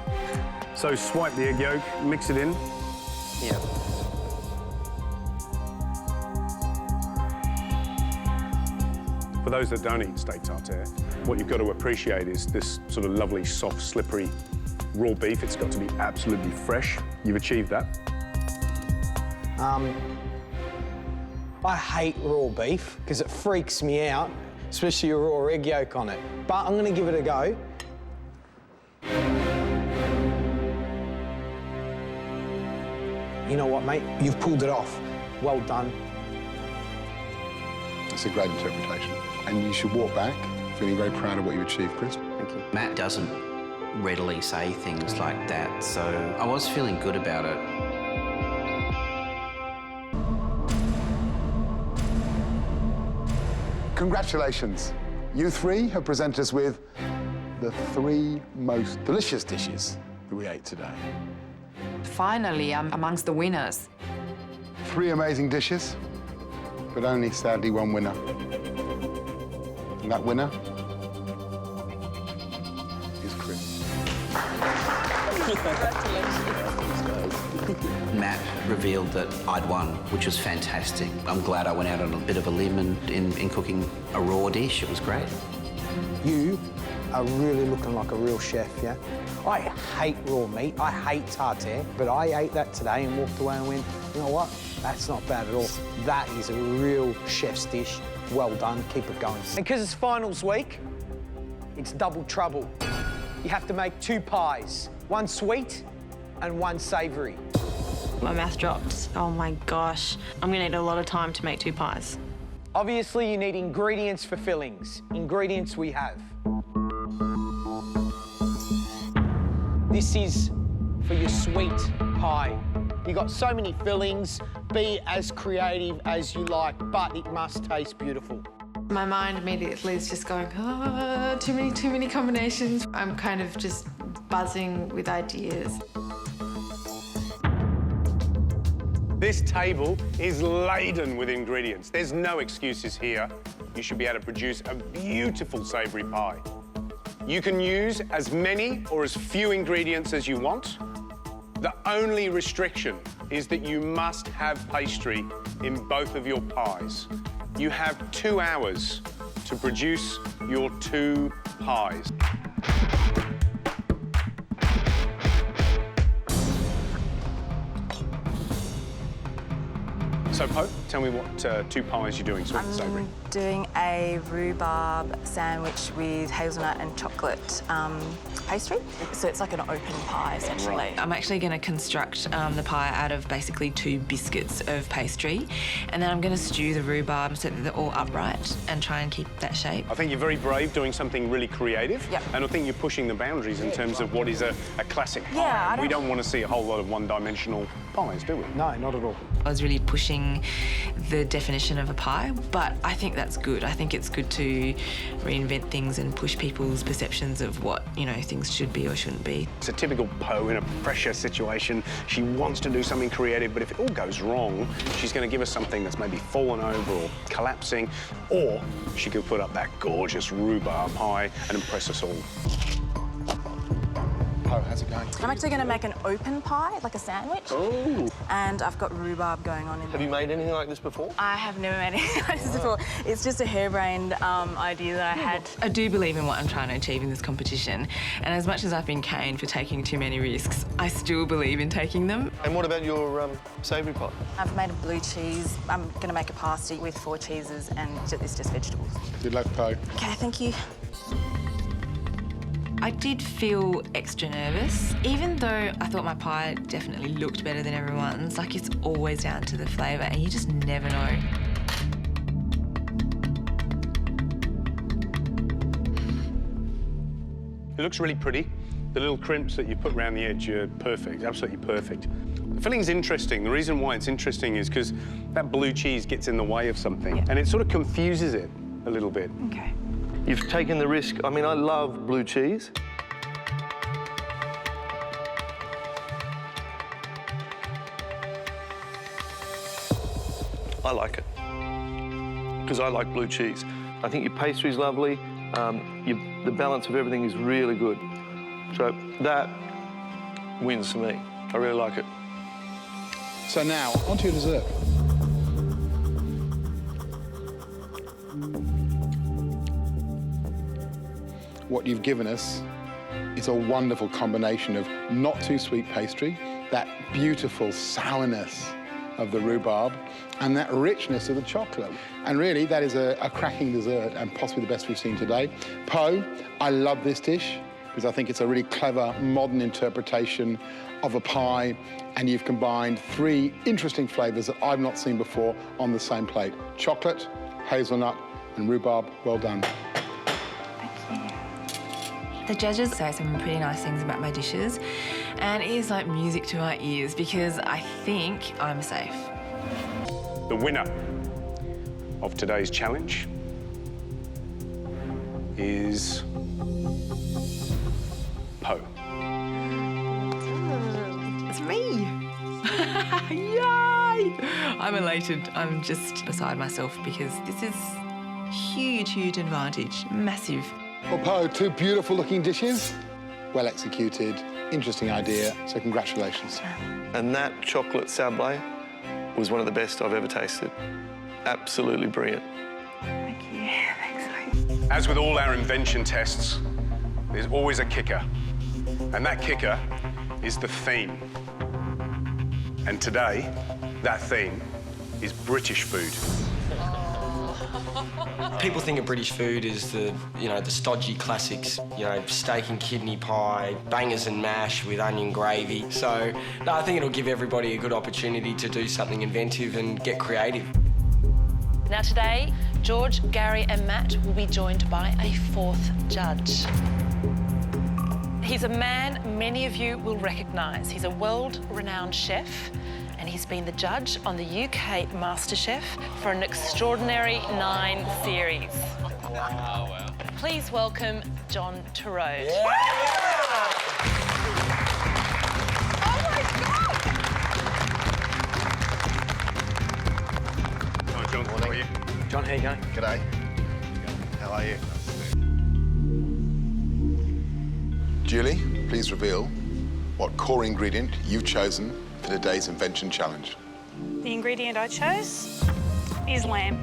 So swipe the egg yolk, mix it in.
Yeah.
For those that don't eat steak tartare, what you've got to appreciate is this sort of lovely, soft, slippery, raw beef. It's got to be absolutely fresh. You've achieved that.
I hate raw beef because it freaks me out, especially a raw egg yolk on it. But I'm going to give it a go. You know what, mate? You've pulled it off. Well done.
That's a great interpretation. And you should walk back feeling very proud of what you achieved, Chris.
Thank you. Matt doesn't readily say things like that, so I was feeling good about it.
Congratulations. You 3 have presented us with the 3 most delicious dishes that we ate today.
Finally, I'm amongst the winners.
3 amazing dishes, but only, sadly, 1 winner. And that winner is Chris.
Matt revealed that I'd won, which was fantastic. I'm glad I went out on a bit of a limb in cooking a raw dish. It was great.
You are really looking like a real chef, yeah? I hate raw meat, I hate tartare, but I ate that today and walked away and went, you know what? That's not bad at all. That is a real chef's dish. Well done, keep it going. And because it's finals week, it's double trouble. You have to make 2 pies, 1 sweet and 1 savoury.
My math dropped. Oh my gosh. I'm gonna need a lot of time to make 2 pies.
Obviously, you need ingredients for fillings. Ingredients we have. This is for your sweet pie. You got so many fillings, be as creative as you like, but it must taste beautiful.
My mind immediately is just going, oh, too many combinations. I'm kind of just buzzing with ideas.
This table is laden with ingredients. There's no excuses here. you should be able to produce a beautiful savoury pie. You can use as many or as few ingredients as you want. The only restriction is that you must have pastry in both of your pies. You have 2 hours to produce your 2 pies. So, Pope, tell me what 2 pies you're doing, sweet and savoury.
Doing a rhubarb sandwich with hazelnut and chocolate pastry. So it's like an open pie, essentially.
Right. I'm actually going to construct the pie out of basically 2 biscuits of pastry, and then I'm going to stew the rhubarb so that they're all upright and try and keep that shape.
I think you're very brave doing something really creative.
Yep.
And I think you're pushing the boundaries in terms of what is a classic pie.
Yeah,
we don't want to see a whole lot of one-dimensional pies, do we?
No, not at all.
I was really pushing the definition of a pie, but I think that's good. I think it's good to reinvent things and push people's perceptions of what, you know, things should be or shouldn't be.
It's a typical Poe in a pressure situation. She wants to do something creative, but if it all goes wrong, she's going to give us something that's maybe fallen over or collapsing, or she could put up that gorgeous rhubarb pie and impress us all.
Poe, how's it going?
I'm actually going to make an open pie, like a sandwich.
Oh.
And I've got rhubarb going on in there.
Have you made anything like this before?
I have never made anything like this before. It's just a harebrained idea that I had.
I do believe in what I'm trying to achieve in this competition, and as much as I've been caned for taking too many risks, I still believe in taking them.
And what about your savoury pie?
I've made a blue cheese. I'm going to make a pasty with 4 cheeses, and it's just vegetables.
Good luck, Poe.
OK, thank you.
I did feel extra nervous, even though I thought my pie definitely looked better than everyone's. Like, it's always down to the flavour, and you just never know.
It looks really pretty. The little crimps that you put around the edge are perfect, absolutely perfect. The filling's interesting. The reason why it's interesting is because that blue cheese gets in the way of something, and it sort of confuses it a little bit.
OK.
You've taken the risk. I mean, I love blue cheese. I like it because I like blue cheese. I think your pastry's lovely. The balance of everything is really good. So that wins for me. I really like it.
So now, on to your dessert. What you've given us is a wonderful combination of not too sweet pastry, that beautiful sourness of the rhubarb, and that richness of the chocolate. And really, that is a cracking dessert and possibly the best we've seen today. Poe, I love this dish because I think it's a really clever, modern interpretation of a pie, and you've combined 3 interesting flavours that I've not seen before on the same plate. Chocolate, hazelnut, and rhubarb. Well done.
The judges say some pretty nice things about my dishes, and it is like music to my ears because I think I'm safe.
The winner of today's challenge is Poe.
It's me! Yay! I'm elated. I'm just beside myself because this is huge, huge advantage. Massive.
Well, Poe, 2 beautiful-looking dishes, well executed, interesting idea, so congratulations.
And that chocolate sablé was one of the best I've ever tasted. Absolutely brilliant.
Thank you. Thanks.
As with all our invention tests, there's always a kicker. And that kicker is the theme. And today, that theme is British food.
People think of British food as the stodgy classics, steak and kidney pie, bangers and mash with onion gravy. So, no, I think it'll give everybody a good opportunity to do something inventive and get creative.
Now today, George, Gary and Matt will be joined by a 4th judge. He's a man many of you will recognise. He's a world-renowned chef, and he's been the judge on the UK MasterChef for an extraordinary 9 series.
Wow.
Please welcome John Turode.
Yeah.
John, how are you?
John, how you going?
G'day.
How are you?
Julie, please reveal what core ingredient you've chosen for today's Invention Challenge.
The ingredient I chose is lamb.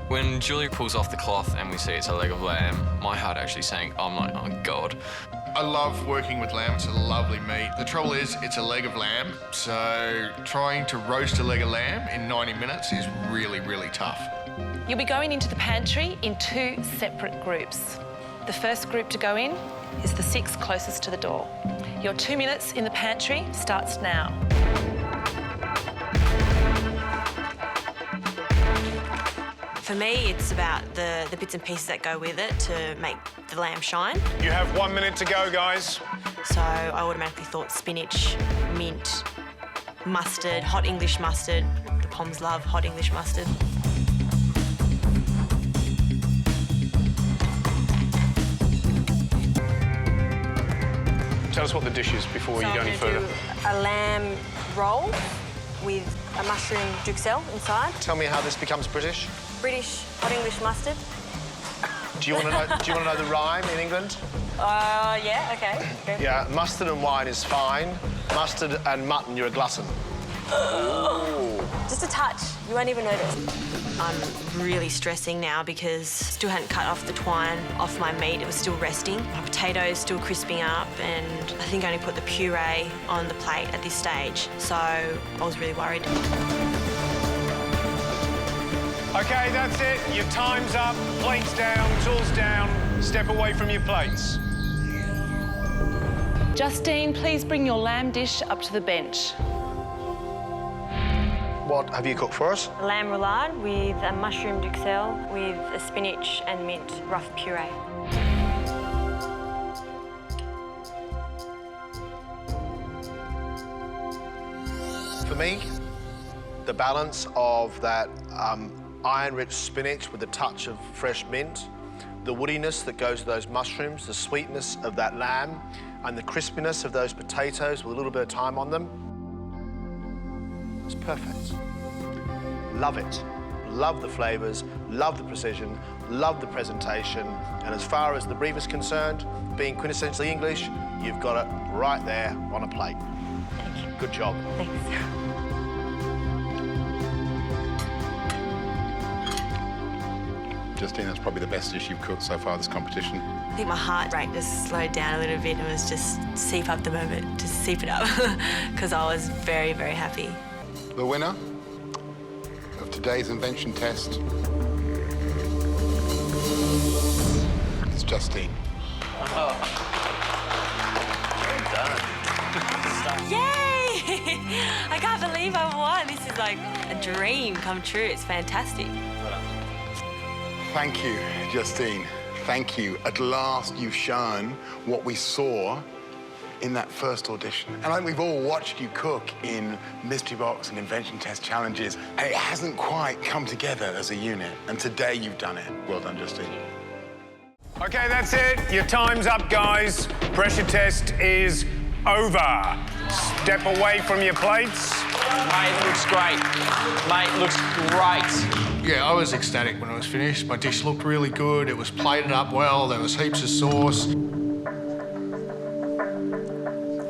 When Julie pulls off the cloth and we see it's a leg of lamb, my heart actually saying, I'm like, oh God.
I love working with lamb. It's a lovely meat. The trouble is, it's a leg of lamb, so trying to roast a leg of lamb in 90 minutes is really, really tough.
You'll be going into the pantry in 2 separate groups. The first group to go in is the 6 closest to the door. Your 2 minutes in the pantry starts now.
For me, it's about the bits and pieces that go with it to make the lamb shine.
You have 1 minute to go, guys.
So I automatically thought spinach, mint, mustard, hot English mustard. The Poms love hot English mustard.
Tell us what the dish is before you go any further.
A lamb roll with a mushroom duxelle inside.
Tell me how this becomes British.
British hot English mustard.
Do you want to know? Do you want to know the rhyme in England?
Yeah, okay.
Yeah, mustard and wine is fine. Mustard and mutton, you're a glutton.
Just a touch. You won't even notice. I'm really stressing now because still hadn't cut off the twine off my meat. It was still resting. My potatoes still crisping up, and I think I only put the puree on the plate at this stage. So I was really worried.
OK, that's it. Your time's up. Plates down, tools down. Step away from your plates.
Justine, please bring your lamb dish up to the bench.
What have you cooked for us?
A lamb roulade with a mushroom duxelle with a spinach and mint rough puree.
For me, the balance of that iron-rich spinach with a touch of fresh mint, the woodiness that goes with those mushrooms, the sweetness of that lamb, and the crispiness of those potatoes with a little bit of time on them. It's perfect. Love it. Love the flavours, love the precision, love the presentation, and as far as the brief is concerned, being quintessentially English, you've got it right there on a plate.
Thank you.
Good job.
Thanks.
Justine, that's probably the best dish you've cooked so far this competition.
I think my heart rate just slowed down a little bit and was just seep up the moment, just seep it up, because I was very, very happy.
The winner of today's Invention test is Justine.
Oh. Well done.
Yay! I can't believe I won. This is like a dream come true. It's fantastic.
Thank you, Justine. Thank you. At last you've shown what we saw in that first audition. And I think we've all watched you cook in Mystery Box and Invention Test challenges, and it hasn't quite come together as a unit. And today you've done it. Well done, Justine.
OK, that's it. Your time's up, guys. Pressure test is over. Step away from your plates.
Mate, looks great. Mate, looks great.
Yeah, I was ecstatic when it was finished. My dish looked really good. It was plated up well. There was heaps of sauce.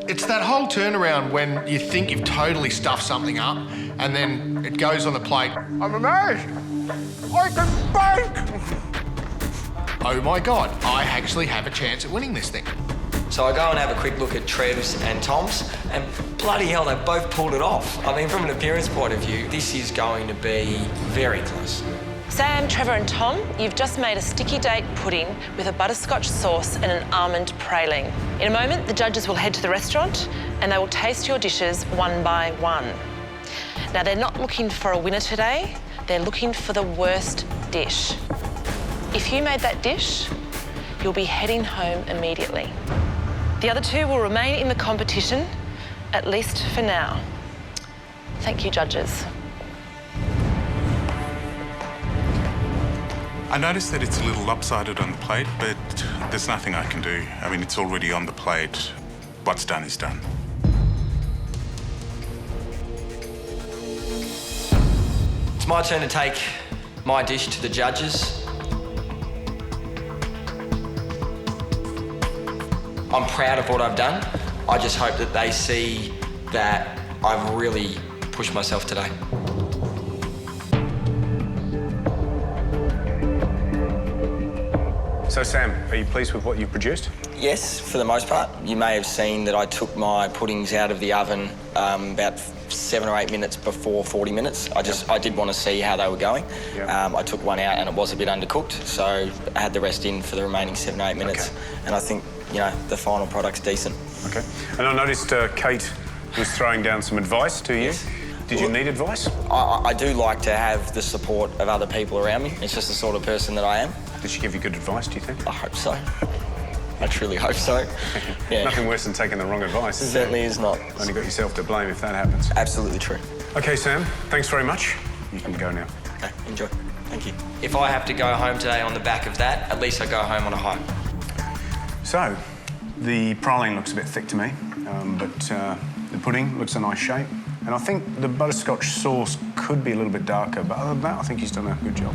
It's that whole turnaround when you think you've totally stuffed something up and then it goes on the plate. I'm amazed! I can bake! Oh my God, I actually have a chance at winning this thing.
So I go and have a quick look at Trev's and Tom's, and bloody hell, they both pulled it off. I mean, from an appearance point of view, this is going to be very close.
Sam, Trevor and Tom, you've just made a sticky date pudding with a butterscotch sauce and an almond praline. In a moment, the judges will head to the restaurant and they will taste your dishes one by one. Now, they're not looking for a winner today, they're looking for the worst dish. If you made that dish, you'll be heading home immediately. The other two will remain in the competition, at least for now. Thank you, judges.
I noticed that it's a little lopsided on the plate, but there's nothing I can do. I mean, it's already on the plate. What's done is done.
It's my turn to take my dish to the judges. I'm proud of what I've done. I just hope that they see that I've really pushed myself today.
So, Sam, are you pleased with what you've produced?
Yes, for the most part. You may have seen that I took my puddings out of the oven about 7 or 8 minutes before 40 minutes. I did want to see how they were going. I took one out and it was a bit undercooked, so I had the rest in for the remaining 7 or 8 minutes.
Okay.
And I think, you know, the final product's decent.
Okay. And I noticed Kate was throwing down some advice to you. Yes. Did you need advice?
I do like to have the support of other people around me. It's just the sort of person that I am.
Did she give you good advice, do you think?
I hope so. I truly hope so. Yeah.
Nothing worse than taking the wrong advice, is there?
Certainly is not.
Only got yourself to blame if that happens.
Absolutely true.
OK, Sam, thanks very much. You can go now.
OK, enjoy. Thank you. If I have to go home today on the back of that, at least I go home on a high.
So, the praline looks a bit thick to me, but the pudding looks a nice shape. And I think the butterscotch sauce could be a little bit darker, but other than that, I think he's done a good job.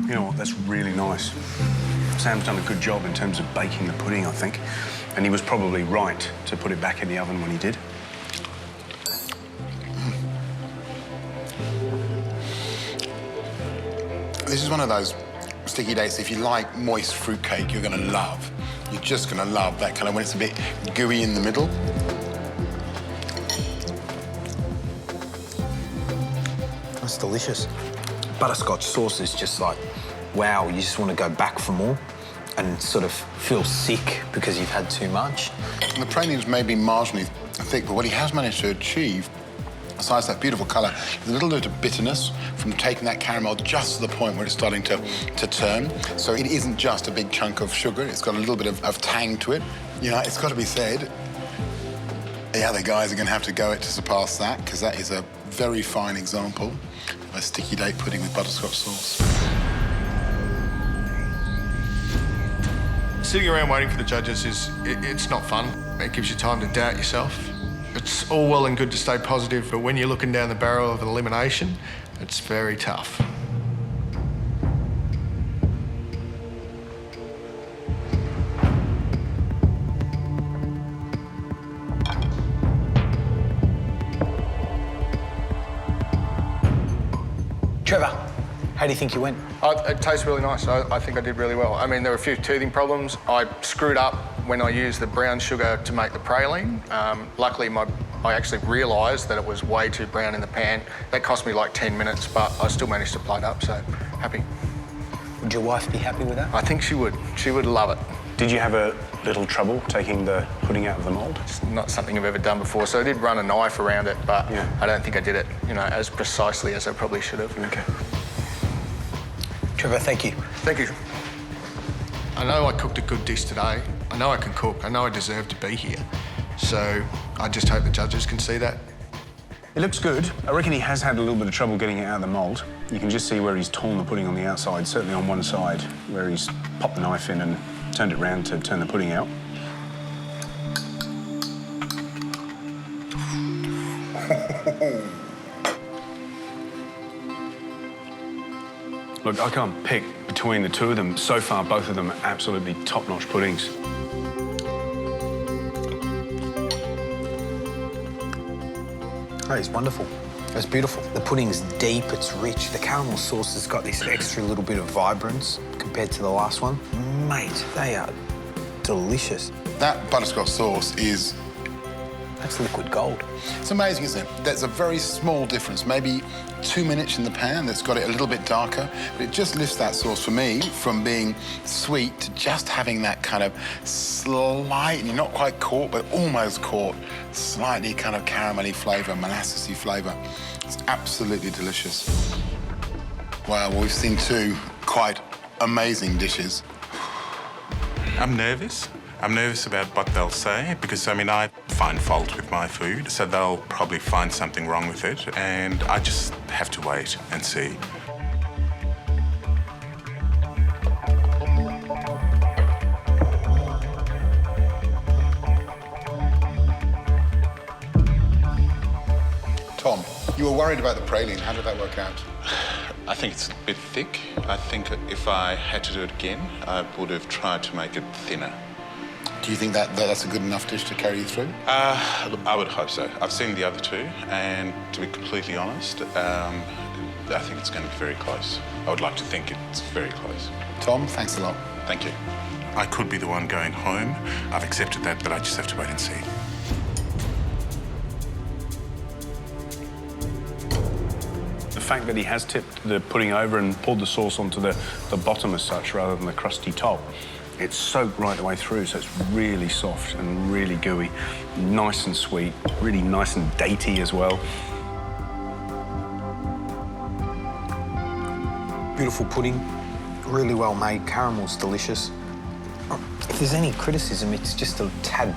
You know what, that's really nice. Sam's done a good job in terms of baking the pudding, I think. And he was probably right to put it back in the oven when he did.
This is one of those sticky dates. If you like moist fruitcake, you're going to love. You're just going to love that kind of when it's a bit gooey in the middle.
That's delicious. Butterscotch sauce is just like, wow, you just want to go back for more and sort of feel sick because you've had too much.
And the pralines may be marginally thick, but what he has managed to achieve, besides that beautiful colour, is a little bit of bitterness from taking that caramel just to the point where it's starting to turn. So it isn't just a big chunk of sugar, it's got a little bit of tang to it. You know, it's got to be said, the other guys are going to have to go it to surpass that, because that is a very fine example of a sticky date pudding with butterscotch sauce.
Sitting around waiting for the judges it's not fun. It gives you time to doubt yourself. It's all well and good to stay positive, but when you're looking down the barrel of an elimination, it's very tough.
Trevor, how do you think you went?
It tastes really nice. I think I did really well. I mean, there were a few teething problems. I screwed up when I used the brown sugar to make the praline. Luckily, I actually realised that it was way too brown in the pan. That cost me like 10 minutes, but I still managed to plate up, so happy.
Would your wife be happy with that?
I think she would. She would love it.
Did you have a little trouble taking the pudding out of the mould?
It's not something I've ever done before, so I did run a knife around it, but I don't think I did it, you know, as precisely as I probably should have.
OK.
Trevor, thank you.
Thank you. I know I cooked a good dish today. I know I can cook. I know I deserve to be here. So I just hope the judges can see that.
It looks good. I reckon he has had a little bit of trouble getting it out of the mould. You can just see where he's torn the pudding on the outside, certainly on one side, where he's popped the knife in and turned it round to turn the pudding out. Look, I can't pick between the two of them. So far, both of them are absolutely top-notch puddings.
Oh, it's wonderful. It's beautiful. The pudding's deep, it's rich. The caramel sauce has got this extra little bit of vibrance compared to the last one. Mate, they are delicious.
That butterscotch sauce is...
That's liquid gold.
It's amazing, isn't it? There's a very small difference, maybe 2 minutes in the pan that's got it a little bit darker, but it just lifts that sauce for me from being sweet to just having that kind of slightly, not quite caught, but almost caught, slightly kind of caramelly flavour, molassesy flavour. It's absolutely delicious. Wow, well, we've seen two quite amazing dishes.
I'm nervous. I'm nervous about what they'll say because, I mean, I find fault with my food, so they'll probably find something wrong with it, and I just have to wait and see.
Tom, you You were worried about the praline. How did that work out?
I think it's a bit thick. I think if I had to do it again, I would have tried to make it thinner.
Do you think that's a good enough dish to carry you through?
I would hope so. I've seen the other two, and to be completely honest, I think it's going to be very close. I would like to think it's very close.
Tom, thanks a lot.
Thank you. I could be the one going home. I've accepted that, but I just have to wait and see.
The fact that he has tipped the pudding over and poured the sauce onto the bottom as such, rather than the crusty top, it's soaked right the way through, so it's really soft and really gooey, nice and sweet, really nice and datey as well.
Beautiful pudding, really well made. Caramel's delicious. If there's any criticism, it's just a tad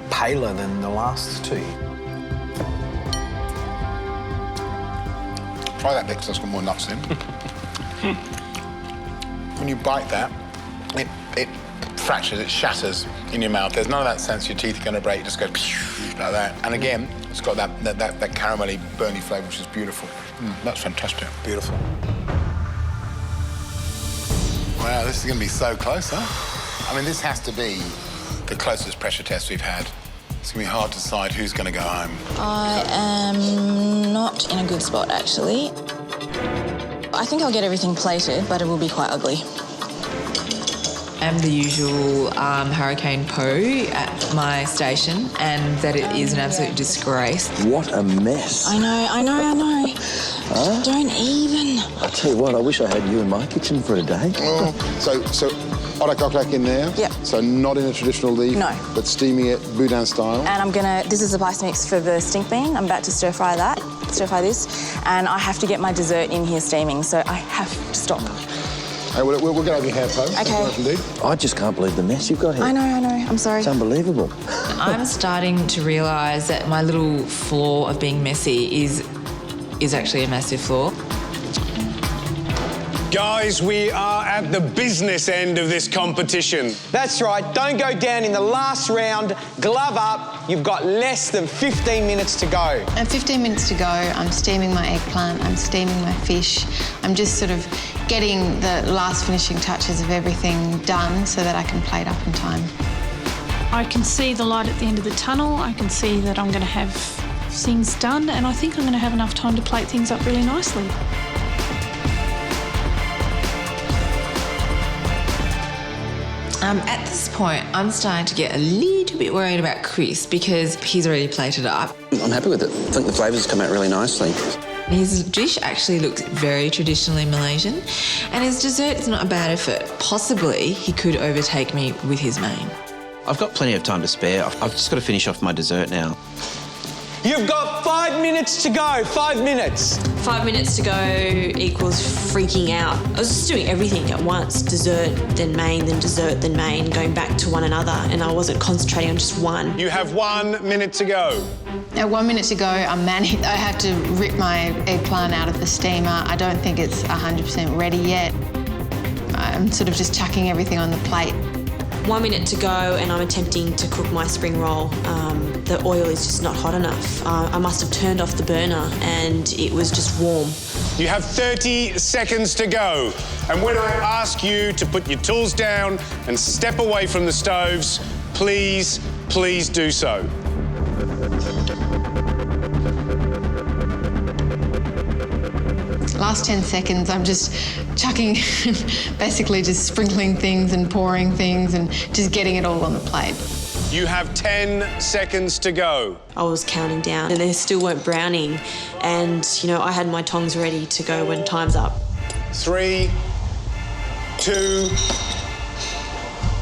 paler than the last two.
Try that bit because it's got more nuts in. When you bite that, it fractures, it shatters in your mouth. There's none of that sense your teeth are going to break. It just goes like that. And again, it's got that caramelly, burny flavour, which is beautiful. That's fantastic.
Beautiful.
Wow, this is going to be so close, huh? I mean, this has to be the closest pressure test we've had. It's going to be hard to decide who's going to go home.
I am not in a good spot, actually. I think I'll get everything plated, but it will be quite ugly.
I'm the usual hurricane poo at my station, and that it is an absolute disgrace.
What a mess.
I know.
Huh?
Don't even.
I tell you what, I wish I had you in my kitchen for a day.
Oh, so orak in there?
Yep.
So not in a traditional leaf?
No.
But steaming it Butane style?
And this is the spice mix for the stink bean. I'm about to stir fry this. And I have to get my dessert in here steaming, so I have to stop.
Hey, we'll get over your hair, Poe.
Okay.
I just can't believe the mess you've got here.
I know. I'm sorry.
It's unbelievable.
I'm starting to realise that my little flaw of being messy is actually a massive flaw.
Guys, we are at the business end of this competition.
That's right. Don't go down in the last round. Glove up. You've got less than 15 minutes to go.
And 15 minutes to go. I'm steaming my eggplant. I'm steaming my fish. I'm just sort of getting the last finishing touches of everything done so that I can plate up in time.
I can see the light at the end of the tunnel. I can see that I'm going to have things done, and I think I'm going to have enough time to plate things up really nicely.
At this point, I'm starting to get a little bit worried about Chris because he's already plated up.
I'm happy with it. I think the flavours come out really nicely.
His dish actually looks very traditionally Malaysian, and his dessert is not a bad effort. Possibly he could overtake me with his main.
I've got plenty of time to spare. I've just got to finish off my dessert now.
You've got 5 minutes to go. 5 minutes.
5 minutes to go equals freaking out. I was just doing everything at once. Dessert, then main, then dessert, then main, going back to one another, and I wasn't concentrating on just one.
You have 1 minute to go.
At 1 minute to go, I'm manic. I have to rip my eggplant out of the steamer. I don't think it's 100% ready yet. I'm sort of just chucking everything on the plate.
1 minute to go, and I'm attempting to cook my spring roll. The oil is just not hot enough. I must have turned off the burner, and it was just warm.
You have 30 seconds to go. And when I ask you to put your tools down and step away from the stoves, please do so.
Last 10 seconds, I'm just chucking, basically just sprinkling things and pouring things and just getting it all on the plate.
You have 10 seconds to go.
I was counting down, and they still weren't browning. And, I had my tongs ready to go when time's up.
3, 2,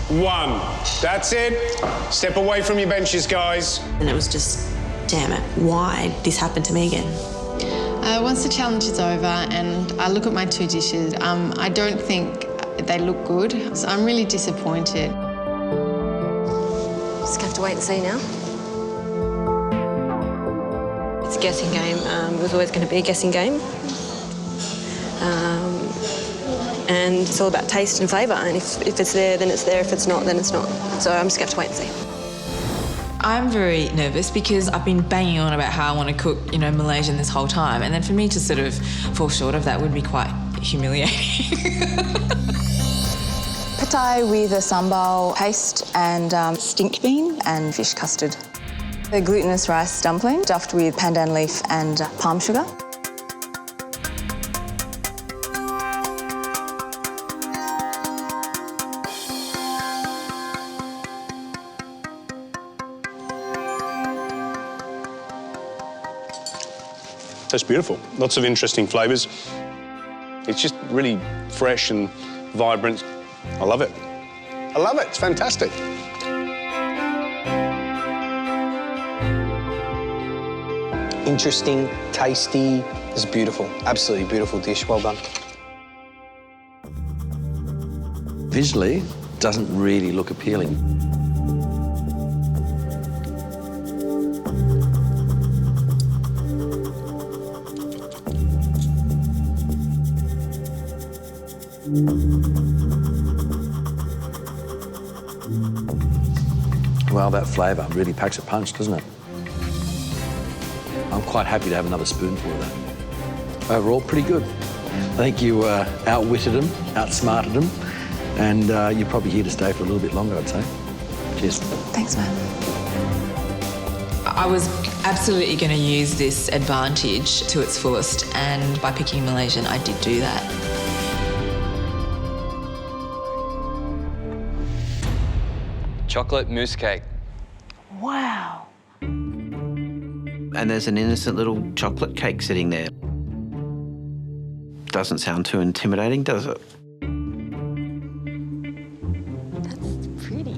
1. That's it. Step away from your benches, guys.
And it was just, damn it, why did this happen to me again?
Once the challenge is over and I look at my two dishes, I don't think they look good. So I'm really disappointed.
Just have to wait and see now. It's a guessing game. It was always going to be a guessing game. And it's all about taste and flavour. And if it's there, then it's there. If it's not, then it's not. So I'm just going to have to wait and see.
I'm very nervous because I've been banging on about how I want to cook, Malaysian this whole time, and then for me to sort of fall short of that would be quite humiliating.
Pad Thai with a sambal paste and stink bean and fish custard. A glutinous rice dumpling stuffed with pandan leaf and palm sugar.
That's beautiful. Lots of interesting flavours. It's just really fresh and vibrant. I love it. I love it. It's fantastic.
Interesting, tasty. It's beautiful. Absolutely beautiful dish. Well done.
Visually, doesn't really look appealing. Well, that flavour really packs a punch, doesn't it? I'm quite happy to have another spoonful of that. Overall, pretty good. I think you outwitted them, outsmarted them, and you're probably here to stay for a little bit longer, I'd say. Cheers.
Thanks, Matt.
I was absolutely going to use this advantage to its fullest, and by picking Malaysian, I did do that.
Chocolate mousse cake.
Wow.
And there's an innocent little chocolate cake sitting there. Doesn't sound too intimidating, does it?
That's pretty.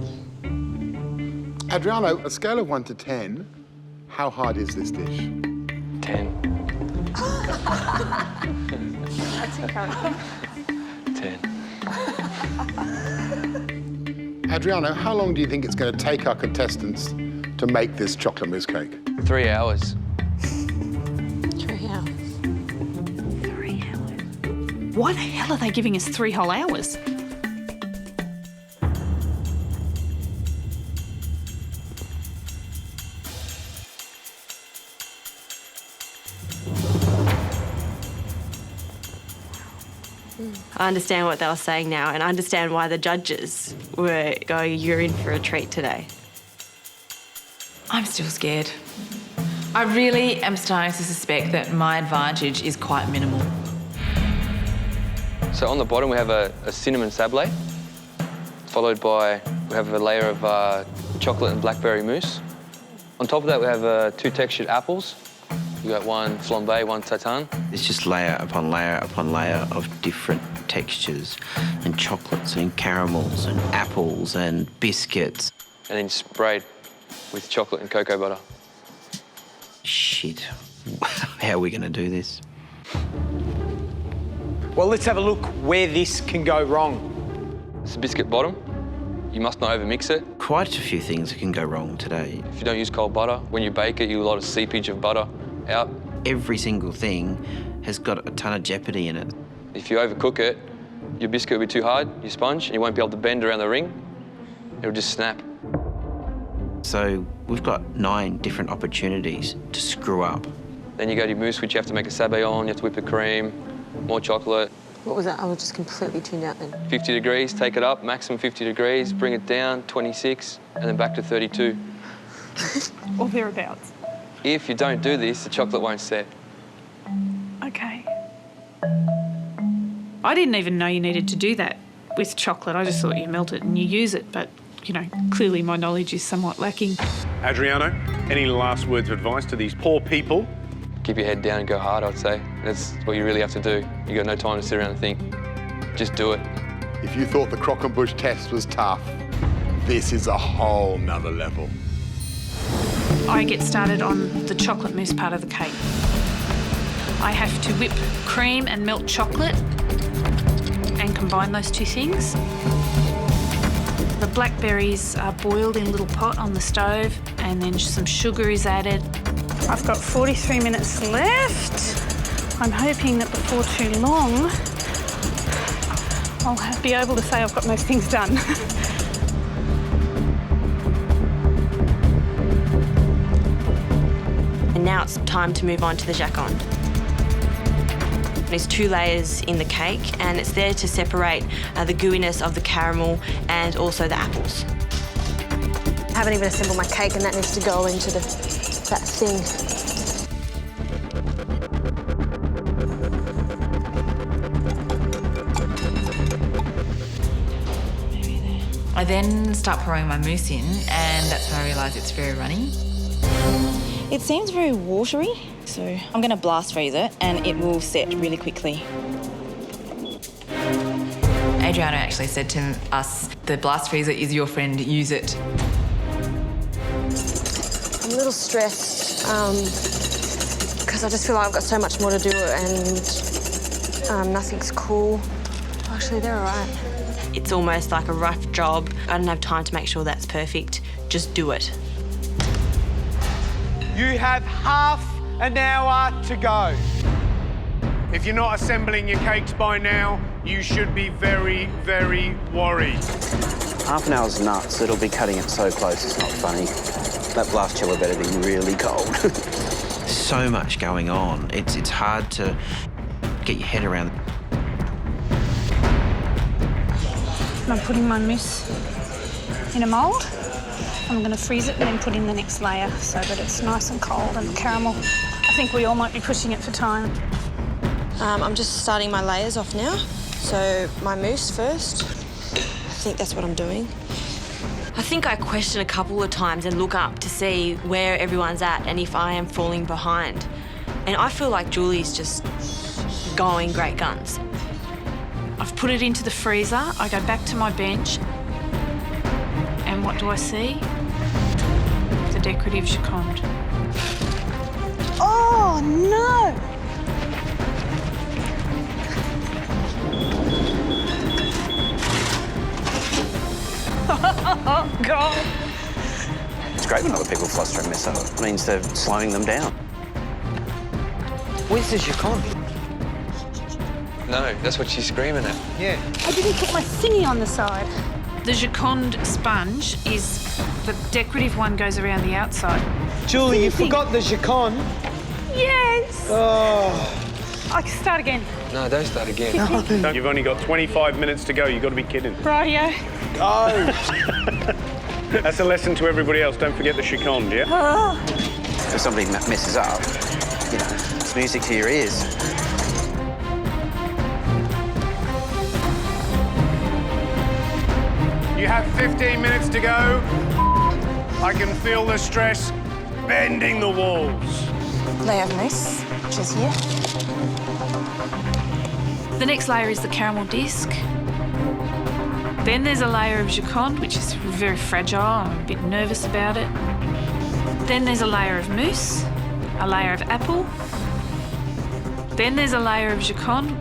Adriano, a scale of 1 to 10, how hard is this dish?
10.
That's incredible.
10.
Adriano, how long do you think it's going to take our contestants to make this chocolate mousse cake?
3 hours.
3 hours.
3 hours. Why the hell are they giving us 3 whole hours?
I understand what they were saying now, and I understand why the judges were going, you're in for a treat today.
I'm still scared. I really am starting to suspect that my advantage is quite minimal.
So on the bottom we have a cinnamon sablé, followed by, we have a layer of chocolate and blackberry mousse. On top of that we have 2 textured apples. We've got one flambé, one tartare.
It's just layer upon layer upon layer of different textures and chocolates and caramels and apples and biscuits.
And then sprayed with chocolate and cocoa butter.
Shit. How are we going to do this?
Well, let's have a look where this can go wrong.
It's a biscuit bottom. You must not overmix it.
Quite a few things can go wrong today.
If you don't use cold butter, when you bake it, you get a lot of seepage of butter out.
Every single thing has got a ton of jeopardy in it.
If you overcook it, your biscuit will be too hard, your sponge, and you won't be able to bend around the ring. It'll just snap.
So we've got 9 different opportunities to screw up.
Then you go to your mousse, which you have to make a sablé on, you have to whip the cream, more chocolate.
What was that? I was just completely tuned out then.
50 degrees, take it up, maximum 50 degrees, bring it down, 26, and then back to 32.
Or thereabouts.
If you don't do this, the chocolate won't set.
Okay. I didn't even know you needed to do that with chocolate. I just thought you melt it and you use it, but, clearly my knowledge is somewhat lacking.
Adriano, any last words of advice to these poor people?
Keep your head down and go hard, I'd say. That's what you really have to do. You got no time to sit around and think. Just do it.
If you thought the Croquembouche test was tough, this is a whole nother level.
I get started on the chocolate mousse part of the cake. I have to whip cream and melt chocolate and combine those 2 things. The blackberries are boiled in a little pot on the stove and then some sugar is added. I've got 43 minutes left. I'm hoping that before too long, I'll be able to say I've got most things done.
Now it's time to move on to the jacon. There's 2 layers in the cake, and it's there to separate the gooiness of the caramel and also the apples. I haven't even assembled my cake, and that needs to go into that thing.
I then start pouring my mousse in, and that's when I realise it's very runny.
It seems very watery, so I'm going to blast freeze it and it will set really quickly.
Adriano actually said to us, the blast freezer is your friend, use it.
I'm a little stressed because I just feel like I've got so much more to do and nothing's cool. Actually, they're all right. It's almost like a rough job. I don't have time to make sure that's perfect. Just do it.
You have half an hour to go. If you're not assembling your cakes by now, you should be very, very worried.
Half an hour's nuts. It'll be cutting it so close, it's not funny. That blast chiller better be really cold. So much going on. It's hard to get your head around.
I'm putting my mousse in a mould. I'm going to freeze it and then put in the next layer so that it's nice and cold and the caramel. I think we all might be pushing it for time.
I'm just starting my layers off now. So my mousse first. I think that's what I'm doing. I think I question a couple of times and look up to see where everyone's at and if I am falling behind. And I feel like Julie's just going great guns.
I've put it into the freezer. I go back to my bench. And what do I see? The decorative Giconde.
Oh, no!
Oh, God.
It's great when other people fluster and mess up. It means they're slowing them down.
Where's the Giconde?
No, that's what she's screaming at.
Yeah.
I didn't put my thingy on the side. The Giconde sponge is the decorative one goes around the outside.
Julie, you forgot the Giconde.
Yes.
Oh.
I can start again.
No, don't start again.
No. You've only got 25 minutes to go. You've got to be kidding.
Rightio.
Go.
That's a lesson to everybody else. Don't forget the Giconde, yeah?
Oh.
If somebody messes up, you know, it's music to your ears.
You have 15 minutes to go. I can feel the stress bending the walls.
Layer of mousse, which is here.
The next layer is the caramel disc. Then there's a layer of Giconde, which is very fragile. I'm a bit nervous about it. Then there's a layer of mousse, a layer of apple. Then there's a layer of Giconde.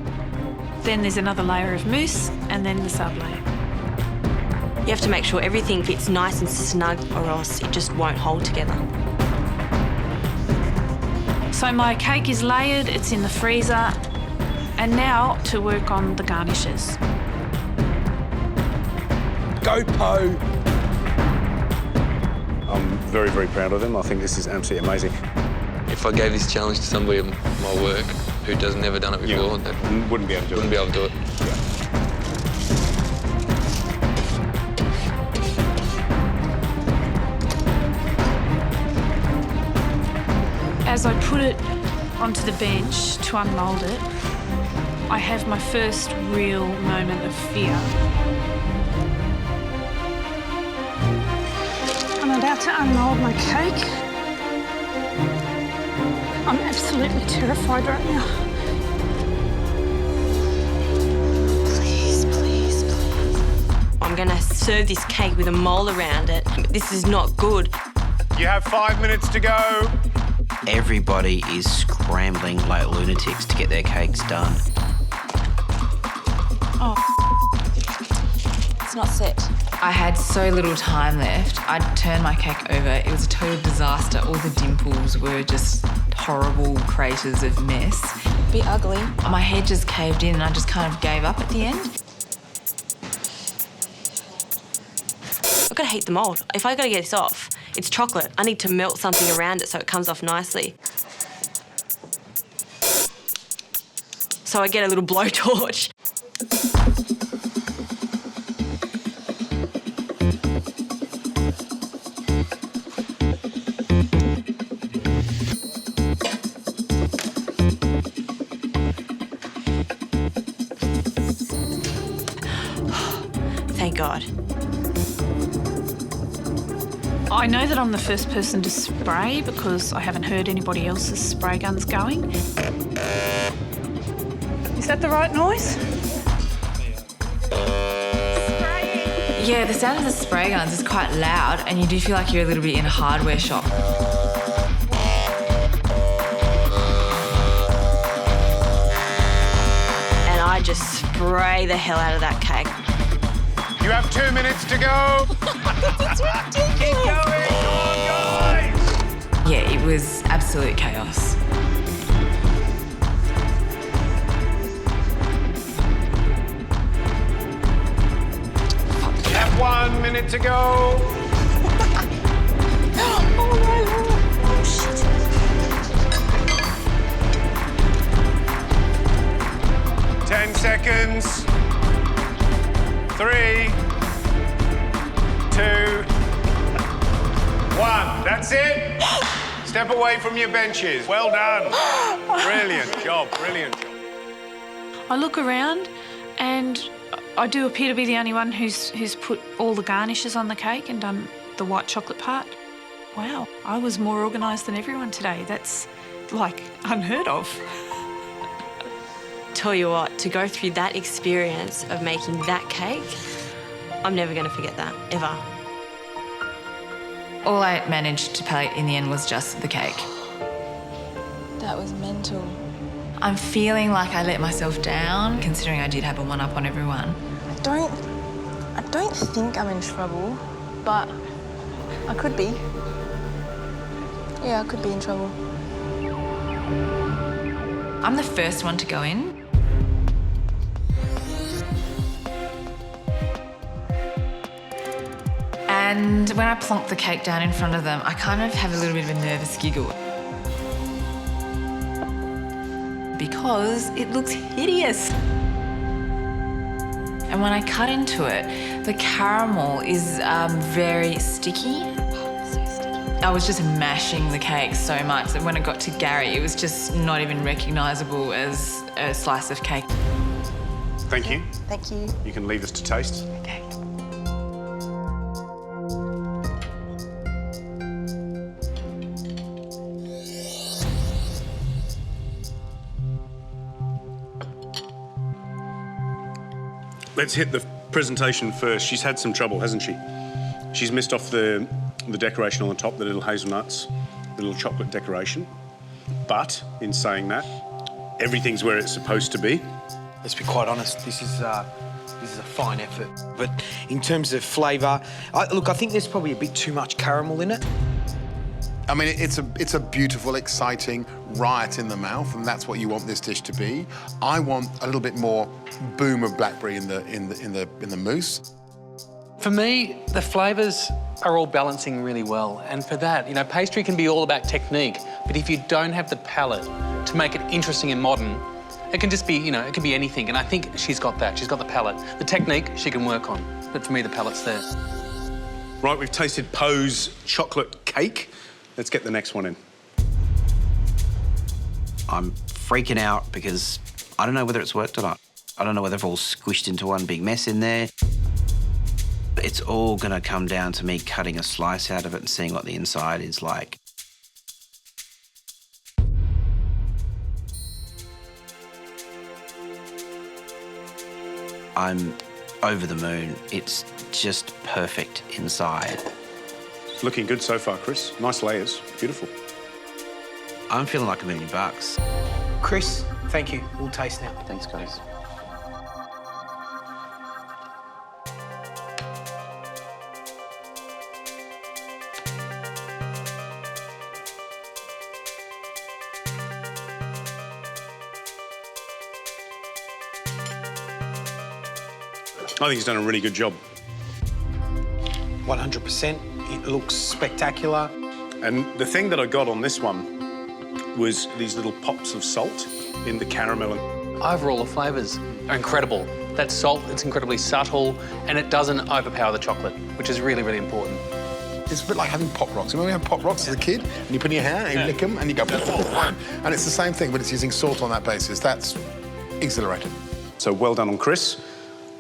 Then there's another layer of mousse, and then the sub-layer.
You have to make sure everything fits nice and snug or else it just won't hold together.
So my cake is layered, it's in the freezer, and now to work on the garnishes.
Go, Po.
I'm very, very proud of them. I think this is absolutely amazing.
If I gave this challenge to somebody of my work who has never done it before, that
wouldn't be able to do it.
Wouldn't be able to do it.
Yeah.
As I put it onto the bench to unmould it, I have my first real moment of fear. I'm about to unmould my cake. I'm absolutely terrified right now.
Please, please, please. I'm gonna serve this cake with a mould around it. This is not good.
You have 5 minutes to go.
Everybody is scrambling like lunatics to get their cakes done.
Oh, it's not set.
I had so little time left. I'd turned my cake over. It was a total disaster. All the dimples were just horrible craters of mess.
A bit ugly.
My head just caved in and I just kind of gave up at the end.
I've got to heat the mould. If I got to get this off, It's chocolate. I need to melt something around it so it comes off nicely. So I get a little blowtorch. Thank God.
I know that I'm the first person to spray because I haven't heard anybody else's spray guns going. Is that the right noise?
Yeah, the sound of the spray guns is quite loud and you do feel like you're a little bit in a hardware shop.
And I just spray the hell out of that cake.
You have 2 minutes to go.
It's ridiculous.
Keep going. Come on, guys.
Yeah, it was absolute chaos.
You have 1 minute to go.
Oh my Lord. Oh shit.
10 seconds. 3, 2, 1. That's it. Step away from your benches. Well done. Brilliant job, brilliant job.
I look around and I do appear to be the only one who's put all the garnishes on the cake and done the white chocolate part. Wow, I was more organised than everyone today. That's, like, unheard of.
Tell you what, to go through that experience of making that cake, I'm never going to forget that, ever.
All I managed to plate in the end was just the cake.
That was mental.
I'm feeling like I let myself down, considering I did have a one-up on everyone.
I don't think I'm in trouble, but I could be. Yeah, I could be in trouble.
I'm the first one to go in. And when I plonk the cake down in front of them, I kind of have a little bit of a nervous giggle. Because it looks hideous. And when I cut into it, the caramel is very sticky. I was just mashing the cake so much that when it got to Gary, it was just not even recognisable as a slice of cake.
Thank you.
Thank you.
You can leave us to taste.
Okay.
Let's hit the presentation first. She's had some trouble, hasn't she? She's missed off the decoration on the top, the little hazelnuts, the little chocolate decoration. But in saying that, everything's where it's supposed to be.
Let's be quite honest, this is a fine effort. But in terms of flavour, look, I think there's probably a bit too much caramel in it.
I mean, it's a beautiful, exciting riot in the mouth, and that's what you want this dish to be. I want a little bit more boom of blackberry in the mousse.
For me, the flavours are all balancing really well, and for that, you know, pastry can be all about technique, but if you don't have the palate to make it interesting and modern, it can just be, you know, it can be anything, and I think she's got that. She's got the palate. The technique she can work on, but for me, the palate's there.
Right, we've tasted Poe's chocolate cake. Let's get the next one in.
I'm freaking out because I don't know whether it's worked or not. I don't know whether it's all squished into one big mess in there. It's all going to come down to me cutting a slice out of it and seeing what the inside is like. I'm over the moon. It's just perfect inside.
Looking good so far, Chris. Nice layers. Beautiful.
I'm feeling like $1 million.
Chris, thank you. We'll taste now.
Thanks, guys.
I think he's done a really good job.
100%. It looks spectacular.
And the thing that I got on this one was these little pops of salt in the caramel.
Overall, the flavours are incredible. That salt, it's incredibly subtle, and it doesn't overpower the chocolate, which is really, really important.
It's a bit like having Pop Rocks. Remember we had Pop Rocks as a kid? And you put in your hand, and you lick them, and you go... And it's the same thing, but it's using salt on that basis. That's exhilarating.
So well done on Chris,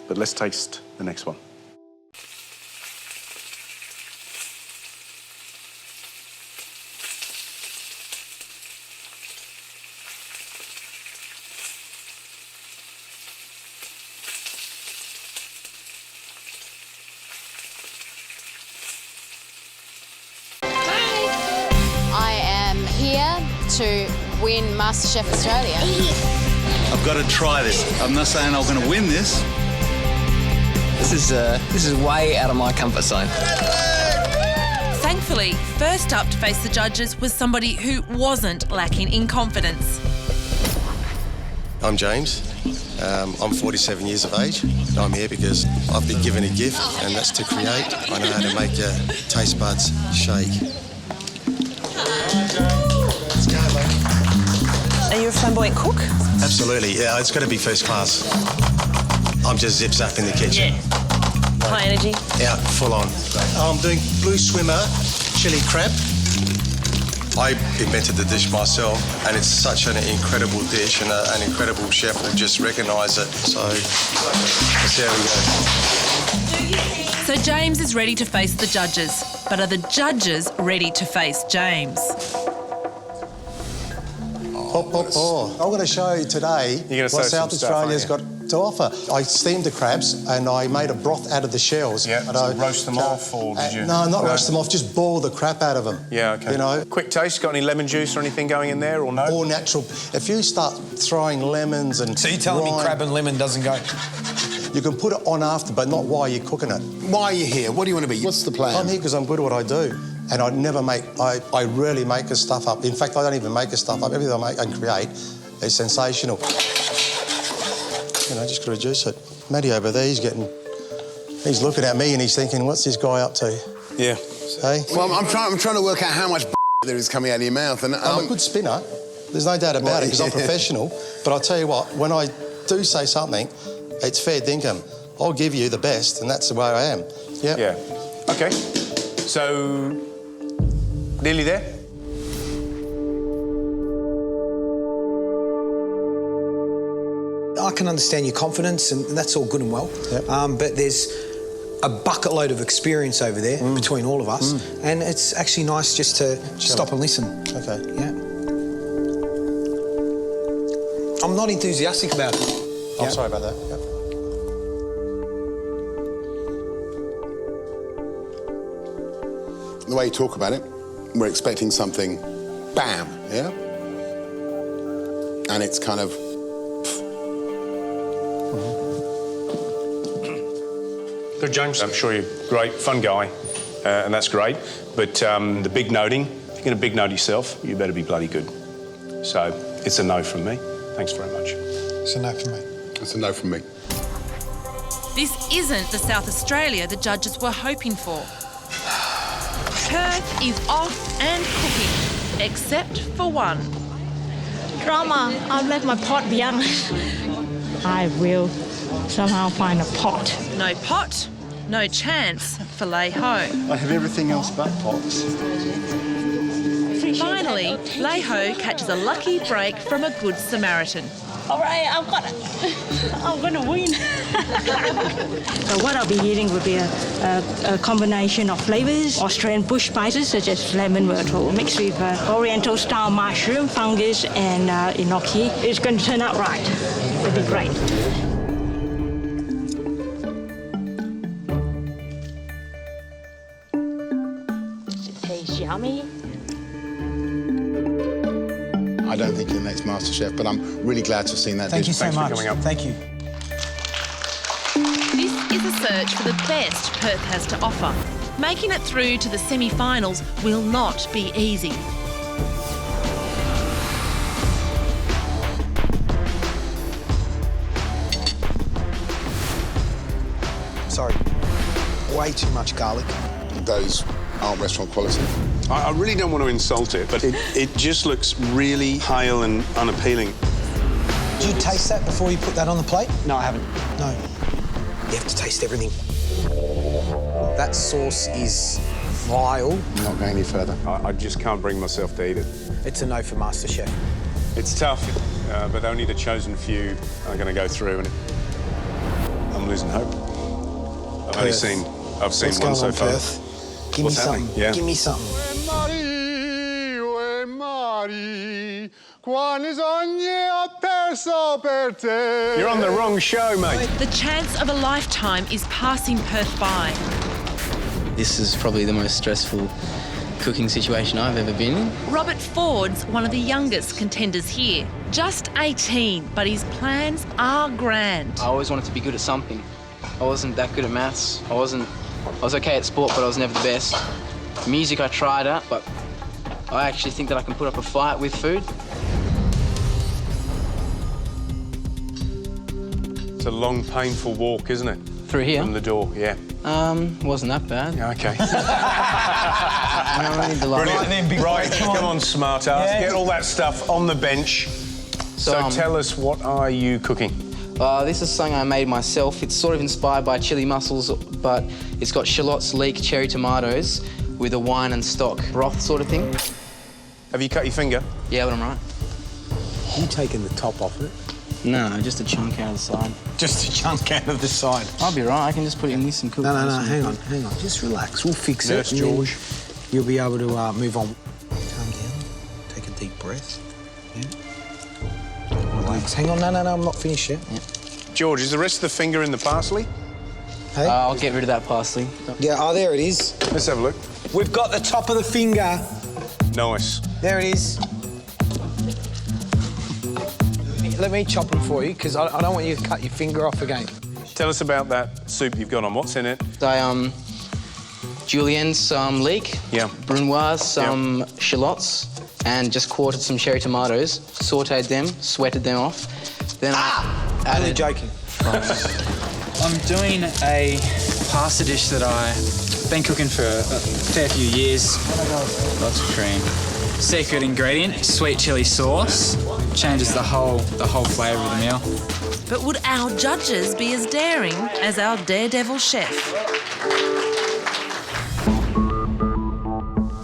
but let's taste the next one.
To win MasterChef Australia.
I've got to try this. I'm not saying I'm going to win this.
This is way out of my comfort zone.
Thankfully, first up to face the judges was somebody who wasn't lacking in confidence.
I'm James. I'm 47 years of age. I'm here because I've been given a gift, and that's to create. I know how to make your taste buds shake.
Are you a flamboyant cook?
Absolutely, yeah, it's got to be first class. I'm just zip-zap in the kitchen.
High energy?
Yeah, full on. I'm doing blue swimmer, chili crab. I invented the dish myself, and it's such an incredible dish, and an incredible chef will just recognise it. So, there we go.
So James is ready to face the judges, but are the judges ready to face James?
I'm going to show you today what South Australia's got to offer. I steamed the crabs and I made a broth out of the shells.
Yeah, so roast them off, or did you?
No, not roast them off, just boil the crap out of them.
Yeah, OK.
You know?
Quick taste, got any lemon juice or anything going in there, or no?
All natural. If you start throwing lemons and...
So you're telling me crab and lemon doesn't go?
You can put it on after, but not while you're cooking it.
Why are you here? What do you want to be? What's the plan?
I'm here because I'm good at what I do. And I rarely make the stuff up. In fact, I don't even make the stuff up. Everything I make and create is sensational. You know, just got to reduce it. Matty over there, he's looking at me and he's thinking, what's this guy up to?
Yeah.
Hey?
Well, I'm trying to work out how much there is coming out of your mouth. And
I'm a good spinner. There's no doubt about it because I'm professional. But I'll tell you what, when I do say something, it's fair dinkum. I'll give you the best, and that's the way I am. Yep.
Yeah. OK. So, nearly there?
I can understand your confidence, and that's all good and well.
Yep.
But there's a bucket load of experience over there between all of us, and it's actually nice just to stop and listen.
OK.
Yeah. I'm not enthusiastic about it.
I'm sorry about that. Yep.
The way you talk about it, we're expecting something, bam, yeah? And it's kind of...
Good, James. I'm sure you're great, fun guy, and that's great. But the big noting, if you're going to big note yourself, you better be bloody good. So it's a no from me. Thanks very much.
It's a no from me.
It's a no from me.
This isn't the South Australia the judges were hoping for. Perth is off and cooking, except for one.
Drama. I've left my pot behind. I will somehow find a pot.
No pot, no chance for Lei Ho.
I have everything else but pots.
Finally, Lei Ho catches a lucky break from a good Samaritan.
All right, I've got it. I'm going to win. So what I'll be eating would be a combination of flavours, Australian bush spices such as lemon myrtle, mixed with Oriental-style mushroom, fungus and enoki. It's going to turn out right. It'll be great. It tastes yummy.
I don't think you're the next MasterChef, but I'm really glad to have seen that
Thank
dish.
you so much. Thank you.
This is a search for the best Perth has to offer. Making it through to the semi-finals will not be easy.
Sorry. Way too much garlic.
Those restaurant quality.
I really don't want to insult it, but it just looks really pale and unappealing.
Did you taste that before you put that on the plate?
No, I haven't.
No. You have to taste everything. That sauce is vile.
I'm not going any further.
I just can't bring myself to eat it.
It's a no for MasterChef.
It's tough, but only the chosen few are going to go through, and I'm losing hope. I've seen one so far.
Perth? Give me something.
Yeah.
Give me something.
You're on the wrong show, mate.
The chance of a lifetime is passing Perth by.
This is probably the most stressful cooking situation I've ever been in.
Robert Ford's one of the youngest contenders here. Just 18, but his plans are grand.
I always wanted to be good at something. I wasn't that good at maths. I was okay at sport, but I was never the best. Music I tried at, but I actually think that I can put up a fight with food.
It's a long, painful walk, isn't it?
Through here?
From the door, yeah.
Wasn't that bad.
Yeah, OK.
Brilliant.
Right, come on, smart ass.
Yeah.
Get all that stuff on the bench. So tell us, what are you cooking?
This is something I made myself. It's sort of inspired by chili mussels, but it's got shallots, leek, cherry tomatoes with a wine and stock broth sort of thing.
Have you cut your finger?
Yeah, but I'm right.
You taking the top off it?
No, just a chunk out of the side.
Just a chunk out of the side.
I'll be right. I can just put it in this and cook.
No, hang on. Just relax. We'll fix
Nurse
it.
George.
You'll be able to move on. Calm down. Take a deep breath. Yeah. Relax. Hang on. No, I'm not finished yet.
Yeah.
George, is the rest of the finger in the parsley?
Hey?
I'll get rid of that parsley.
Yeah, there it is.
Let's have a look.
We've got the top of the finger.
Nice.
There it is. Let me chop them for you, because I don't want you to cut your finger off again.
Tell us about that soup you've got on. What's in it?
Julienne, some leek.
Yeah.
Brunoise, some shallots, and just quartered some cherry tomatoes, sautéed them, sweated them off. Then
Only joking.
I'm doing a pasta dish that I've been cooking for a fair few years. Lots of cream. Secret ingredient, sweet chili sauce. Changes the whole flavour of the meal.
But would our judges be as daring as our daredevil chef?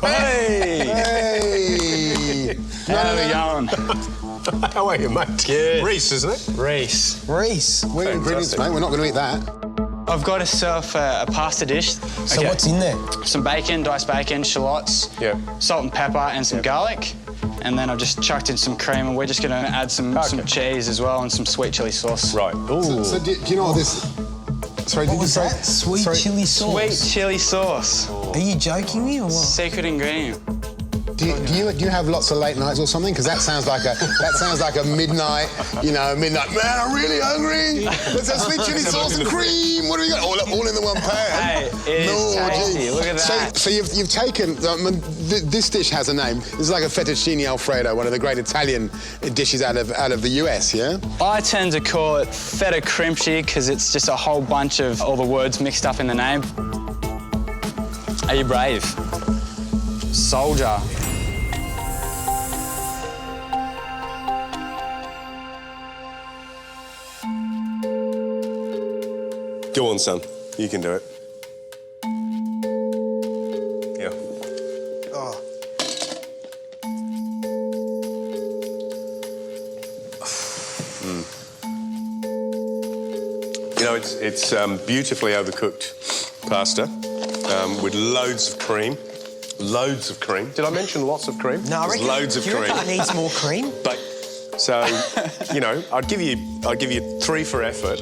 Hey!
How are we going?
How are you, mate?
Good.
Reese, isn't it?
Reese.
We're ingredients, mate. We're not going to eat that.
I've got myself a pasta dish.
So what's in there?
Some bacon, diced bacon, shallots, salt and pepper, and some garlic. And then I've just chucked in some cream, and we're just going to add some cheese as well and some sweet chili sauce.
Right. Ooh.
So do you know what this... Sorry,
What was that? Sweet chili sauce?
Sweet chili sauce.
Are you joking me or what?
Secret ingredient.
Do you have lots of late nights or something? Because that sounds like a midnight, Man, I'm really hungry. Let's have sweet chili sauce and cream. What do we got? All in the one pan.
Hey, it is tasty. Look at that.
So you've taken. This dish has a name. This is like a fettuccine alfredo, one of the great Italian dishes out of the US. Yeah.
I tend to call it feta crimchi because it's just a whole bunch of all the words mixed up in the name. Are you brave? Soldier.
Go on, son. You can do it. Yeah.
Oh.
It's beautifully overcooked pasta with loads of cream. Loads of cream. Did I mention lots of cream?
No, I reckon
loads of cream.
it needs more cream.
But so, I'd give you 3 for effort.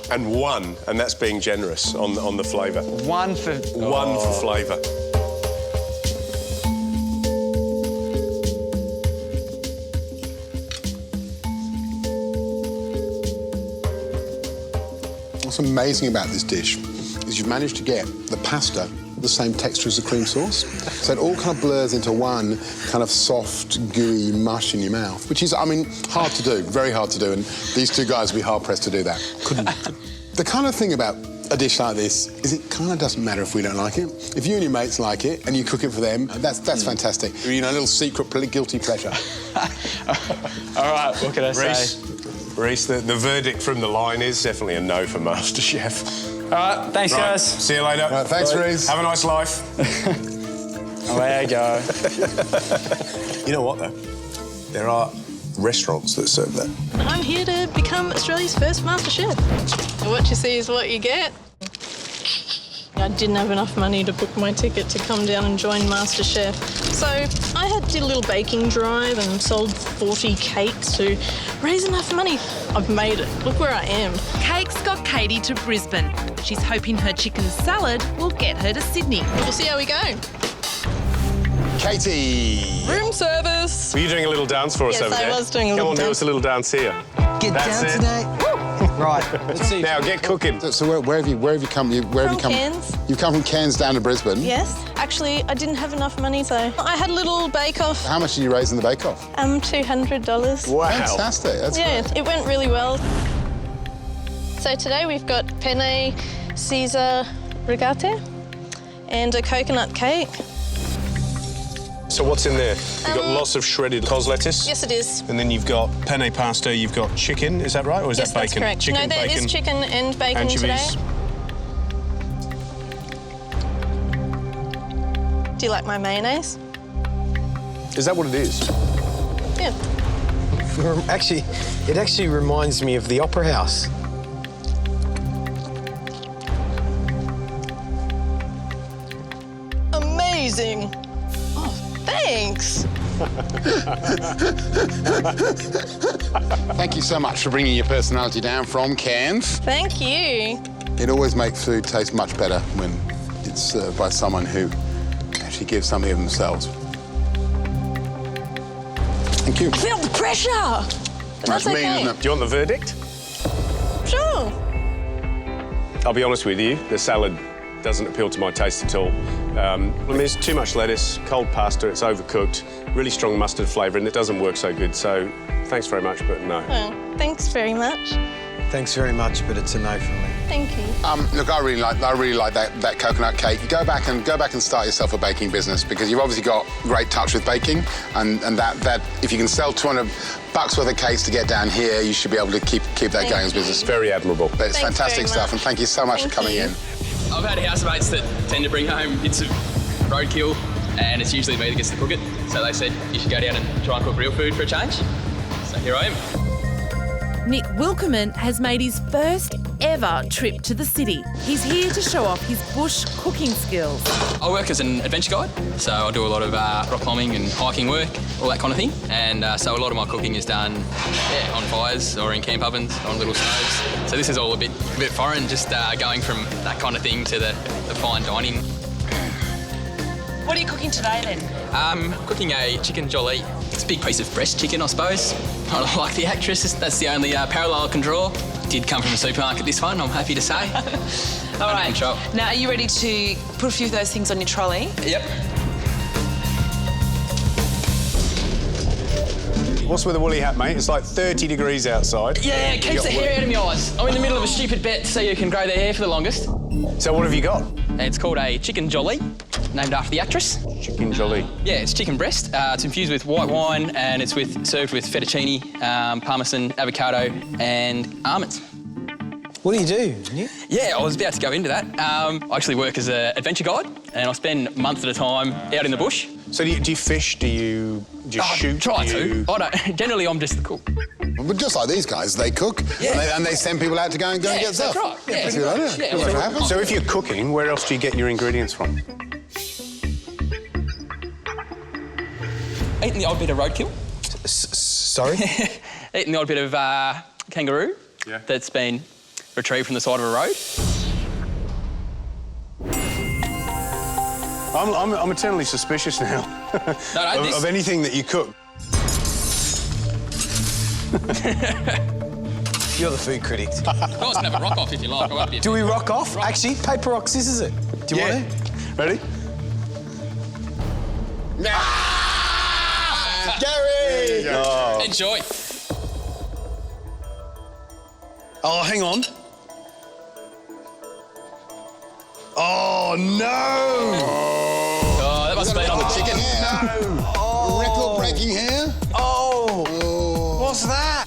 And 1, and that's being generous on the flavour.
1 for...
One for flavour.
What's amazing about this dish is you've managed to get the pasta the same texture as the cream sauce. So it all kind of blurs into one kind of soft, gooey mush in your mouth, which is, hard to do, very hard to do, and these two guys would be hard-pressed to do that. Couldn't. The kind of thing about a dish like this is it kind of doesn't matter if we don't like it. If you and your mates like it and you cook it for them, that's fantastic. You know, a little secret guilty pleasure.
All right, what can I say?
Reese, the verdict from the line is definitely a no for MasterChef.
All right, thanks, guys.
See you later.
Right, thanks, Reese.
Have a nice life.
Away I go.
You know what, though? There are restaurants that serve that.
I'm here to become Australia's first MasterChef. What you see is what you get. I didn't have enough money to book my ticket to come down and join MasterChef. So I did a little baking drive and sold 40 cakes to raise enough money. I've made it. Look where I am.
Cakes got Katie to Brisbane. She's hoping her chicken salad will get her to Sydney.
We'll see how we go.
Katie.
Room service.
Were you doing a little dance for us over there?
Yes, I was doing a little
Come on, do us a little dance here.
Get
That's
down
it.
today. Right, let's see.
Now, get cooking.
So where have you come?
Cairns.
You've come from Cairns down to Brisbane?
Yes. Actually, I didn't have enough money, so I had a little bake-off.
How much did you raise in the bake-off?
$200.
Wow. Fantastic. That's
great. It went really well. So today we've got penne Caesar rigate and a coconut cake.
So what's in there? You've got lots of shredded cos lettuce.
Yes, it is.
And then you've got penne pasta, you've got chicken, is that right? Or is that bacon?
That's correct.
Chicken,
no, there
bacon,
is chicken and bacon
anchovies.
today. Do you like my mayonnaise?
Is that what it is?
Yeah.
Actually, it actually reminds me of the Opera House.
Amazing. Oh, thanks.
Thank you so much for bringing your personality down from Cairns.
Thank you.
It always makes food taste much better when it's served by someone who actually gives something of themselves. Thank you.
I feel the pressure. But that's
mean,
okay.
isn't it?
Do you want the verdict?
Sure.
I'll be honest with you, the salad doesn't appeal to my taste at all. There's too much lettuce, cold pasta, it's overcooked, really strong mustard flavour, and it doesn't work so good. So thanks very much, but no.
Oh, thanks very much.
Thanks very much, but it's a no for me.
Thank you.
Look, I really like that coconut cake. Go back and start yourself a baking business because you've obviously got great touch with baking, and that if you can sell $200 worth of cakes to get down here, you should be able to keep that going as business.
Very admirable.
But it's fantastic stuff, and thank you so much for coming in.
I've had housemates that tend to bring home bits of roadkill, and it's usually me that gets to cook it. So they said you should go down and try and cook real food for a change. So here I am.
Nick Wilkerman has made his first ever trip to the city. He's here to show off his bush cooking skills.
I work as an adventure guide, so I do a lot of rock climbing and hiking work, all that kind of thing. And so a lot of my cooking is done on fires or in camp ovens, on little stoves. So this is all a bit foreign, just going from that kind of thing to the fine dining.
What are you cooking today then?
Cooking a chicken jolly. It's a big piece of breast chicken, I suppose. I like the actress, that's the only parallel I can draw. Did come from the supermarket, this one, I'm happy to say.
All right. Now, are you ready to put a few of those things on your trolley?
Yep.
What's with the woolly hat, mate? It's like 30 degrees outside.
Yeah, it keeps the hair out of my eyes. I'm in the middle of a stupid bet so you can grow their hair for the longest.
So what have you got?
It's called a chicken jolly, named after the actress.
Chicken jolly?
Yeah, it's chicken breast. It's infused with white wine and it's served with fettuccine, parmesan, avocado and almonds.
What do you do?
Yeah, I was about to go into that. I actually work as an adventure guide and I spend months at a time out in the bush.
So do you fish? Do you shoot?
Try to. I don't. Generally, I'm just the cook.
But just like these guys, they cook and they send people out to go and get stuff.
That's right. Yeah,
Pretty good idea. Good what happens.
So if you're cooking, where else do you get your ingredients from?
Eating the odd bit of roadkill.
Sorry?
Eating the odd bit of kangaroo that's been retrieved from the side of a road.
I'm eternally suspicious now of anything that you cook.
You're the food critic.
I was going to have a rock off if you like.
Do we rock off? Actually, paper, rock, scissors it. Do you want it?
Ready?
Gary!
Oh.
Enjoy.
Oh, hang on.
Oh, no!
Oh, that must have been on the chicken.
No! Record-breaking hair?
Oh! What's that?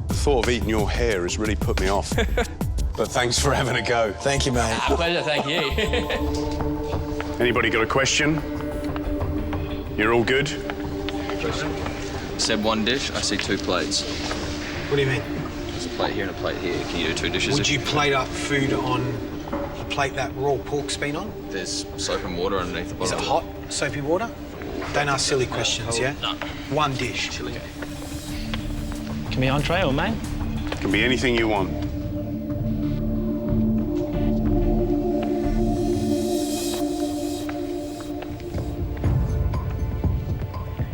The thought of eating your hair has really put me off. But thanks for having a go.
Thank you, mate.
Pleasure, thank you.
Anybody got a question? You're all good?
Said one dish, I see 2 plates.
What do you mean?
There's a plate here and a plate here. Can you do 2 dishes?
Would you plate up food on a plate that raw pork's been on?
There's soap and water underneath the
Is
bottom.
it hot, soapy water? Don't ask silly questions, yeah?
No.
One dish.
Chili.
Can be entree or main?
Can be anything you want.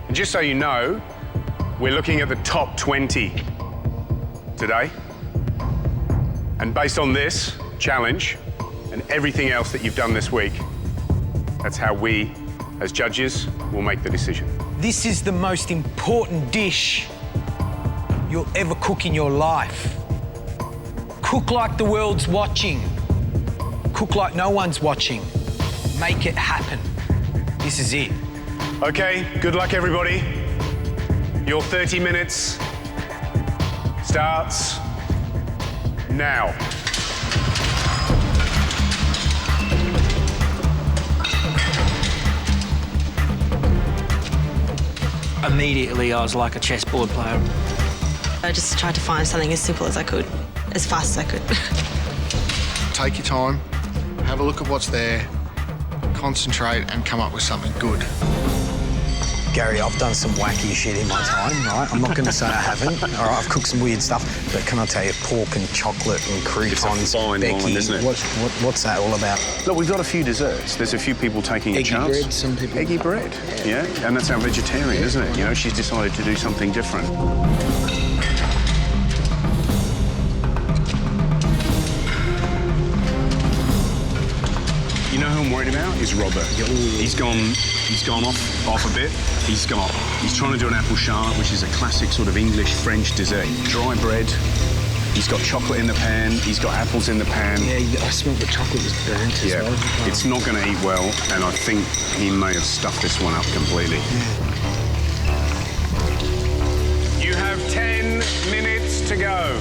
And just so you know, we're looking at the top 20 today. And based on this challenge and everything else that you've done this week, that's how we, as judges, will make the decision.
This is the most important dish you'll ever cook in your life. Cook like the world's watching. Cook like no one's watching. Make it happen. This is it.
Okay, good luck, everybody. Your 30 minutes starts now.
Immediately, I was like a chessboard player.
I just tried to find something as simple as I could, as fast as I could.
Take your time, have a look at what's there, concentrate and come up with something good.
Gary, I've done some wacky shit in my time, right? I'm not going to say I haven't. All right, I've cooked some weird stuff, but can I tell you, pork and chocolate and croutons,
it's a fine
Becky,
line, isn't it?
What's that all about?
Look, we've got a few desserts. There's a few people taking a chance.
Eggy bread, some people...
Eggy bread, yeah. And that's our vegetarian, isn't it? You know, she's decided to do something different. You know who I'm worried about? Is Robert. He's gone off a bit. He's trying to do an apple charlotte, which is a classic sort of English-French dessert. Dry bread. He's got chocolate in the pan. He's got apples in the pan.
Yeah, I smelled the chocolate was burnt as well.
Yeah, it's not going to eat well, and I think he may have stuffed this one up completely. You have 10 minutes to go.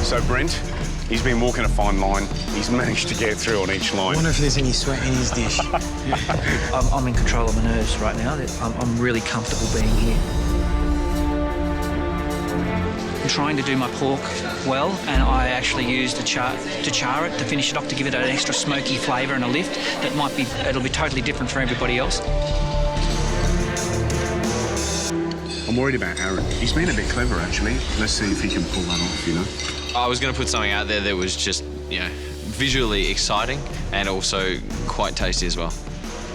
So, Brent, he's been walking a fine line. He's managed to get through on each line.
I wonder if there's any sweat in his dish.
I'm in control of my nerves right now. I'm really comfortable being here. I'm trying to do my pork well, and I actually used to char it to finish it off to give it an extra smoky flavour and a lift that it'll be totally different for everybody else.
I'm worried about Aaron. He's been a bit clever, actually. Let's see if he can pull that off, you know?
I was going to put something out there that was just, visually exciting and also quite tasty as well.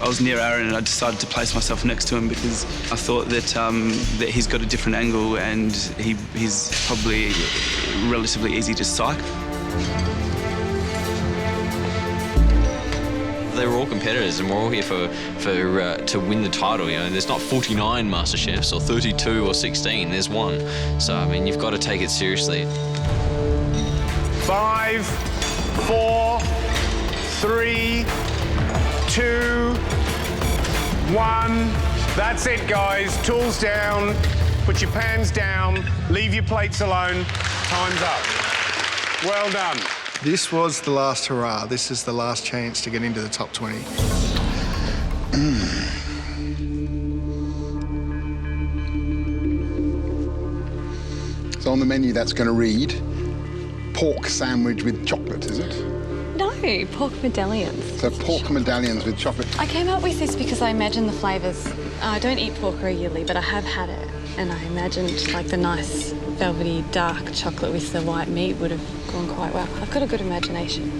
I was near Aaron and I decided to place myself next to him because I thought that that he's got a different angle and he's probably relatively easy to psych.
They were all competitors and we're all here to win the title. There's not 49 MasterChefs or 32 or 16, there's one. So, I mean, you've got to take it seriously.
5, 4, 3, 2, 1. That's it, guys. Tools down. Put your pans down. Leave your plates alone. Time's up. Well done.
This was the last hurrah. This is the last chance to get into the top 20. So on the menu, that's going to read pork sandwich with chocolate, is it?
No, pork medallions.
So pork medallions with chocolate.
I came up with this because I imagined the flavours. I don't eat pork regularly, but I have had it. And I imagined like the nice velvety dark chocolate with the white meat would have gone quite well. I've got a good imagination.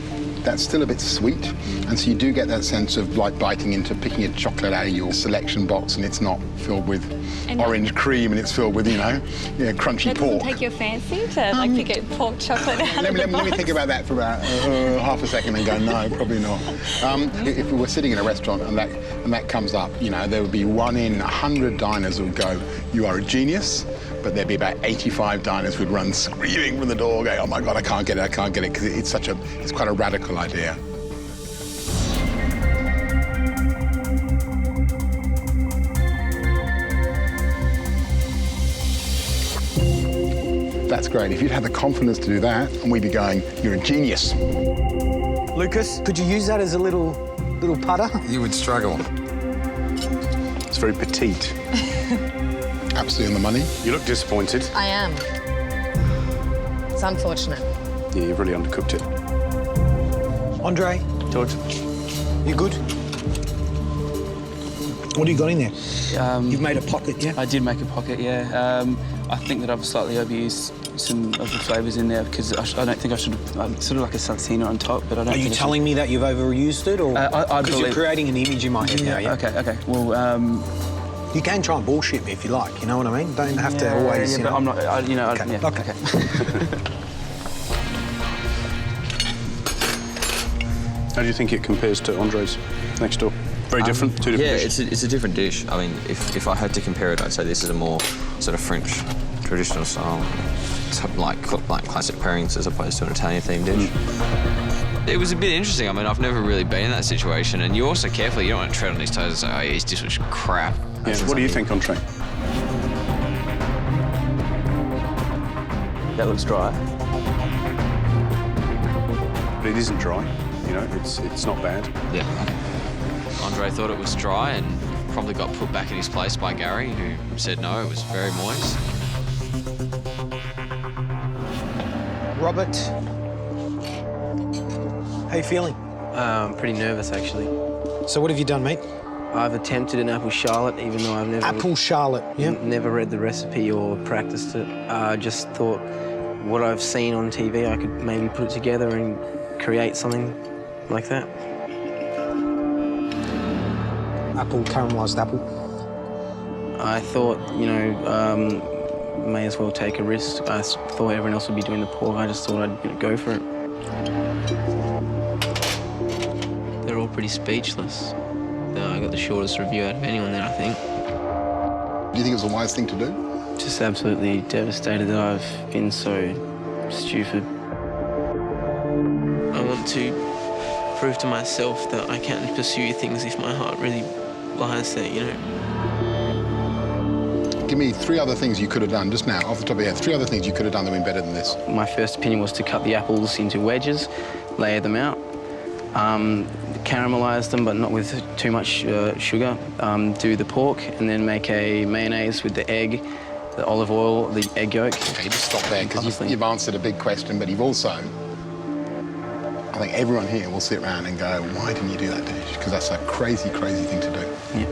That's still a bit sweet, and so you do get that sense of like biting into picking a chocolate out of your selection box, and it's not filled with orange cream, and it's filled with crunchy
That
pork.
doesn't take your fancy to like pick a pork chocolate out of the box.
Let me think about that for about half a second and go, no, probably not. If we were sitting in a restaurant and and that comes up, you know, there would be 1 in 100 diners who would go, "You are a genius," but there'd be about 85 diners who'd run screaming from the door, going, "Oh my God, I can't get it, because it's quite a radical idea. That's great. If you'd had the confidence to do that, and we'd be going, "You're a genius."
Lucas, could you use that as a little putter?
You would struggle.
It's very petite.
Absolutely on the money.
You look disappointed.
I am. It's unfortunate.
Yeah, you've really undercooked it.
Andre,
George.
you good? What do you got in there? You've made a pocket, yeah?
I did make a pocket, yeah. I think that I've slightly overused some of the flavours in there because I don't think I should have, sort of like a salsina on top, but I don't
Are you telling me that you've overused it, or because you're creating an image in my head now, yeah?
Okay. Well,
you can try and bullshit me if you like, you know what I mean? Don't have to always,
Yeah,
you
but
know.
I'm not,
Okay.
How do you think it compares to Andre's next door? Very different, two different dishes?
Yeah, it's a different dish. I mean, if I had to compare it, I'd say this is a more sort of French traditional style, something like classic pairings as opposed to an Italian-themed dish. It was a bit interesting. I mean, I've never really been in that situation, and you're also careful. You don't want to tread on his toes and say, "Oh, yeah, his dish was crap."
Yeah, what do you think, Andre?
that looks dry.
But it isn't dry, you know, it's not bad.
Yeah. Andre thought it was dry and probably got put back in his place by Gary, who said no, it was very moist.
Robert, how you feeling?
Pretty nervous, actually.
So what have you done, mate?
I've attempted an apple charlotte, even though I've never...
Apple charlotte, yeah?
Never read the recipe or practiced it. I just thought what I've seen on TV, I could maybe put it together and create something like that.
Apple, caramelised apple.
I thought, you know, may as well take a risk. I thought everyone else would be doing the pork. I just thought I'd go for it. They're all pretty speechless. I got the shortest review out of anyone there, I think.
Do you think it was a wise thing to do?
Just absolutely devastated that I've been so stupid. I want to prove to myself that I can pursue things if my heart really lies there, you know.
Give me 3 other things you could have done, just now, off the top of your head. 3 other things you could have done that would be better than this.
My first opinion was to cut the apples into wedges, layer them out, caramelise them, but not with too much sugar, do the pork, and then make a mayonnaise with the egg, the olive oil, the egg yolk.
Okay, just stop there, because you've answered a big question, but you've also... I think everyone here will sit around and go, why didn't you do that dish? Because that's a crazy, crazy thing to do.
Yeah.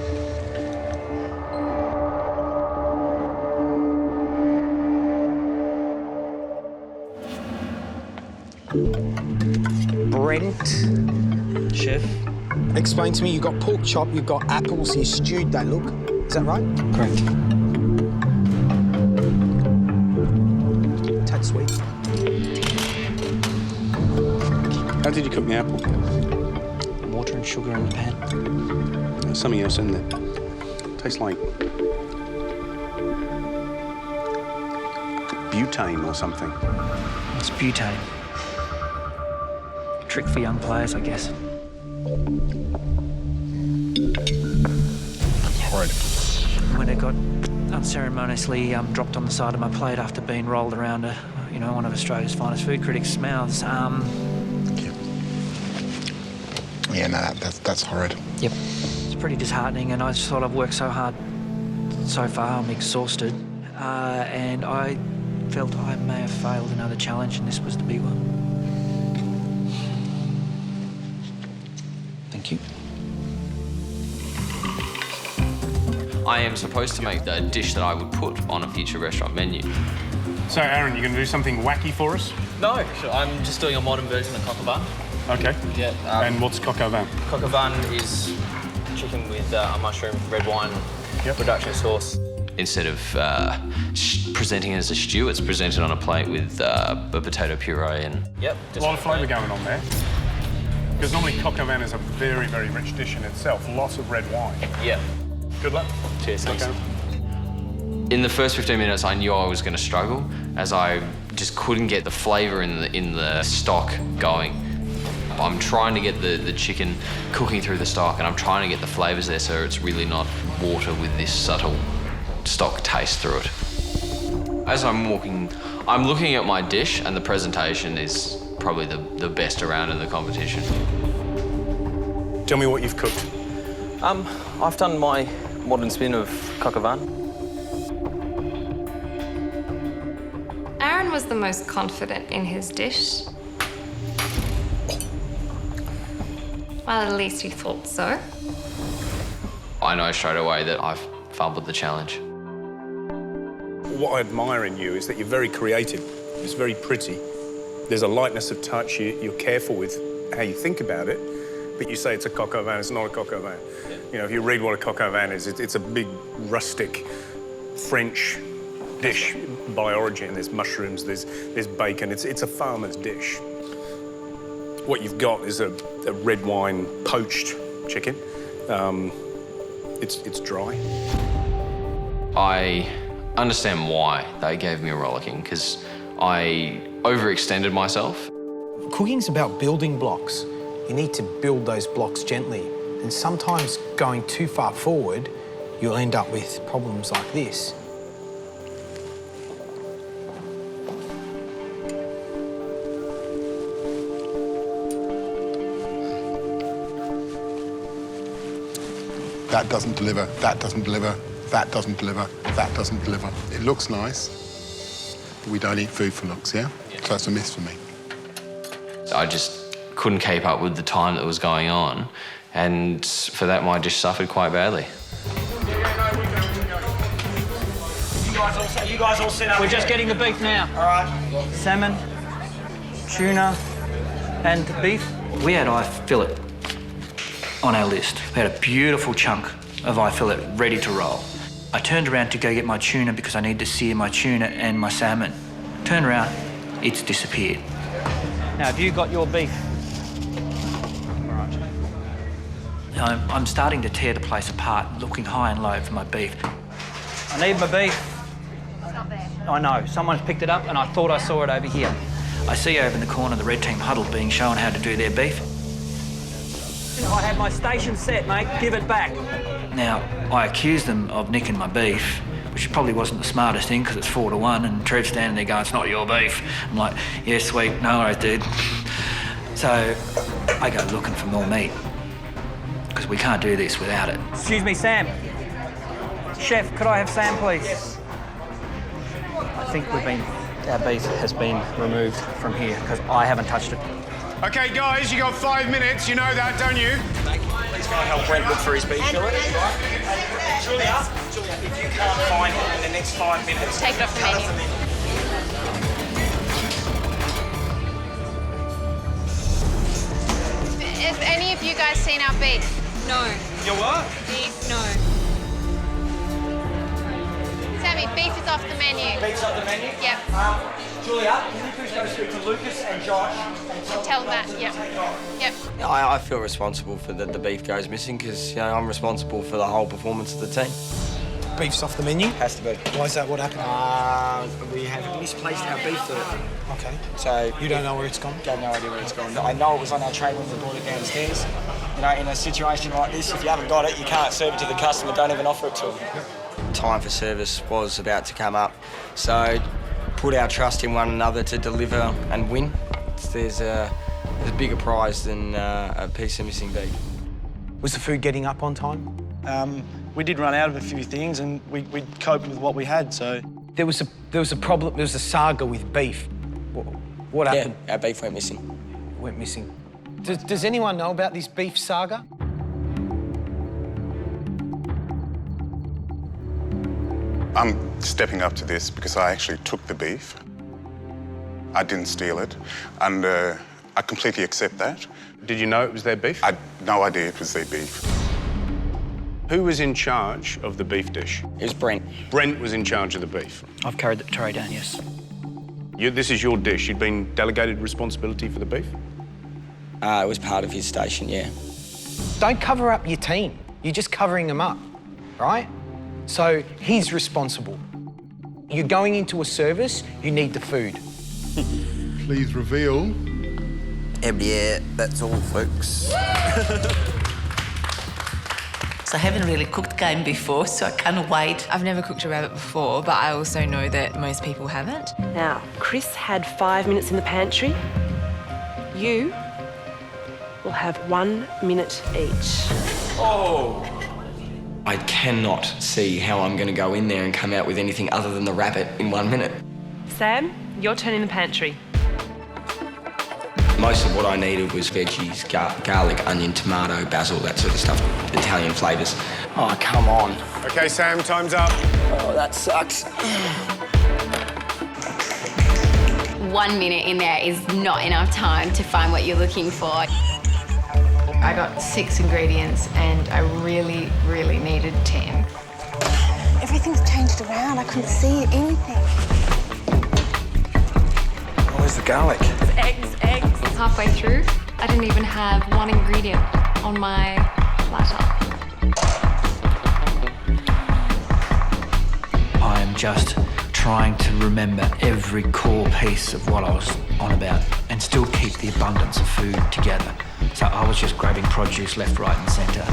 Brent.
Chef.
Explain to me, you've got pork chop, you've got apples, you stewed they look. Is that right?
Correct.
Tad sweet.
How did you cook the apple?
Water and sugar in the pan.
There's something else in there. Tastes like butane or something.
It's butane. Trick for young players, I guess.
Horrid.
When it got unceremoniously dropped on the side of my plate after being rolled around, one of Australia's finest food critics' mouths.
Yeah, no, that's horrid.
Yep. It's pretty disheartening, and I just thought I've worked so hard so far. I'm exhausted, and I felt I may have failed another challenge, and this was the big one.
Thank you.
I am supposed to make the dish that I would put on a future restaurant menu.
So, Aaron, you're going to do something wacky for us?
No, I'm just doing a modern version of coq au vin.
Okay.
Yeah.
And what's coq au vin?
Coq au vin is chicken with a mushroom, red wine, reduction sauce.
Instead of presenting it as a stew, it's presented on a plate with a potato puree and...
Yep.
A lot of flavour going on there. Because normally coq au vin is a very, very rich dish in itself. Lots of red wine.
Yeah.
Good luck.
Cheers, thanks.
Okay.
In the first 15 minutes, I knew I was going to struggle, as I just couldn't get the flavour in the stock going. I'm trying to get the chicken cooking through the stock, and I'm trying to get the flavours there so it's really not water with this subtle stock taste through it. As I'm walking, I'm looking at my dish, and the presentation is probably the best around in the competition.
Tell me what you've cooked.
I've done my modern spin of coq au vin.
Aaron was the most confident in his dish. Well, at least he thought so.
I know straight away that I've fumbled the challenge.
What I admire in you is that you're very creative. It's very pretty. There's a lightness of touch. You're careful with how you think about it, but you say it's a coq au vin. It's not a coq au vin. Yeah. You know, if you read what a coq au vin is, it's a big, rustic, French dish by origin. There's mushrooms, there's bacon. It's a farmer's dish. What you've got is a red wine poached chicken. It's dry.
I understand why they gave me a rollicking, because I overextended myself.
Cooking's about building blocks. You need to build those blocks gently. And sometimes going too far forward, you'll end up with problems like this.
That doesn't deliver, that doesn't deliver, that doesn't deliver, that doesn't deliver. It looks nice, but we don't eat food for looks, yeah? So that's a miss for me.
I just couldn't keep up with the time that was going on, and for that my dish suffered quite badly.
You guys all set up. We're just getting the beef now. All right. Salmon, tuna, and beef. We had eye fillet on our list. We had a beautiful chunk of eye fillet ready to roll. I turned around to go get my tuna because I need to sear my tuna and my salmon. Turned around, it's disappeared. Now, have you got your beef? All right. I'm starting to tear the place apart, looking high and low for my beef. I need my beef. It's not there. I know. Someone's picked it up and I thought I saw it over here. I see over in the corner the red team huddled being shown how to do their beef. I had my station set, mate. Give it back. Now, I accused them of nicking my beef, which probably wasn't the smartest thing because it's 4-1 and Trev's standing there going, it's not your beef. I'm like, yeah, sweet, no worries, dude. So I go looking for more meat because we can't do this without it. Excuse me, Sam. Chef, could I have Sam, please? Yes. I think our beef has been removed from here because I haven't touched it.
Okay, guys, you got 5 minutes. You know that, don't you?
Thank you. Please go and help Brent look for his beef fillet. Julia, if you can't find it in the next 5 minutes...
Take it off the menu. Has any of you guys seen our beef? No.
Your what?
Beef, no. Sammy, beef is off the menu.
Beef's off the menu?
Yep.
Julia, can you please go to speak to Lucas and Josh?
And tell them that, yep. Yep.
I feel responsible for the beef goes missing because, you know, I'm responsible for the whole performance of the team.
Beef's off the menu?
Has to be.
Why is that? What happened?
We have misplaced our beef fillet.
Okay.
So
you don't know where it's gone?
Got no idea where it's gone. I know it was on our tray when we brought it downstairs. You know, in a situation like this, if you haven't got it, you can't serve it to the customer. Don't even offer it to them. Time for service was about to come up, so put our trust in one another to deliver and win. There's a bigger prize than a piece of missing beef.
Was the food getting up on time?
We did run out of a few things and we coped with what we had, so...
There was a problem, there was a saga with beef. What happened?
Yeah, our beef went missing.
Went missing. Does anyone know about this beef saga?
I'm stepping up to this because I actually took the beef. I didn't steal it, and I completely accept that.
Did you know it was their beef?
I had no idea it was their beef.
Who was in charge of the beef dish?
It was Brent.
Brent was in charge of the beef?
I've carried the tray down, yes.
This is your dish. You'd been delegated responsibility for the beef?
It was part of his station, yeah.
Don't cover up your team. You're just covering them up, right? So he's responsible. You're going into a service, you need the food.
Please reveal.
Yeah, that's all, folks.
So I haven't really cooked game before, so I can't wait.
I've never cooked a rabbit before, but I also know that most people haven't.
Now, Chris had 5 minutes in the pantry. You will have 1 minute each.
Oh! I cannot see how I'm going to go in there and come out with anything other than the rabbit in 1 minute.
Sam, your turn in the pantry.
Most of what I needed was veggies, garlic, onion, tomato, basil, that sort of stuff, Italian flavours. Oh, come on.
OK, Sam, time's up.
Oh, that sucks.
1 minute in there is not enough time to find what you're looking for.
I got 6 ingredients and I really, really needed 10.
Everything's changed around. I couldn't see anything.
Where's the garlic?
Eggs. Halfway through, I didn't even have one ingredient on my platter.
I am just trying to remember every core piece of what I was on about and still keep the abundance of food together. So I was just grabbing produce left, right and centre.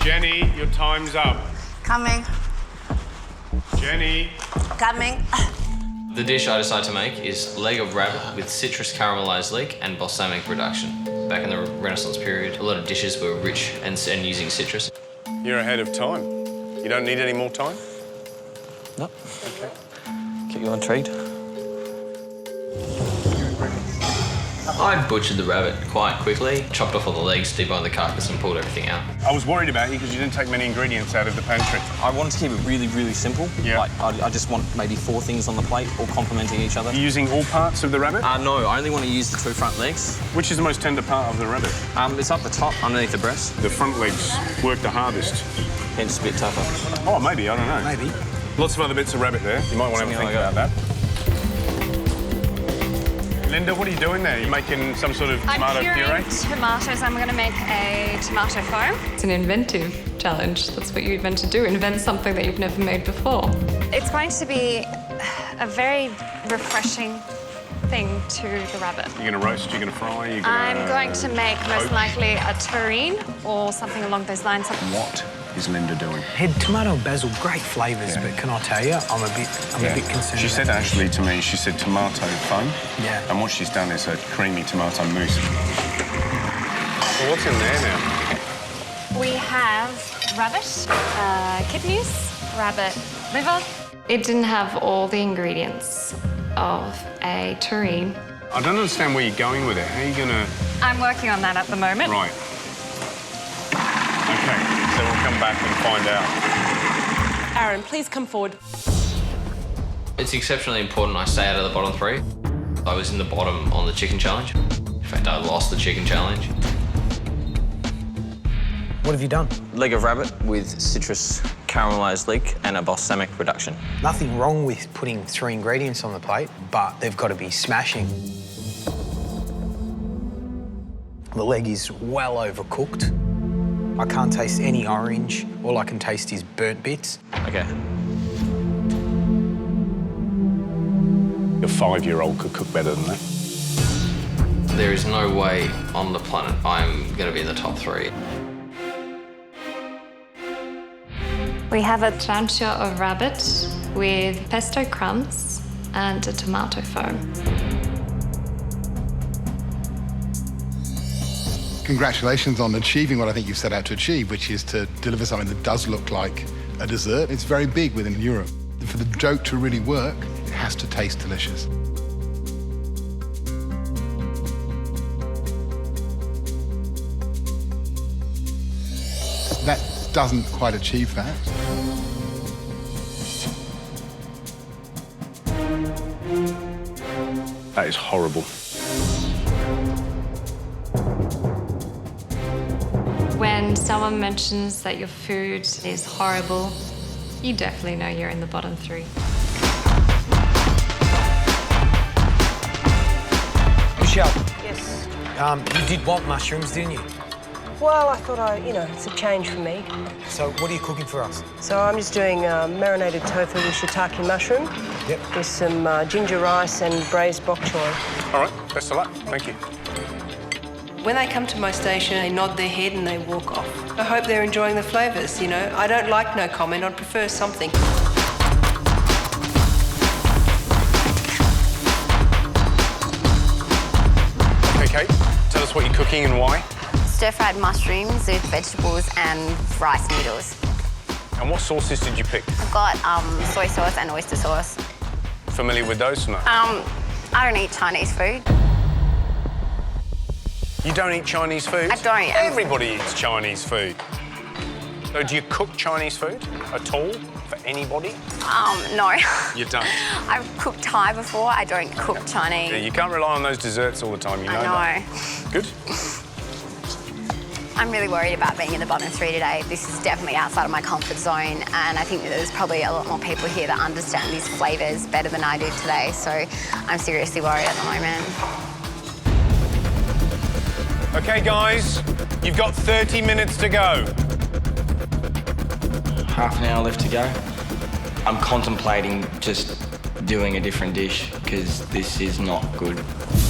Jenny, your time's up.
Coming.
Jenny.
Coming.
The dish I decided to make is leg of rabbit with citrus caramelised leek and balsamic reduction. Back in the Renaissance period, a lot of dishes were rich and using citrus.
You're ahead of time. You don't need any more time?
No.
OK.
Keep you intrigued. I butchered the rabbit quite quickly, chopped off all the legs, deboned the carcass and pulled everything out.
I was worried about you because you didn't take many ingredients out of the pantry.
I wanted to keep it really, really simple.
Yeah.
Like, I just want maybe 4 things on the plate, all complementing each other.
Are you using all parts of the rabbit?
No, I only want to use the 2 front legs.
Which is the most tender part of the rabbit?
It's up the top, underneath the breast.
The front legs work the hardest.
Hence a bit tougher.
Oh, maybe, I don't know.
Maybe.
Lots of other bits of rabbit there. You might want to have a think about that. Linda, what are you doing there? You're making some sort of tomato
I'm
puree?
tomatoes. I'm going to make a tomato foam. It's an inventive challenge. That's what you're meant to do, invent something that you've never made before. It's going to be a very refreshing thing to the rabbit.
You're going to roast, you're going to fry, you're going to...
I'm going to make most likely a terrine or something along those lines.
What is Linda doing?
Head tomato and basil, great flavours, but can I tell you, I'm a bit concerned.
She said
about
actually to me, she said tomato foam. Yeah. And what she's done is a creamy tomato mousse. Well, what's in there now?
We have rabbit, kidneys, rabbit liver. It didn't have all the ingredients of a terrine.
I don't understand where you're going with it. How are you going to...
I'm working on that at the moment.
Right. OK, so we'll come back and find out.
Aaron, please come forward.
It's exceptionally important I stay out of the bottom 3. I was in the bottom on the chicken challenge. In fact, I lost the chicken challenge.
What have you done?
Leg of rabbit with citrus caramelised leek and a balsamic reduction.
Nothing wrong with putting 3 ingredients on the plate, but they've got to be smashing. The leg is well overcooked. I can't taste any orange. All I can taste is burnt bits.
OK.
A 5-year-old could cook better than that.
There is no way on the planet I'm going to be in the top 3.
We have a trancha of rabbit with pesto crumbs and a tomato foam.
Congratulations on achieving what I think you've set out to achieve, which is to deliver something that does look like a dessert. It's very big within Europe. For the joke to really work, it has to taste delicious. That doesn't quite achieve that.
That is horrible.
When someone mentions that your food is horrible, you definitely know you're in the bottom 3.
Michelle.
Yes.
You did want mushrooms, didn't you?
Well, I thought it's a change for me.
So what are you cooking for us?
So I'm just doing marinated tofu with shiitake mushroom.
Yep.
With some ginger rice and braised bok choy.
All right, best of luck. Thank you.
When they come to my station, they nod their head and they walk off. I hope they're enjoying the flavours, I don't like no comment, I'd prefer something.
Okay, Kate, tell us what you're cooking and why.
Stir-fried mushrooms with vegetables and rice noodles.
And what sauces did you pick?
I've got soy sauce and oyster sauce.
Familiar with those or no?
I don't eat Chinese food.
You don't eat Chinese food?
I don't.
Everybody eats Chinese food. So do you cook Chinese food at all for anybody?
No.
You don't?
I've cooked Thai before. I don't cook Chinese.
Yeah, you can't rely on those desserts all the time, you know that. Good.
I'm really worried about being in the bottom three today. This is definitely outside of my comfort zone, and I think that there's probably a lot more people here that understand these flavours better than I do today, so I'm seriously worried at the moment.
OK, guys, you've got 30 minutes to go.
Half an hour left to go. I'm contemplating just doing a different dish because this is not good.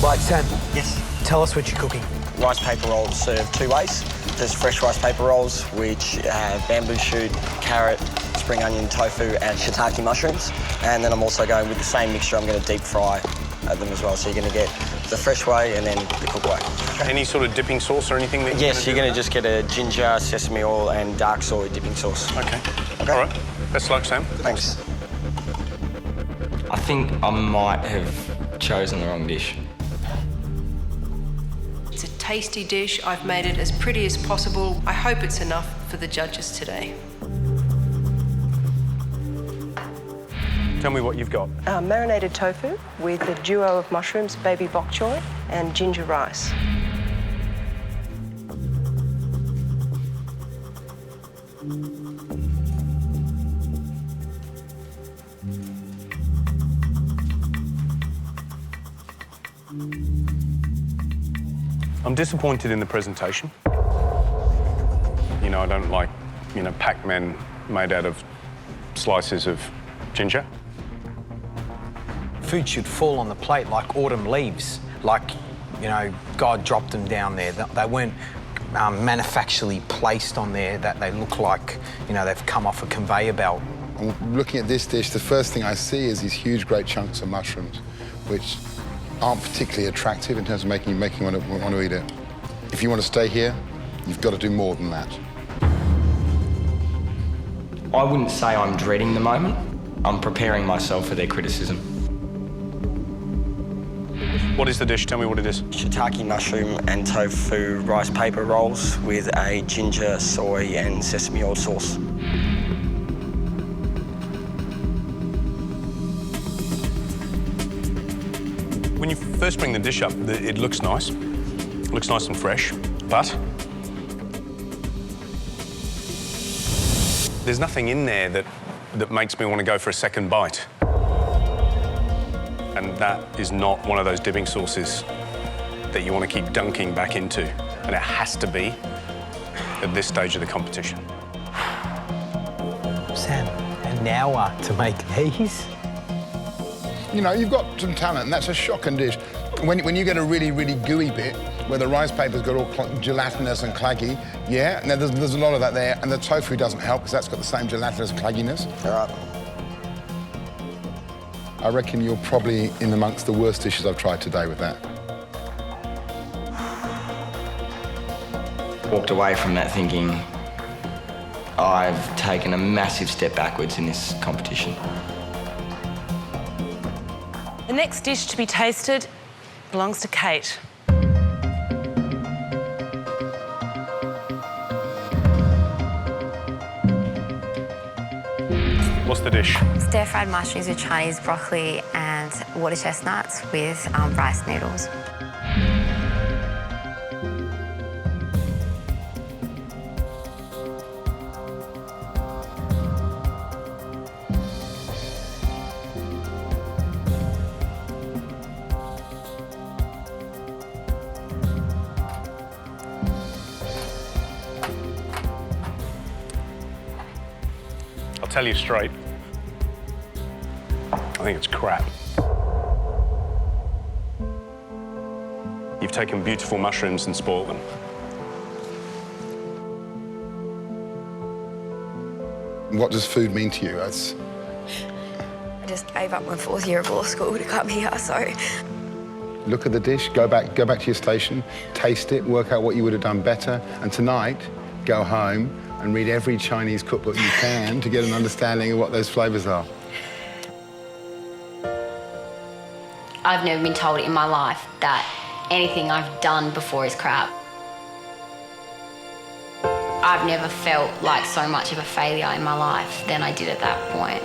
Right, Sam.
Yes?
Tell us what you're cooking.
Rice paper rolls served two ways. There's fresh rice paper rolls, which have bamboo shoot, carrot, spring onion, tofu, and shiitake mushrooms. And then I'm also going with the same mixture. I'm going to deep fry them as well. So you're going to get the fresh way and then the cooked way.
Any sort of dipping sauce or anything that
Yes, you're going to just get a ginger, sesame oil, and dark soy dipping sauce.
OK. All right. Best of luck, Sam.
Thanks. I think I might have chosen the wrong dish.
It's a tasty dish. I've made it as pretty as possible. I hope it's enough for the judges today.
Tell me what you've got.
Marinated tofu with a duo of mushrooms, baby bok choy, and ginger rice.
I'm disappointed in the presentation. I don't like, Pac-Man made out of slices of ginger.
Food should fall on the plate like autumn leaves. Like, God dropped them down there. They weren't manufacturally placed on there, that they look like, they've come off a conveyor belt.
Looking at this dish, the first thing I see is these huge, great chunks of mushrooms, which aren't particularly attractive in terms of making you want to eat it. If you want to stay here, you've got to do more than that.
I wouldn't say I'm dreading the moment. I'm preparing myself for their criticism.
What is the dish? Tell me what it is.
Shiitake mushroom and tofu rice paper rolls with a ginger, soy, and sesame oil sauce.
When you first bring the dish up, it looks nice. It looks nice and fresh, but there's nothing in there that makes me want to go for a second bite. And that is not one of those dipping sauces that you want to keep dunking back into. And it has to be at this stage of the competition.
Sam, an hour to make these?
You've got some talent, and that's a shocking dish. When you get a really, really gooey bit, where the rice paper's got all gelatinous and claggy, yeah, now there's a lot of that there, and the tofu doesn't help, because that's got the same gelatinous clagginess.
All right.
I reckon you're probably in amongst the worst dishes I've tried today with that.
Walked away from that thinking I've taken a massive step backwards in this competition.
The next dish to be tasted belongs to Kate.
What's the dish?
Stir-fried mushrooms with Chinese broccoli and water chestnuts with rice noodles.
tell you straight, I think it's crap. You've taken beautiful mushrooms and spoiled them.
What does food mean to you?
I just gave up my 4th year of law school to come here, so...
Look at the dish, go back to your station, taste it, work out what you would have done better, and tonight, go home and read every Chinese cookbook you can to get an understanding of what those flavours are.
I've never been told in my life that anything I've done before is crap. I've never felt like so much of a failure in my life than I did at that point.